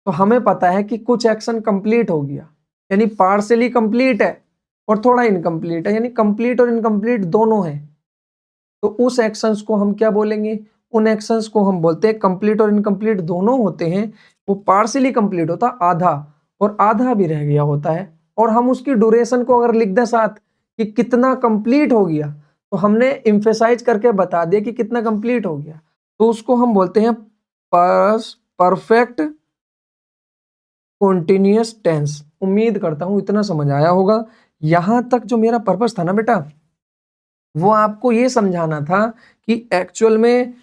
तो हमें पता है कि कुछ एक्शन कंप्लीट हो गया यानी पार्शियली कंप्लीट है और थोड़ा इनकम्प्लीट है यानी कंप्लीट और इनकम्प्लीट दोनों है। तो उस एक्शंस को हम क्या बोलेंगे? उन एक्शंस को हम बोलते हैं कंप्लीट और इनकम्प्लीट दोनों होते हैं। वो पार्शियली कंप्लीट होता आधा और आधा भी रह गया होता है, और हम उसकी ड्यूरेशन को अगर लिख दें साथ कि कितना कंप्लीट हो गया, तो हमने एम्फेसाइज करके बता दिया कि कितना कंप्लीट हो गया, तो उसको हम बोलते हैं परफेक्ट कॉन्टिन्यूअस टेंस। उम्मीद करता हूं इतना समझ आया होगा। यहां तक जो मेरा पर्पस था ना बेटा, वो आपको ये समझाना था कि एक्चुअल में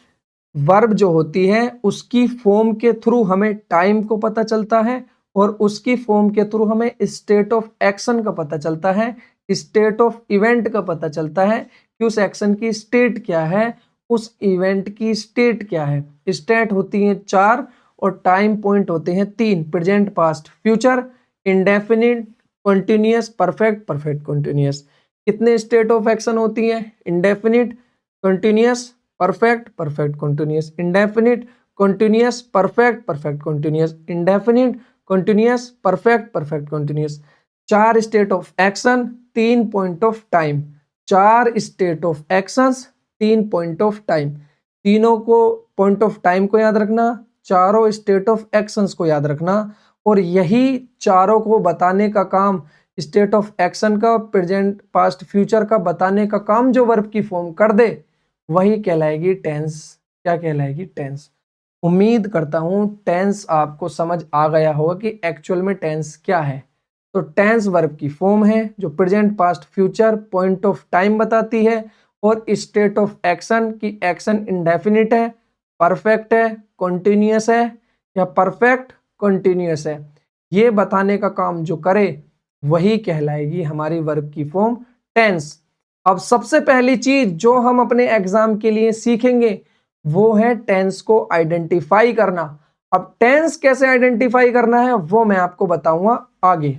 वर्ब जो होती है उसकी फॉर्म के थ्रू हमें टाइम को पता चलता है, और उसकी फॉर्म के थ्रू हमें स्टेट ऑफ एक्शन का पता चलता है, स्टेट ऑफ इवेंट का पता चलता है कि उस एक्शन की स्टेट क्या है, उस इवेंट की स्टेट क्या है। स्टेट होती है 4 और टाइम पॉइंट होते हैं 3, present, past, future, indefinite, continuous, perfect, perfect continuous. कितने स्टेट ऑफ एक्शन होती हैं? Indefinite, continuous, perfect, perfect continuous, indefinite, continuous, perfect, perfect continuous, indefinite, continuous, perfect, perfect continuous. 4 state of action, 3 point of time. 4 state of actions, 3 point of time. तीनों को point of time को याद रखना, चारों state of actions को याद रखना, और यही चारों को बताने का काम, स्टेट ऑफ एक्शन का, प्रेजेंट, पास्ट, फ्यूचर का बताने का काम जो वर्ब की फॉर्म कर दे, वही कहलाएगी टेंस। क्या कहलाएगी? टेंस। उम्मीद करता हूं टेंस आपको समझ आ गया होगा कि एक्चुअल में टेंस क्या है। तो टेंस वर्ब की फॉर्म है जो present, past, future, point of time बताती है, और स्टेट ऑफ एक्शन की एक्शन इंडेफिनिट है, परफेक्ट है, कॉन्टिन्यूअस है, या परफेक्ट कॉन्टिन्यूअस है। ये बताने का काम जो करे वही कहलाएगी हमारी वर्ब की फॉर्म टेंस। अब सबसे पहली चीज जो हम अपने एग्जाम के लिए सीखेंगे वो है टेंस को आइडेंटिफाई करना। अब टेंस कैसे आइडेंटिफाई करना है वो मैं आपको बताऊंगा आगे।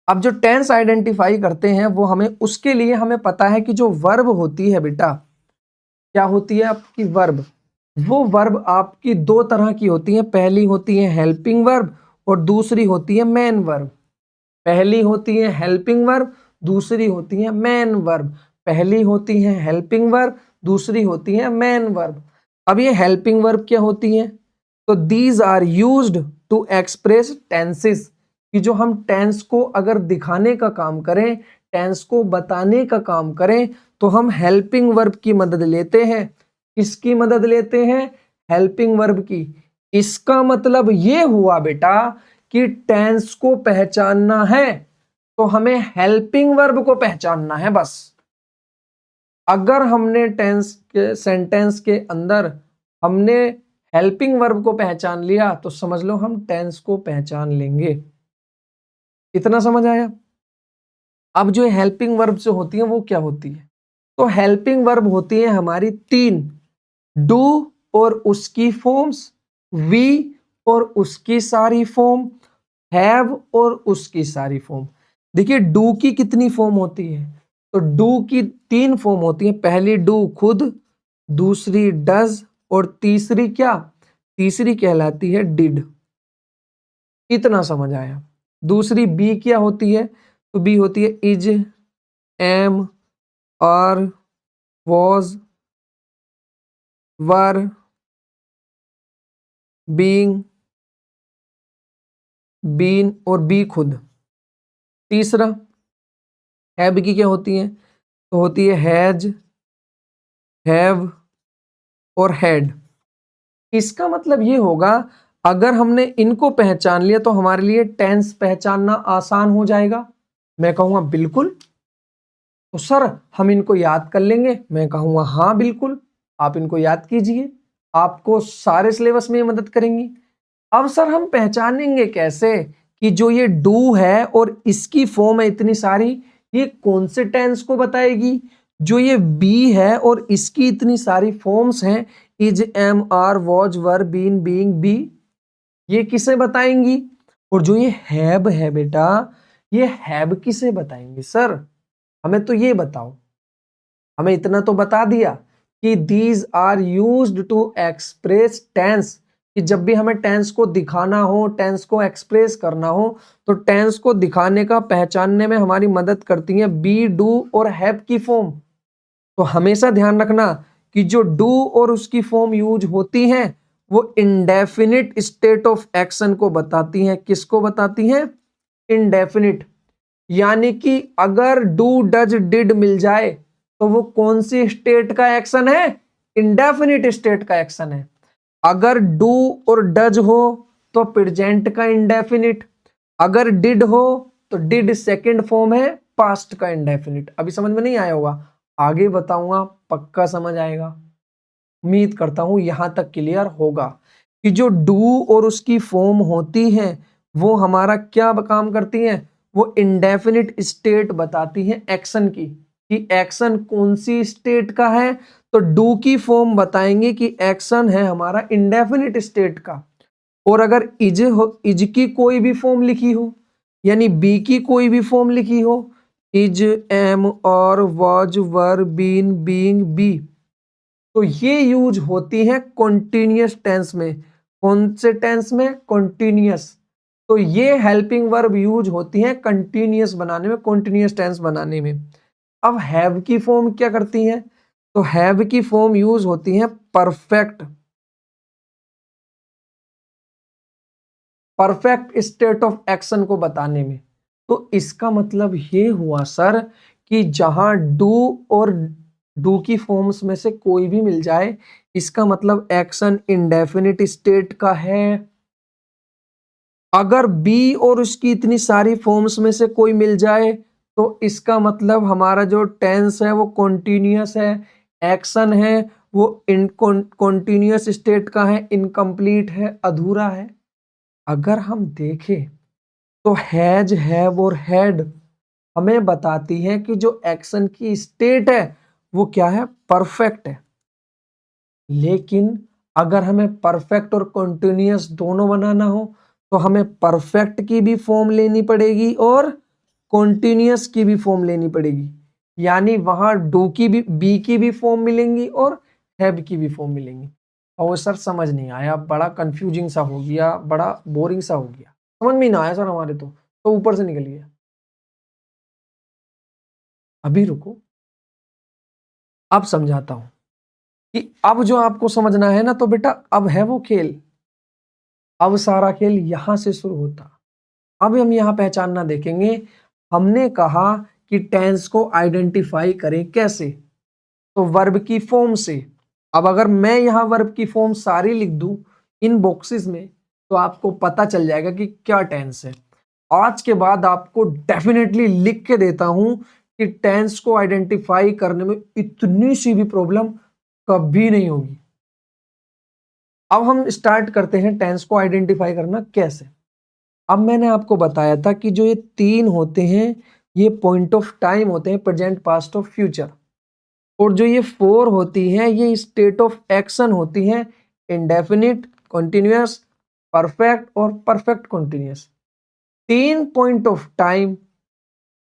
अब जो टेंस आइडेंटिफाई करते हैं वो हमें, उसके लिए हमें पता है कि जो वर्ब होती है बेटा, क्या होती है आपकी वर्ब? वो वर्ब आपकी 2 तरह की होती है। पहली होती है हेल्पिंग वर्ब और दूसरी होती है मेन वर्ब। पहली होती है हेल्पिंग वर्ब, दूसरी होती है मेन वर्ब। पहली होती है हेल्पिंग वर्ब, दूसरी होती है मेन वर्ब। अब ये हेल्पिंग वर्ब क्या होती है? तो these are used to express tenses, कि जो हम टेंस को अगर दिखाने का काम करें, टेंस को बताने का काम करें, तो हम हेल्पिंग वर्ब की मदद लेते हैं। किसकी मदद लेते हैं? हेल्पिंग वर्ब की। इसका मतलब ये हुआ बेटा कि टेंस को पहचानना है तो हमें हेल्पिंग वर्ब को पहचानना है बस। अगर हमने टेंस के सेंटेंस के अंदर हमने हेल्पिंग वर्ब को पहचान लिया तो समझ लो हम टेंस को पहचान लेंगे। इतना समझ आया? अब जो हेल्पिंग वर्ब से होती है वो क्या होती है? तो हेल्पिंग वर्ब होती है हमारी तीन, डू और उसकी फॉर्म्स, वी और उसकी सारी फॉर्म, हैव और उसकी सारी फॉर्म। देखिए डू की कितनी फॉर्म होती है? तो डू की तीन फॉर्म होती है। पहली डू खुद, दूसरी डज और तीसरी क्या? तीसरी कहलाती है डिड। इतना समझ आया? दूसरी बी क्या होती है? तो बी होती है is, am, are, was, were, being, been और बी खुद। तीसरा हैव की क्या होती है? तो होती है हैज, हैव और हैड। इसका मतलब ये होगा अगर हमने इनको पहचान लिया तो हमारे लिए टेंस पहचानना आसान हो जाएगा। मैं कहूंगा बिल्कुल। तो सर हम इनको याद कर लेंगे। मैं कहूंगा हाँ बिल्कुल, आप इनको याद कीजिए, आपको सारे सिलेबस में मदद करेंगी। अब सर हम पहचानेंगे कैसे कि जो ये डू है और इसकी फॉर्म है इतनी सारी, ये कौन से टेंस को बताएगी? जो ये बी है और इसकी इतनी सारी फॉर्म्स हैं, is, am, are, was, were, been, being, be, ये किसे बताएंगी? और जो ये हैव है बेटा, ये हैव किसे बताएंगे? सर हमें तो ये बताओ, हमें इतना तो बता दिया कि these are used to express tense, कि जब भी हमें टेंस को दिखाना हो, टेंस को एक्सप्रेस करना हो, तो टेंस को दिखाने का पहचानने में हमारी मदद करती है बी, डू और हैव की फॉर्म। तो हमेशा ध्यान रखना कि जो डू और उसकी फॉर्म यूज होती हैं वो इंडेफिनिट स्टेट ऑफ एक्शन को बताती हैं। किसको बताती हैं? इंडेफिनिट। यानी कि अगर डू, डज, डिड मिल जाए तो वो कौन सी स्टेट का एक्शन है? इंडेफिनिट स्टेट का एक्शन है। अगर डू और डज हो तो प्रेजेंट का इंडेफिनिट, अगर डिड हो तो डिड सेकंड फॉर्म है पास्ट का इंडेफिनिट। अभी समझ में नहीं आया होगा, आगे बताऊंगा, पक्का समझ आएगा। उम्मीद करता हूं यहां तक क्लियर होगा कि जो डू और उसकी फॉर्म होती हैं वो हमारा क्या काम करती हैं? वो इंडेफिनिट स्टेट बताती हैं एक्शन की, कि एक्शन कौन सी स्टेट का है। तो डू की फॉर्म बताएंगे कि एक्शन है हमारा इंडेफिनिट स्टेट का। और अगर इज हो, इज की कोई भी फॉर्म लिखी हो, यानी बी की कोई भी फॉर्म लिखी हो, is, am, are, was, were, been, being, be, तो ये यूज होती है कॉन्टिन्यूअस टेंस में। कौन से टेंस में? कॉन्टिन्यूअस। तो ये हेल्पिंग वर्ब यूज होती है कंटिन्यूअस बनाने में, कॉन्टिन्यूअस टेंस बनाने में। अब हैव की फॉर्म क्या करती है? तो हैव की फॉर्म यूज होती है perfect, perfect state of action को बताने में। तो इसका मतलब ये हुआ सर कि जहां डू और डू की फॉर्म्स में से कोई भी मिल जाए, इसका मतलब एक्शन इंडेफिनिट स्टेट का है। अगर बी और उसकी इतनी सारी फॉर्म्स में से कोई मिल जाए तो इसका मतलब हमारा जो टेंस है वो कॉन्टिन्यूअस है, एक्शन है वो इन कॉन्टिन्यूअस स्टेट का है, इनकम्प्लीट है, अधूरा है। अगर हम देखें तो हैज, हैव और हैड हमें बताती है कि जो एक्शन की स्टेट है वो क्या है? परफेक्ट है। लेकिन अगर हमें परफेक्ट और कॉन्टिन्यूअस दोनों बनाना हो तो हमें परफेक्ट की भी फॉर्म लेनी पड़ेगी और कॉन्टिन्यूअस की भी फॉर्म लेनी पड़ेगी। यानी वहां डू की भी, बी की भी फॉर्म मिलेंगी और हैव की भी फॉर्म मिलेंगी। और सर समझ नहीं आया, बड़ा कंफ्यूजिंग सा हो गया, बड़ा बोरिंग सा हो गया, समझ में ना आया सर हमारे तो ऊपर से निकल गया। अभी रुको, अब समझाता हूं कि अब जो आपको समझना है ना, तो बेटा अब है वो खेल, अब सारा खेल यहां से शुरू होता। अब हम यहां पहचानना देखेंगे। हमने कहा कि टेंस को आइडेंटिफाई करें कैसे? तो वर्ब की फॉर्म से। अब अगर मैं यहां वर्ब की फॉर्म सारी लिख दूं इन बॉक्सेस में तो आपको पता चल जाएगा कि क्या टेंस है। आज के बाद आपको डेफिनेटली लिख के देता हूं कि टेंस को आइडेंटिफाई करने में इतनी सी भी प्रॉब्लम कभी नहीं होगी। अब हम स्टार्ट करते हैं टेंस को आइडेंटिफाई करना कैसे। अब मैंने आपको बताया था कि जो ये 3 होते हैं ये पॉइंट ऑफ टाइम होते हैं, प्रेजेंट, पास्ट और फ्यूचर। और जो ये 4 होती हैं ये स्टेट ऑफ एक्शन होती हैं, इंडेफिनिट, कॉन्टिन्यूअस, परफेक्ट और perfect continuous. 3 point of time,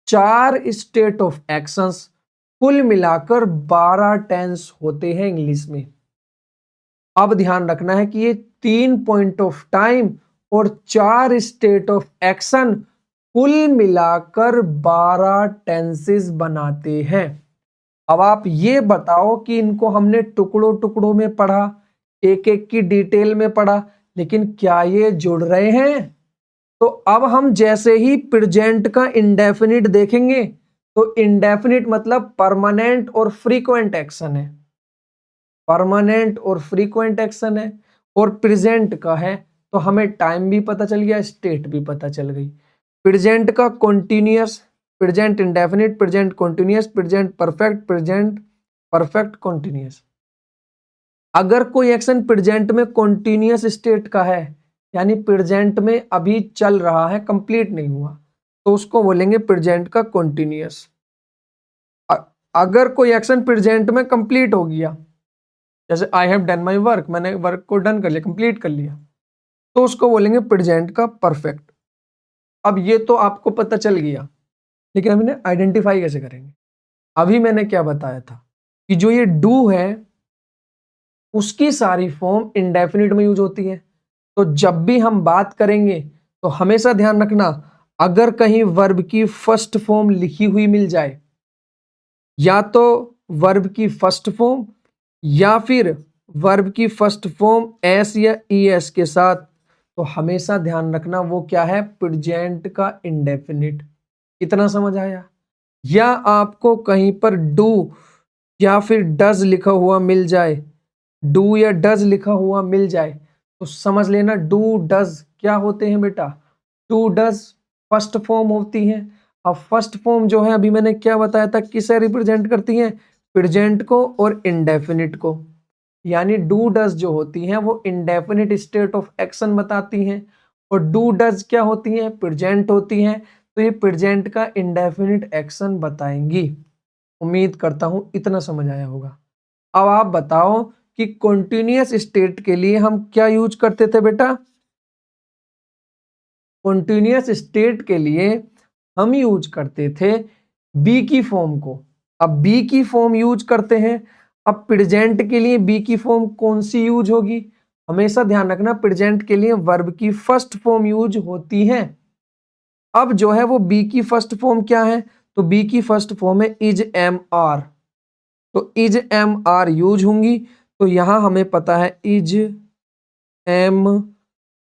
4 state of actions, कुल मिलाकर 12 टेंस होते हैं इंग्लिश में। अब ध्यान रखना है कि ये 3 पॉइंट ऑफ टाइम और 4 स्टेट ऑफ एक्शन कुल मिलाकर 12 टेंसेस बनाते हैं। अब आप ये बताओ कि इनको हमने टुकड़ों टुकड़ों में पढ़ा, एक एक की डिटेल में पढ़ा, लेकिन क्या ये जुड़ रहे हैं? तो अब हम जैसे ही प्रेजेंट का इंडेफिनिट देखेंगे तो इंडेफिनिट मतलब परमानेंट और फ्रीक्वेंट एक्शन है, परमानेंट और फ्रीक्वेंट एक्शन है। और प्रेजेंट का है तो हमें टाइम भी पता चल गया, स्टेट भी पता चल गई। प्रेजेंट का continuous, present indefinite, present continuous, present perfect, present perfect continuous. अगर कोई एक्शन प्रेजेंट में कॉन्टिन्यूअस स्टेट का है, यानी प्रेजेंट में अभी चल रहा है, कंप्लीट नहीं हुआ, तो उसको बोलेंगे प्रेजेंट का कॉन्टिन्यूअस। अगर कोई एक्शन प्रेजेंट में कंप्लीट हो गया, जैसे I have done my work, मैंने वर्क को डन कर लिया, कंप्लीट कर लिया, तो उसको बोलेंगे प्रेजेंट का परफेक्ट। अब ये तो आपको पता चल गया, लेकिन हम इन्हें आइडेंटिफाई कैसे करेंगे? अभी मैंने क्या बताया था कि जो ये डू है उसकी सारी फॉर्म इंडेफिनिट में यूज होती है। तो जब भी हम बात करेंगे तो हमेशा ध्यान रखना, अगर कहीं वर्ब की फर्स्ट फॉर्म लिखी हुई मिल जाए, या तो वर्ब की फर्स्ट फॉर्म या फिर वर्ब की फर्स्ट फॉर्म एस या ईएस के साथ, तो हमेशा ध्यान रखना वो क्या है, प्रेजेंट का इंडेफिनिट। इतना समझ आया? या आपको कहीं पर डू या फिर डज लिखा हुआ मिल जाए, डू या डज लिखा हुआ मिल जाए, तो समझ लेना डू डज क्या होते हैं बेटा, डू डज फर्स्ट फॉर्म होती हैं। अब फर्स्ट फॉर्म जो है अभी मैंने क्या बताया था, किसे रिप्रेजेंट करती हैं, प्रेजेंट को और इंडेफिनिट को। यानी डू डज जो होती हैं वो इंडेफिनिट स्टेट ऑफ एक्शन बताती हैं, और डू डज क्या होती हैं, प्रेजेंट होती हैं, तो ये प्रेजेंट का इंडेफिनिट एक्शन बताएंगी। उम्मीद करता हूं इतना समझ आया होगा। अब आप बताओ कि कॉन्टिन्यूअस स्टेट के लिए हम क्या यूज करते थे बेटा? कॉन्टिन्यूअस स्टेट के लिए हम यूज करते थे बी की फॉर्म को। अब बी की फॉर्म यूज करते हैं, अब प्रेजेंट के लिए बी की फॉर्म कौन सी यूज होगी? हमेशा ध्यान रखना प्रेजेंट के लिए वर्ब की फर्स्ट फॉर्म यूज होती है। अब जो है वो बी की फर्स्ट फॉर्म क्या है, तो बी की फर्स्ट फॉर्म है इज एम आर, तो इज एम आर यूज होंगी। तो यहां हमें पता है इज एम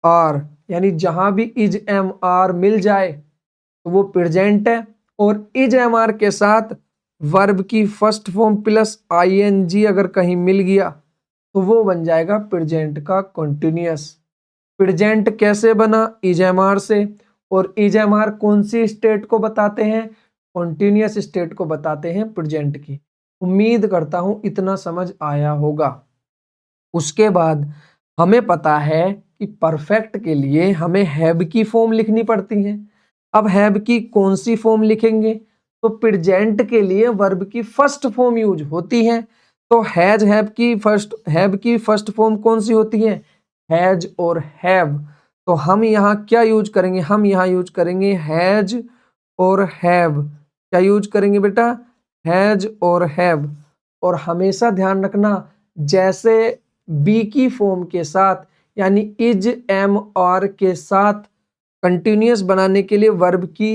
आर, यानी जहां भी इज एम आर मिल जाए तो वो प्रेजेंट है, और इज एम आर के साथ वर्ब की फर्स्ट फॉर्म प्लस आईएनजी अगर कहीं मिल गया तो वो बन जाएगा प्रेजेंट का कॉन्टिन्यूअस। प्रेजेंट कैसे बना, इज एम आर से, और इज एम आर कौन सी स्टेट को बताते हैं, कॉन्टिन्यूअस स्टेट को बताते हैं प्रेजेंट की। उम्मीद करता हूं इतना समझ आया होगा। उसके बाद हमें पता है कि परफेक्ट के लिए हमें हैव की फॉर्म लिखनी पड़ती है। अब हैव की कौन सी फॉर्म लिखेंगे, तो प्रेजेंट के लिए वर्ब की फर्स्ट फॉर्म यूज होती है। तो हैव की फर्स्ट फॉर्म कौन सी होती है, हैज और हैव। तो हम यहाँ क्या यूज करेंगे, हम यहाँ यूज करेंगे हैज और हैव। क्या यूज करेंगे बेटा, हैज और हैव। और हमेशा ध्यान रखना जैसे बी की फॉर्म के साथ यानी इज एम आर के साथ कंटिन्यूअस बनाने के लिए वर्ब की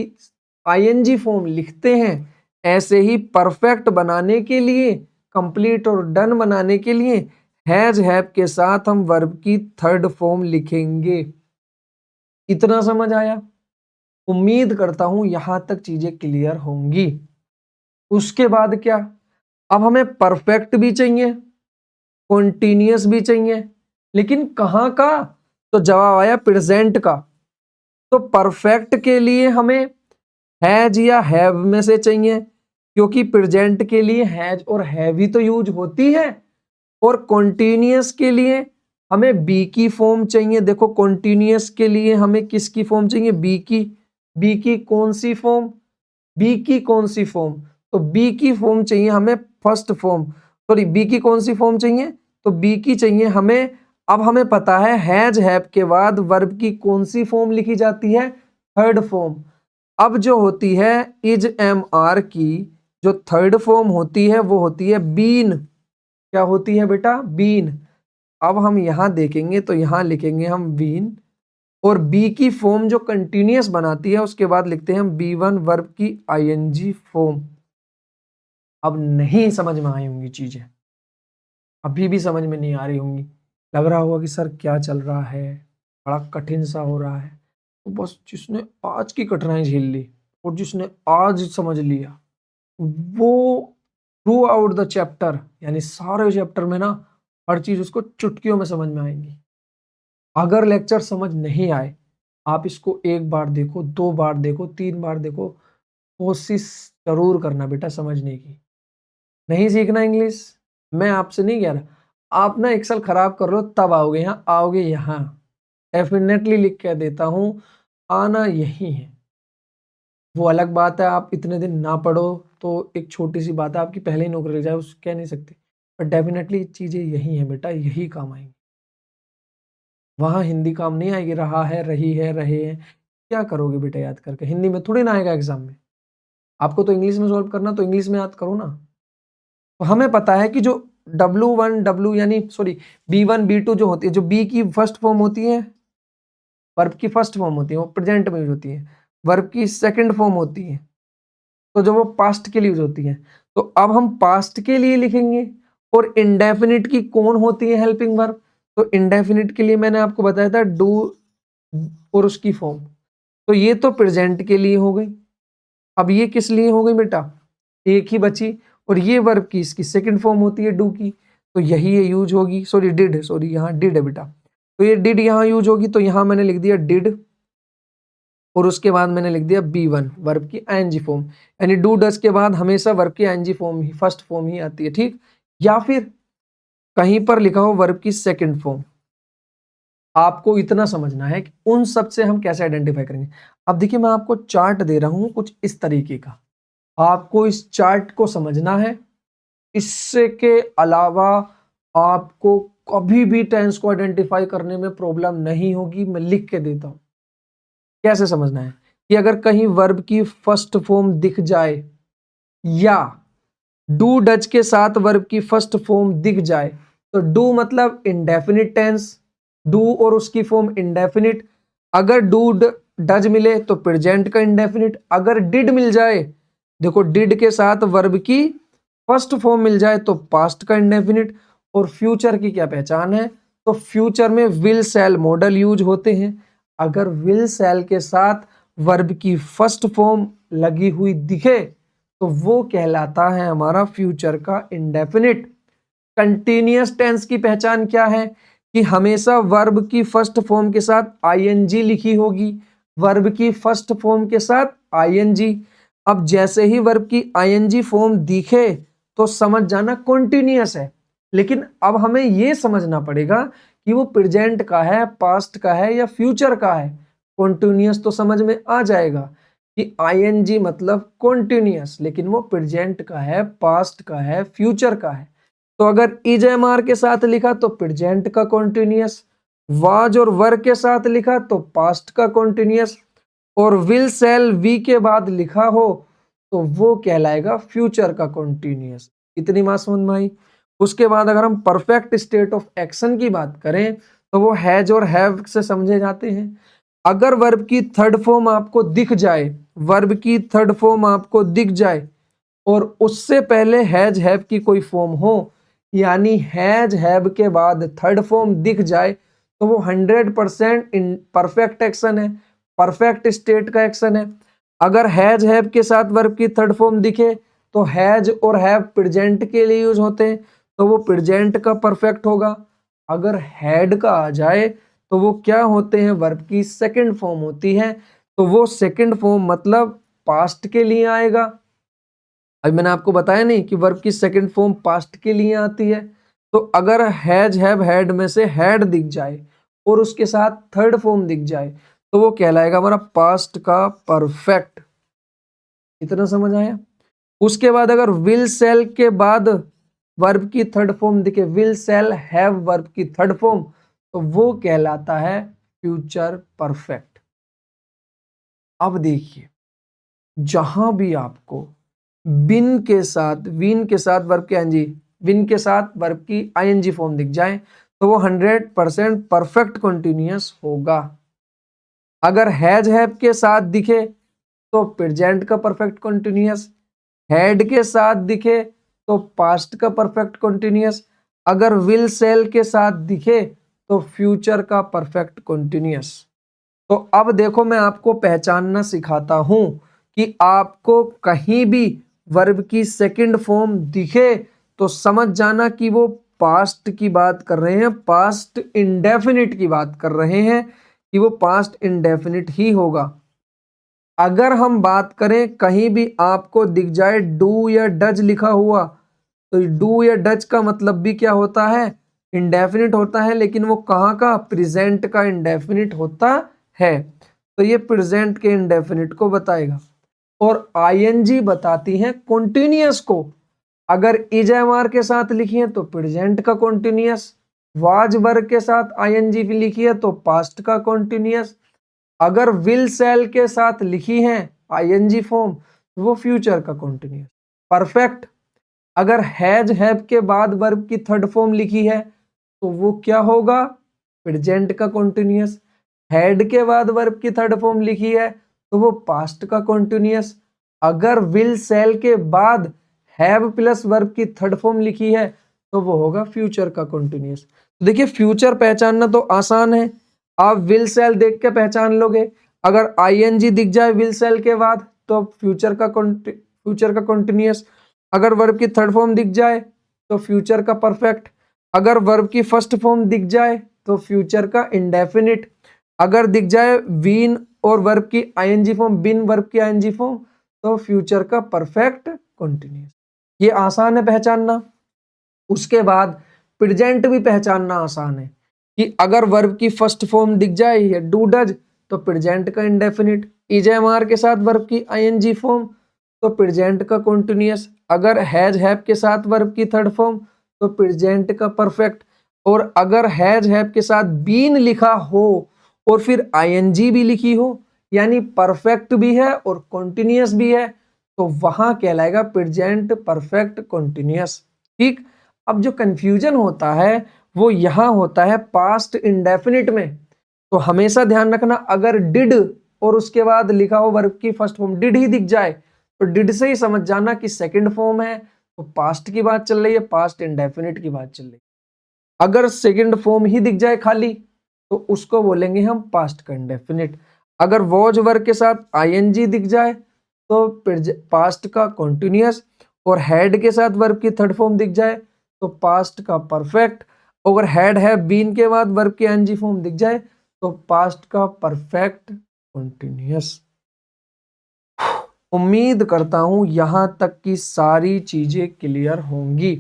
आईएनजी फॉर्म लिखते हैं, ऐसे ही परफेक्ट बनाने के लिए, कंप्लीट और डन बनाने के लिए हैज हैव के साथ हम वर्ब की थर्ड फॉर्म लिखेंगे। इतना समझ आया? उम्मीद करता हूं यहां तक चीजें क्लियर होंगी। उसके बाद क्या, अब हमें परफेक्ट भी चाहिए, कॉन्टिन्यूअस भी चाहिए, लेकिन कहां का, तो जवाब आया प्रेजेंट का। तो परफेक्ट के लिए हमें हैज या हैव में से चाहिए, क्योंकि प्रेजेंट के लिए हैज और हैव ही तो यूज होती है, और कॉन्टिन्यूअस के लिए हमें बी की फॉर्म चाहिए। देखो कॉन्टिन्यूअस के लिए हमें किसकी फॉर्म चाहिए? बी की। बी की कौन सी फॉर्म? बी की कौन सी फॉर्म? तो बी की फॉर्म चाहिए हमें फर्स्ट फॉर्म, सॉरी बी की कौन सी फॉर्म चाहिए? तो बी की चाहिए हमें। अब हमें पता है हैज हैव के बाद वर्ब की कौन सी फॉर्म लिखी जाती है? Third form. अब जो होती है इज एम आर की जो थर्ड फॉर्म होती है वो होती है बीन। क्या होती है बेटा? बीन। अब हम यहां देखेंगे तो यहां लिखेंगे हम बीन, और बी की फॉर्म जो कंटिन्यूअस बनाती है उसके बाद लिखते हैं हम बी वन वर्ब की आईएनजी फॉर्म। अब नहीं समझ में आई होंगी चीजें, अभी भी समझ में नहीं आ रही होंगी, लग रहा होगा कि सर क्या चल रहा है, बड़ा कठिन सा हो रहा है। तो बस जिसने आज की कठिनाई झेल ली और जिसने आज समझ लिया वो थ्रू आउट द चैप्टर, यानी सारे चैप्टर में ना हर चीज उसको चुटकियों में समझ में आएंगी। अगर लेक्चर समझ नहीं आए, आप इसको एक बार देखो, दो बार देखो, तीन बार देखो, कोशिश जरूर करना बेटा समझने की। नहीं सीखना इंग्लिश, मैं आपसे नहीं कह रहा, आप ना एक्सेल खराब कर लो तब आओगे यहाँ, आओगे यहाँ डेफिनेटली लिख के देता हूँ, आना यही है। वो अलग बात है आप इतने दिन ना पढ़ो तो एक छोटी सी बात है, आपकी पहले ही नौकरी लग जाए उस कह नहीं सकते, पर डेफिनेटली चीजें यही है बेटा, यही काम आएंगी। वहां हिंदी काम नहीं आएगी, रहा है, रही है, रहे हैं, क्या करोगे बेटा याद करके? हिंदी में थोड़ी ना आएगा एग्जाम में, आपको तो इंग्लिश में सॉल्व करना, तो इंग्लिश में याद करो ना। तो हमें पता है कि जो W1 W यानी सॉरी B1 B2 जो होती है, जो बी की फर्स्ट फॉर्म होती है, वर्ब की फर्स्ट फॉर्म होती है वो प्रेजेंट में यूज होती है, वर्ब की सेकंड फॉर्म होती है तो जो वो पास्ट के लिए यूज होती है। तो अब हम पास्ट के लिए लिखेंगे, और इंडेफिनिट की कौन होती है? Helping verb. तो इंडेफिनिट के लिए मैंने आपको बताया था डू और उसकी फॉर्म। तो ये तो प्रेजेंट के लिए हो गई। अब ये किस लिए हो गई बेटा? एक ही बची, और ये वर्ब की इसकी सेकंड फॉर्म होती है डू की, तो यही ये यूज होगी, सॉरी डिड, सॉरी यहाँ डिड है बेटा, तो ये डिड यहाँ यूज होगी, तो यहाँ मैंने लिख दिया डिड, और उसके बाद मैंने लिख दिया B1 वर्ब की आईएनजी फॉर्म। यानी डू डज के बाद हमेशा वर्ब की आईएनजी फॉर्म ही फर्स्ट फॉर्म ही आती है, ठीक। या फिर कहीं पर लिखा हो वर्ब की सेकंड फॉर्म। आपको इतना समझना है कि उन सब से हम कैसे आइडेंटिफाई करेंगे। अब देखिए मैं आपको चार्ट दे रहा हूं कुछ इस तरीके का, आपको इस चार्ट को समझना है। इससे के अलावा आपको कभी भी टेंस को आइडेंटिफाई करने में प्रॉब्लम नहीं होगी, मैं लिख के देता हूं। कैसे समझना है कि अगर कहीं वर्ब की फर्स्ट फॉर्म दिख जाए या डू डज के साथ वर्ब की फर्स्ट फॉर्म दिख जाए, तो डू मतलब इंडेफिनिट टेंस, डू और उसकी फॉर्म इंडेफिनिट। अगर डू डज मिले तो प्रेजेंट का इंडेफिनिट। अगर डिड मिल जाए, देखो डिड के साथ वर्ब की फर्स्ट फॉर्म मिल जाए तो पास्ट का इंडेफिनिट। और फ्यूचर की क्या पहचान है? तो फ्यूचर में विल शैल मॉडल यूज होते हैं। अगर विल शैल के साथ वर्ब की फर्स्ट फॉर्म लगी हुई दिखे तो वो कहलाता है हमारा फ्यूचर का इंडेफिनिट। कंटिन्यूअस टेंस की पहचान क्या है? कि हमेशा वर्ब की फर्स्ट फॉर्म के साथ आईएनजी लिखी होगी, वर्ब की फर्स्ट फॉर्म के साथ आईएनजी। अब जैसे ही वर्ब की आईएनजी फॉर्म दिखे तो समझ जाना कॉन्टिन्यूअस है। लेकिन अब हमें यह समझना पड़ेगा कि वो प्रेजेंट का है, पास्ट का है या फ्यूचर का है। कॉन्टिन्यूअस तो समझ में आ जाएगा कि आईएनजी मतलब कॉन्टिन्यूअस, लेकिन वो प्रेजेंट का है, पास्ट का है, फ्यूचर का है। तो अगर इज एम आर के साथ लिखा तो प्रेजेंट का कॉन्टिन्यूअस, वाज और वर के साथ लिखा तो पास्ट का कॉन्टिन्यूअस, और विल सेल वी के बाद लिखा हो तो वो कहलाएगा फ्यूचर का कॉन्टिन्यूअस। इतनी बात समझ में आई। उसके बाद अगर हम परफेक्ट स्टेट ऑफ एक्शन की बात करें तो वो हैज और हैव से समझे जाते हैं। अगर वर्ब की थर्ड फॉर्म आपको दिख जाए, वर्ब की थर्ड फॉर्म आपको दिख जाए और उससे पहले हैज हैव की कोई फॉर्म हो, यानी हैज हैव के बाद थर्ड फॉर्म दिख जाए तो वो 100% परफेक्ट एक्शन है, परफेक्ट स्टेट का एक्शन है। अगर हैज हैव के साथ वर्ब की थर्ड फॉर्म दिखे तो हैज और हैव प्रेजेंट के लिए यूज होते हैं तो वो प्रेजेंट का परफेक्ट होगा। अगर हैड का आ जाए तो वो क्या होते हैं? वर्ब की सेकंड फॉर्म होती है, तो वो सेकंड फॉर्म मतलब पास्ट के लिए आएगा। अभी मैंने आपको बताया नहीं कि वर्ब की सेकंड फॉर्म पास्ट के लिए आती है, तो अगर हैज हैव हैड में से हैड दिख जाए और उसके साथ थर्ड फॉर्म दिख जाए तो वो कहलाएगा हमारा पास्ट का परफेक्ट। इतना समझ आया। उसके बाद अगर विल सेल के बाद वर्ब की थर्ड फॉर्म दिखे, विल सेल हैव वर्ब की थर्ड फॉर्म, तो वो कहलाता है फ्यूचर परफेक्ट। अब देखिए जहां भी आपको विन के साथ वर्ब की आईएनजी, विन के साथ वर्ब की आईएनजी फॉर्म दिख जाए तो वो 100% परफेक्ट कंटिन्यूअस होगा। अगर हैज हैव के साथ दिखे तो प्रेजेंट का परफेक्ट कंटिन्यूअस, हैड के साथ दिखे तो पास्ट का परफेक्ट कंटिन्यूअस, अगर विल सेल के साथ दिखे तो फ्यूचर का परफेक्ट कंटिन्यूअस। तो अब देखो मैं आपको पहचानना सिखाता हूं कि आपको कहीं भी वर्ब की सेकंड फॉर्म दिखे तो समझ जाना कि वो पास्ट की बात कर रहे हैं, पास्ट इंडेफिनिट की बात कर रहे हैं, कि वो पास्ट इंडेफिनिट ही होगा। अगर हम बात करें कहीं भी आपको दिख जाए डू या डज लिखा हुआ तो डू या डज का मतलब भी क्या होता है, इंडेफिनिट होता है, लेकिन वो कहाँ का, प्रेजेंट का इंडेफिनिट होता है। तो ये प्रेजेंट के इंडेफिनिट को बताएगा। और आईएनजी बताती है कॉन्टिन्यूअस को। अगर इज एम आर के साथ लिखी है तो प्रेजेंट का कॉन्टिन्यूअस, वाज वर्ग के साथ आईएनजी भी लिखी है तो पास्ट का कॉन्टिन्यूअस, अगर विल सेल के साथ लिखी है आईएनजी फॉर्म तो वो फ्यूचर का कॉन्टिन्यूअस। परफेक्ट अगर हैज हैव के बाद वर्ब की थर्ड फॉर्म लिखी है तो वो क्या होगा, प्रेजेंट का कॉन्टिन्यूअस। हैड के बाद वर्ब की थर्ड फॉर्म लिखी है तो वो पास्ट का कॉन्टिन्यूअस। अगर विल सेल के बाद हैव प्लस वर्ब की थर्ड फॉर्म लिखी है तो वो होगा फ्यूचर का कॉन्टिन्यूअस। तो देखिए फ्यूचर पहचानना तो आसान है, आप विल सेल देख के पहचान लोगे। अगर आईएनजी दिख जाए विल सेल के बाद तो फ्यूचर का कॉन्टिन्यूअस, अगर वर्ब की थर्ड फॉर्म दिख जाए तो फ्यूचर का परफेक्ट, अगर वर्ब की फर्स्ट फॉर्म दिख जाए तो फ्यूचर का इंडेफिनिट, अगर दिख जाए बीन और वर्ब की आईएनजी फॉर्म, बिन वर्ब की आईएनजी फॉर्म, तो फ्यूचर का परफेक्ट कंटिन्यूअस। ये आसान है पहचानना। उसके बाद प्रेजेंट भी पहचानना आसान है कि अगर वर्ब की फर्स्ट फॉर्म दिख जाए या डू डज तो प्रेजेंट का इंडेफिनिट, इज एम आर के साथ वर्ब की आईएनजी फॉर्म तो प्रेजेंट का कंटिन्यूअस, अगर हैज हैव के साथ वर्ब की थर्ड फॉर्म तो प्रेजेंट का परफेक्ट, और अगर हैज हैव के साथ बीन लिखा हो और फिर आईएनजी भी लिखी हो यानी परफेक्ट भी है और कंटिन्यूअस भी है तो वहां कहलाएगा प्रेजेंट परफेक्ट कंटिन्यूअस। ठीक। अब जो कंफ्यूजन होता है वो यहां होता है पास्ट इंडेफिनिट में। तो हमेशा ध्यान रखना अगर डिड और उसके बाद लिखा हो वर्ब की फर्स्ट फॉर्म डिड ही दिख जाए तो डिड से ही समझ जाना कि सेकंड फॉर्म है, तो पास्ट की बात चल रही है, पास्ट इंडेफिनिट की बात चल रही है। अगर सेकंड फॉर्म ही दिख जाए खाली तो उसको बोलेंगे हम पास्ट का इंडेफिनिट। अगर वॉज वर्ब के साथ आईएनजी दिख जाए तो पास्ट का कॉन्टिन्यूअस, और हैड के साथ वर्ब की थर्ड फॉर्म दिख जाए तो पास्ट का परफेक्ट, अगर हैड है बीन के बाद वर्ब की एनजी फॉर्म दिख जाए तो पास्ट का परफेक्ट कंटिन्यूअस। उम्मीद करता हूं यहां तक की सारी चीजें क्लियर होंगी।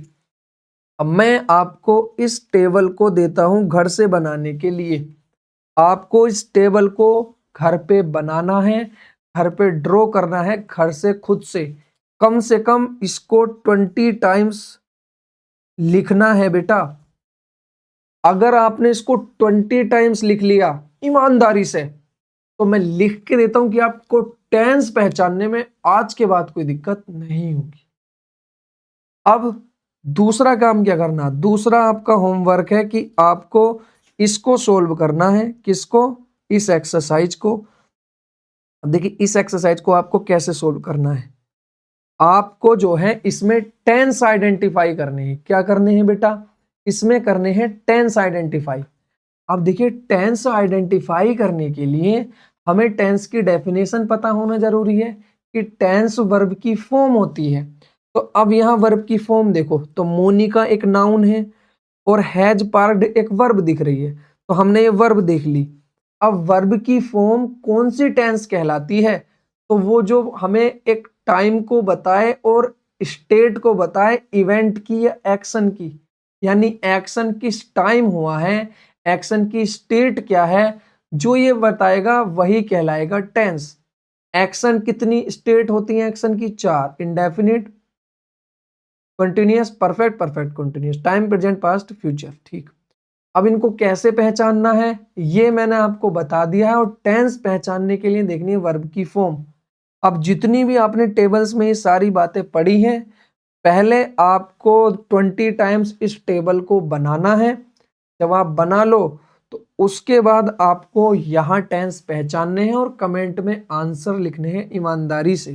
अब मैं आपको इस टेबल को देता हूं घर से बनाने के लिए। आपको इस टेबल को घर पे बनाना है, घर पे ड्रॉ करना है, घर से खुद से कम इसको 20 टाइम्स लिखना है बेटा। अगर आपने इसको 20 टाइम्स लिख लिया ईमानदारी से तो मैं लिख के देता हूं कि आपको टेंस पहचानने में आज के बाद कोई दिक्कत नहीं होगी। अब दूसरा काम क्या करना, दूसरा आपका होमवर्क है कि आपको इसको सोल्व करना है। किसको, इस एक्सरसाइज को। अब देखिए इस एक्सरसाइज को आपको कैसे सोल्व करना है। आपको जो है इसमें टेंस आइडेंटिफाई करने हैं। क्या करने हैं बेटा, इसमें करने हैं टेंस आइडेंटिफाई। अब देखिए टेंस आइडेंटिफाई करने के लिए हमें टेंस की डेफिनेशन पता होना जरूरी है कि टेंस वर्ब की फॉर्म होती है। तो अब यहाँ वर्ब की फॉर्म देखो तो मोनिका एक नाउन है और हैज पार्क्ड एक वर्ब दिख रही है, तो हमने ये वर्ब देख ली। अब वर्ब की फॉर्म कौन सी टेंस कहलाती है, तो वो जो हमें एक टाइम को बताए और स्टेट को बताए इवेंट की या एक्शन की, यानी एक्शन किस टाइम हुआ है, एक्शन की स्टेट क्या है, जो ये बताएगा वही कहलाएगा टेंस। एक्शन कितनी स्टेट होती है एक्शन की? 4, indefinite, continuous, perfect, perfect continuous, time, present, past, future. ठीक, अब इनको कैसे पहचानना है ये मैंने आपको बता दिया है, और टेंस पहचानने के लिए देखनी है वर्ब की फॉर्म। अब जितनी भी आपने टेबल्स में ये सारी बातें पढ़ी हैं, पहले आपको 20 टाइम्स इस टेबल को बनाना है। जब आप बना लो तो उसके बाद आपको यहाँ टेंस पहचानने हैं और कमेंट में आंसर लिखने हैं ईमानदारी से।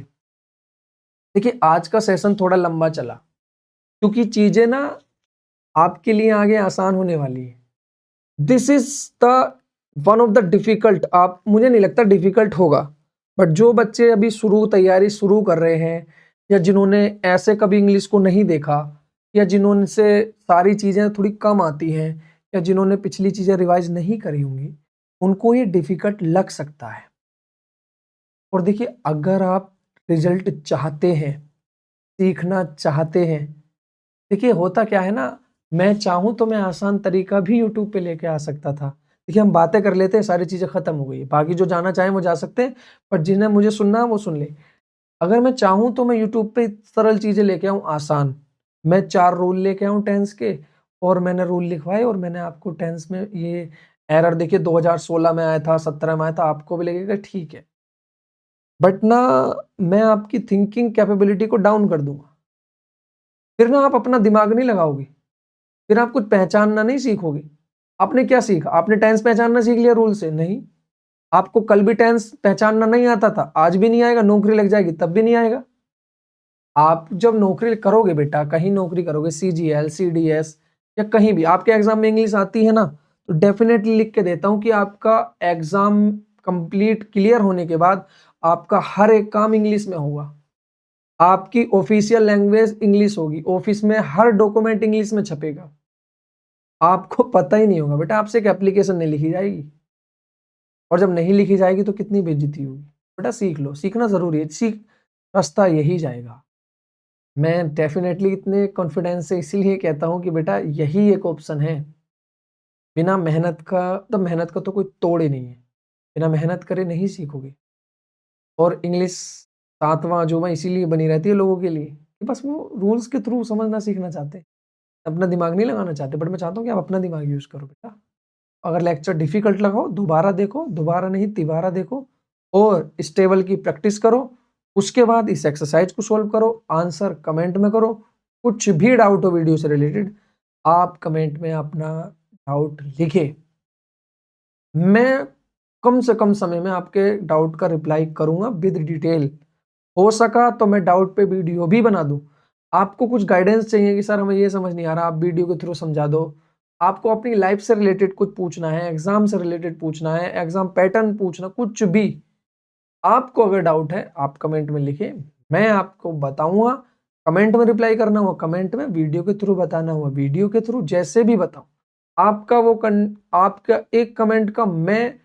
देखिए आज का सेशन थोड़ा लंबा चला क्योंकि चीजें ना आपके लिए आगे आसान होने वाली है। This is the one of the difficult, आप मुझे नहीं लगता डिफिकल्ट होगा, बट जो बच्चे अभी तैयारी शुरू कर रहे हैं, या जिन्होंने ऐसे कभी इंग्लिश को नहीं देखा, या जिन्होंने से सारी चीजें थोड़ी कम आती हैं, या जिन्होंने पिछली चीजें रिवाइज नहीं करी होंगी, उनको ये डिफिकल्ट लग सकता है। और देखिए अगर आप रिजल्ट चाहते हैं, सीखना चाहते हैं, देखिए होता क्या है ना, मैं चाहूं तो मैं आसान तरीका भी यूट्यूब पे लेके आ सकता था। देखिए हम बातें कर लेते हैं, सारी चीजें खत्म हो गई, बाकी जो जाना चाहें वो जा सकते हैं, पर जिन्हें मुझे सुनना है वो सुन ले। अगर मैं चाहूं तो मैं यूट्यूब पे सरल चीजें लेके आऊं, आसान। मैं 4 रूल लेके आऊं टेंस के, और मैंने रूल लिखवाए, और मैंने आपको टेंस में ये एरर देखिए 2016 में आया था, 17 में आया था, आपको भी लगेगा ठीक है, बट ना मैं आपकी थिंकिंग कैपेबिलिटी को डाउन कर दूंगा। फिर ना आप अपना दिमाग नहीं लगाओगे, फिर आप कुछ पहचानना नहीं सीखोगे। आपने क्या सीखा? आपने टेंस पहचानना सीख लिया रूल से? नहीं। आपको कल भी टेंस पहचानना नहीं आता था, आज भी नहीं आएगा, नौकरी लग जाएगी तब भी नहीं आएगा। आप जब नौकरी करोगे बेटा, कहीं नौकरी करोगे, सीजीएल, सीडीएस या कहीं भी आपके एग्जाम में इंग्लिश आती है ना, तो डेफिनेटली लिख के देता हूं कि आपका एग्जाम कंप्लीट क्लियर होने के बाद आपका हर एक काम इंग्लिश में होगा। आपकी ऑफिशियल लैंग्वेज इंग्लिश होगी, ऑफिस में हर डॉक्यूमेंट इंग्लिश में छपेगा। आपको पता ही नहीं होगा बेटा, आपसे एक एप्लीकेशन नहीं लिखी जाएगी, और जब नहीं लिखी जाएगी तो कितनी बेइज्जती होगी। बेटा सीख लो, सीखना जरूरी है, रास्ता यही जाएगा। मैं डेफिनेटली इतने कॉन्फिडेंस से इसीलिए कहता हूं कि बेटा यही एक ऑप्शन है। बिना मेहनत का, तो मेहनत का तो कोई तोड़ ही नहीं है, बिना मेहनत करे नहीं सीखोगे। और इंग्लिश 7वां अजूबा इसीलिए बनी रहती है लोगों के लिए कि बस वो रूल्स के थ्रू समझना सीखना चाहते हैं, अपना दिमाग नहीं लगाना चाहते। बट मैं चाहता हूँ कि आप अपना दिमाग यूज करो बेटा। अगर लेक्चर डिफिकल्ट लगाओ, दोबारा देखो, दोबारा नहीं तिबारा देखो, और इस टेबल की प्रैक्टिस करो। उसके बाद इस एक्सरसाइज को सोल्व करो, आंसर कमेंट में करो। कुछ भी डाउट हो वीडियो से रिलेटेड, आप कमेंट में अपना डाउट लिखे। मैं कम से कम समय में आपके डाउट का रिप्लाई करूंगा विद डिटेल। हो सका तो मैं डाउट पे वीडियो भी बना दूं। आपको कुछ गाइडेंस चाहिए कि सर हमें ये समझ नहीं आ रहा, आप वीडियो के थ्रू समझा दो। आपको अपनी लाइफ से रिलेटेड कुछ पूछना है, एग्जाम से रिलेटेड पूछना है, एग्जाम पैटर्न पूछना, कुछ भी आपको अगर डाउट है आप कमेंट में लिखिए, मैं आपको बताऊंगा। कमेंट में रिप्लाई करना हुआ कमेंट में, वीडियो के थ्रू बताना हुआ वीडियो के थ्रू, जैसे भी बताऊं। आपका आपका एक कमेंट का मैं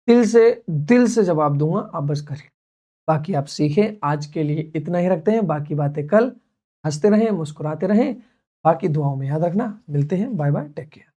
दिल से जवाब दूंगा, आप बस करें। बाकी आप सीखें। आज के लिए इतना ही रखते हैं, बाकी बातें कल। हंसते रहें, मुस्कुराते रहें, बाकी दुआओं में याद रखना। मिलते हैं, बाय बाय, टेक केयर।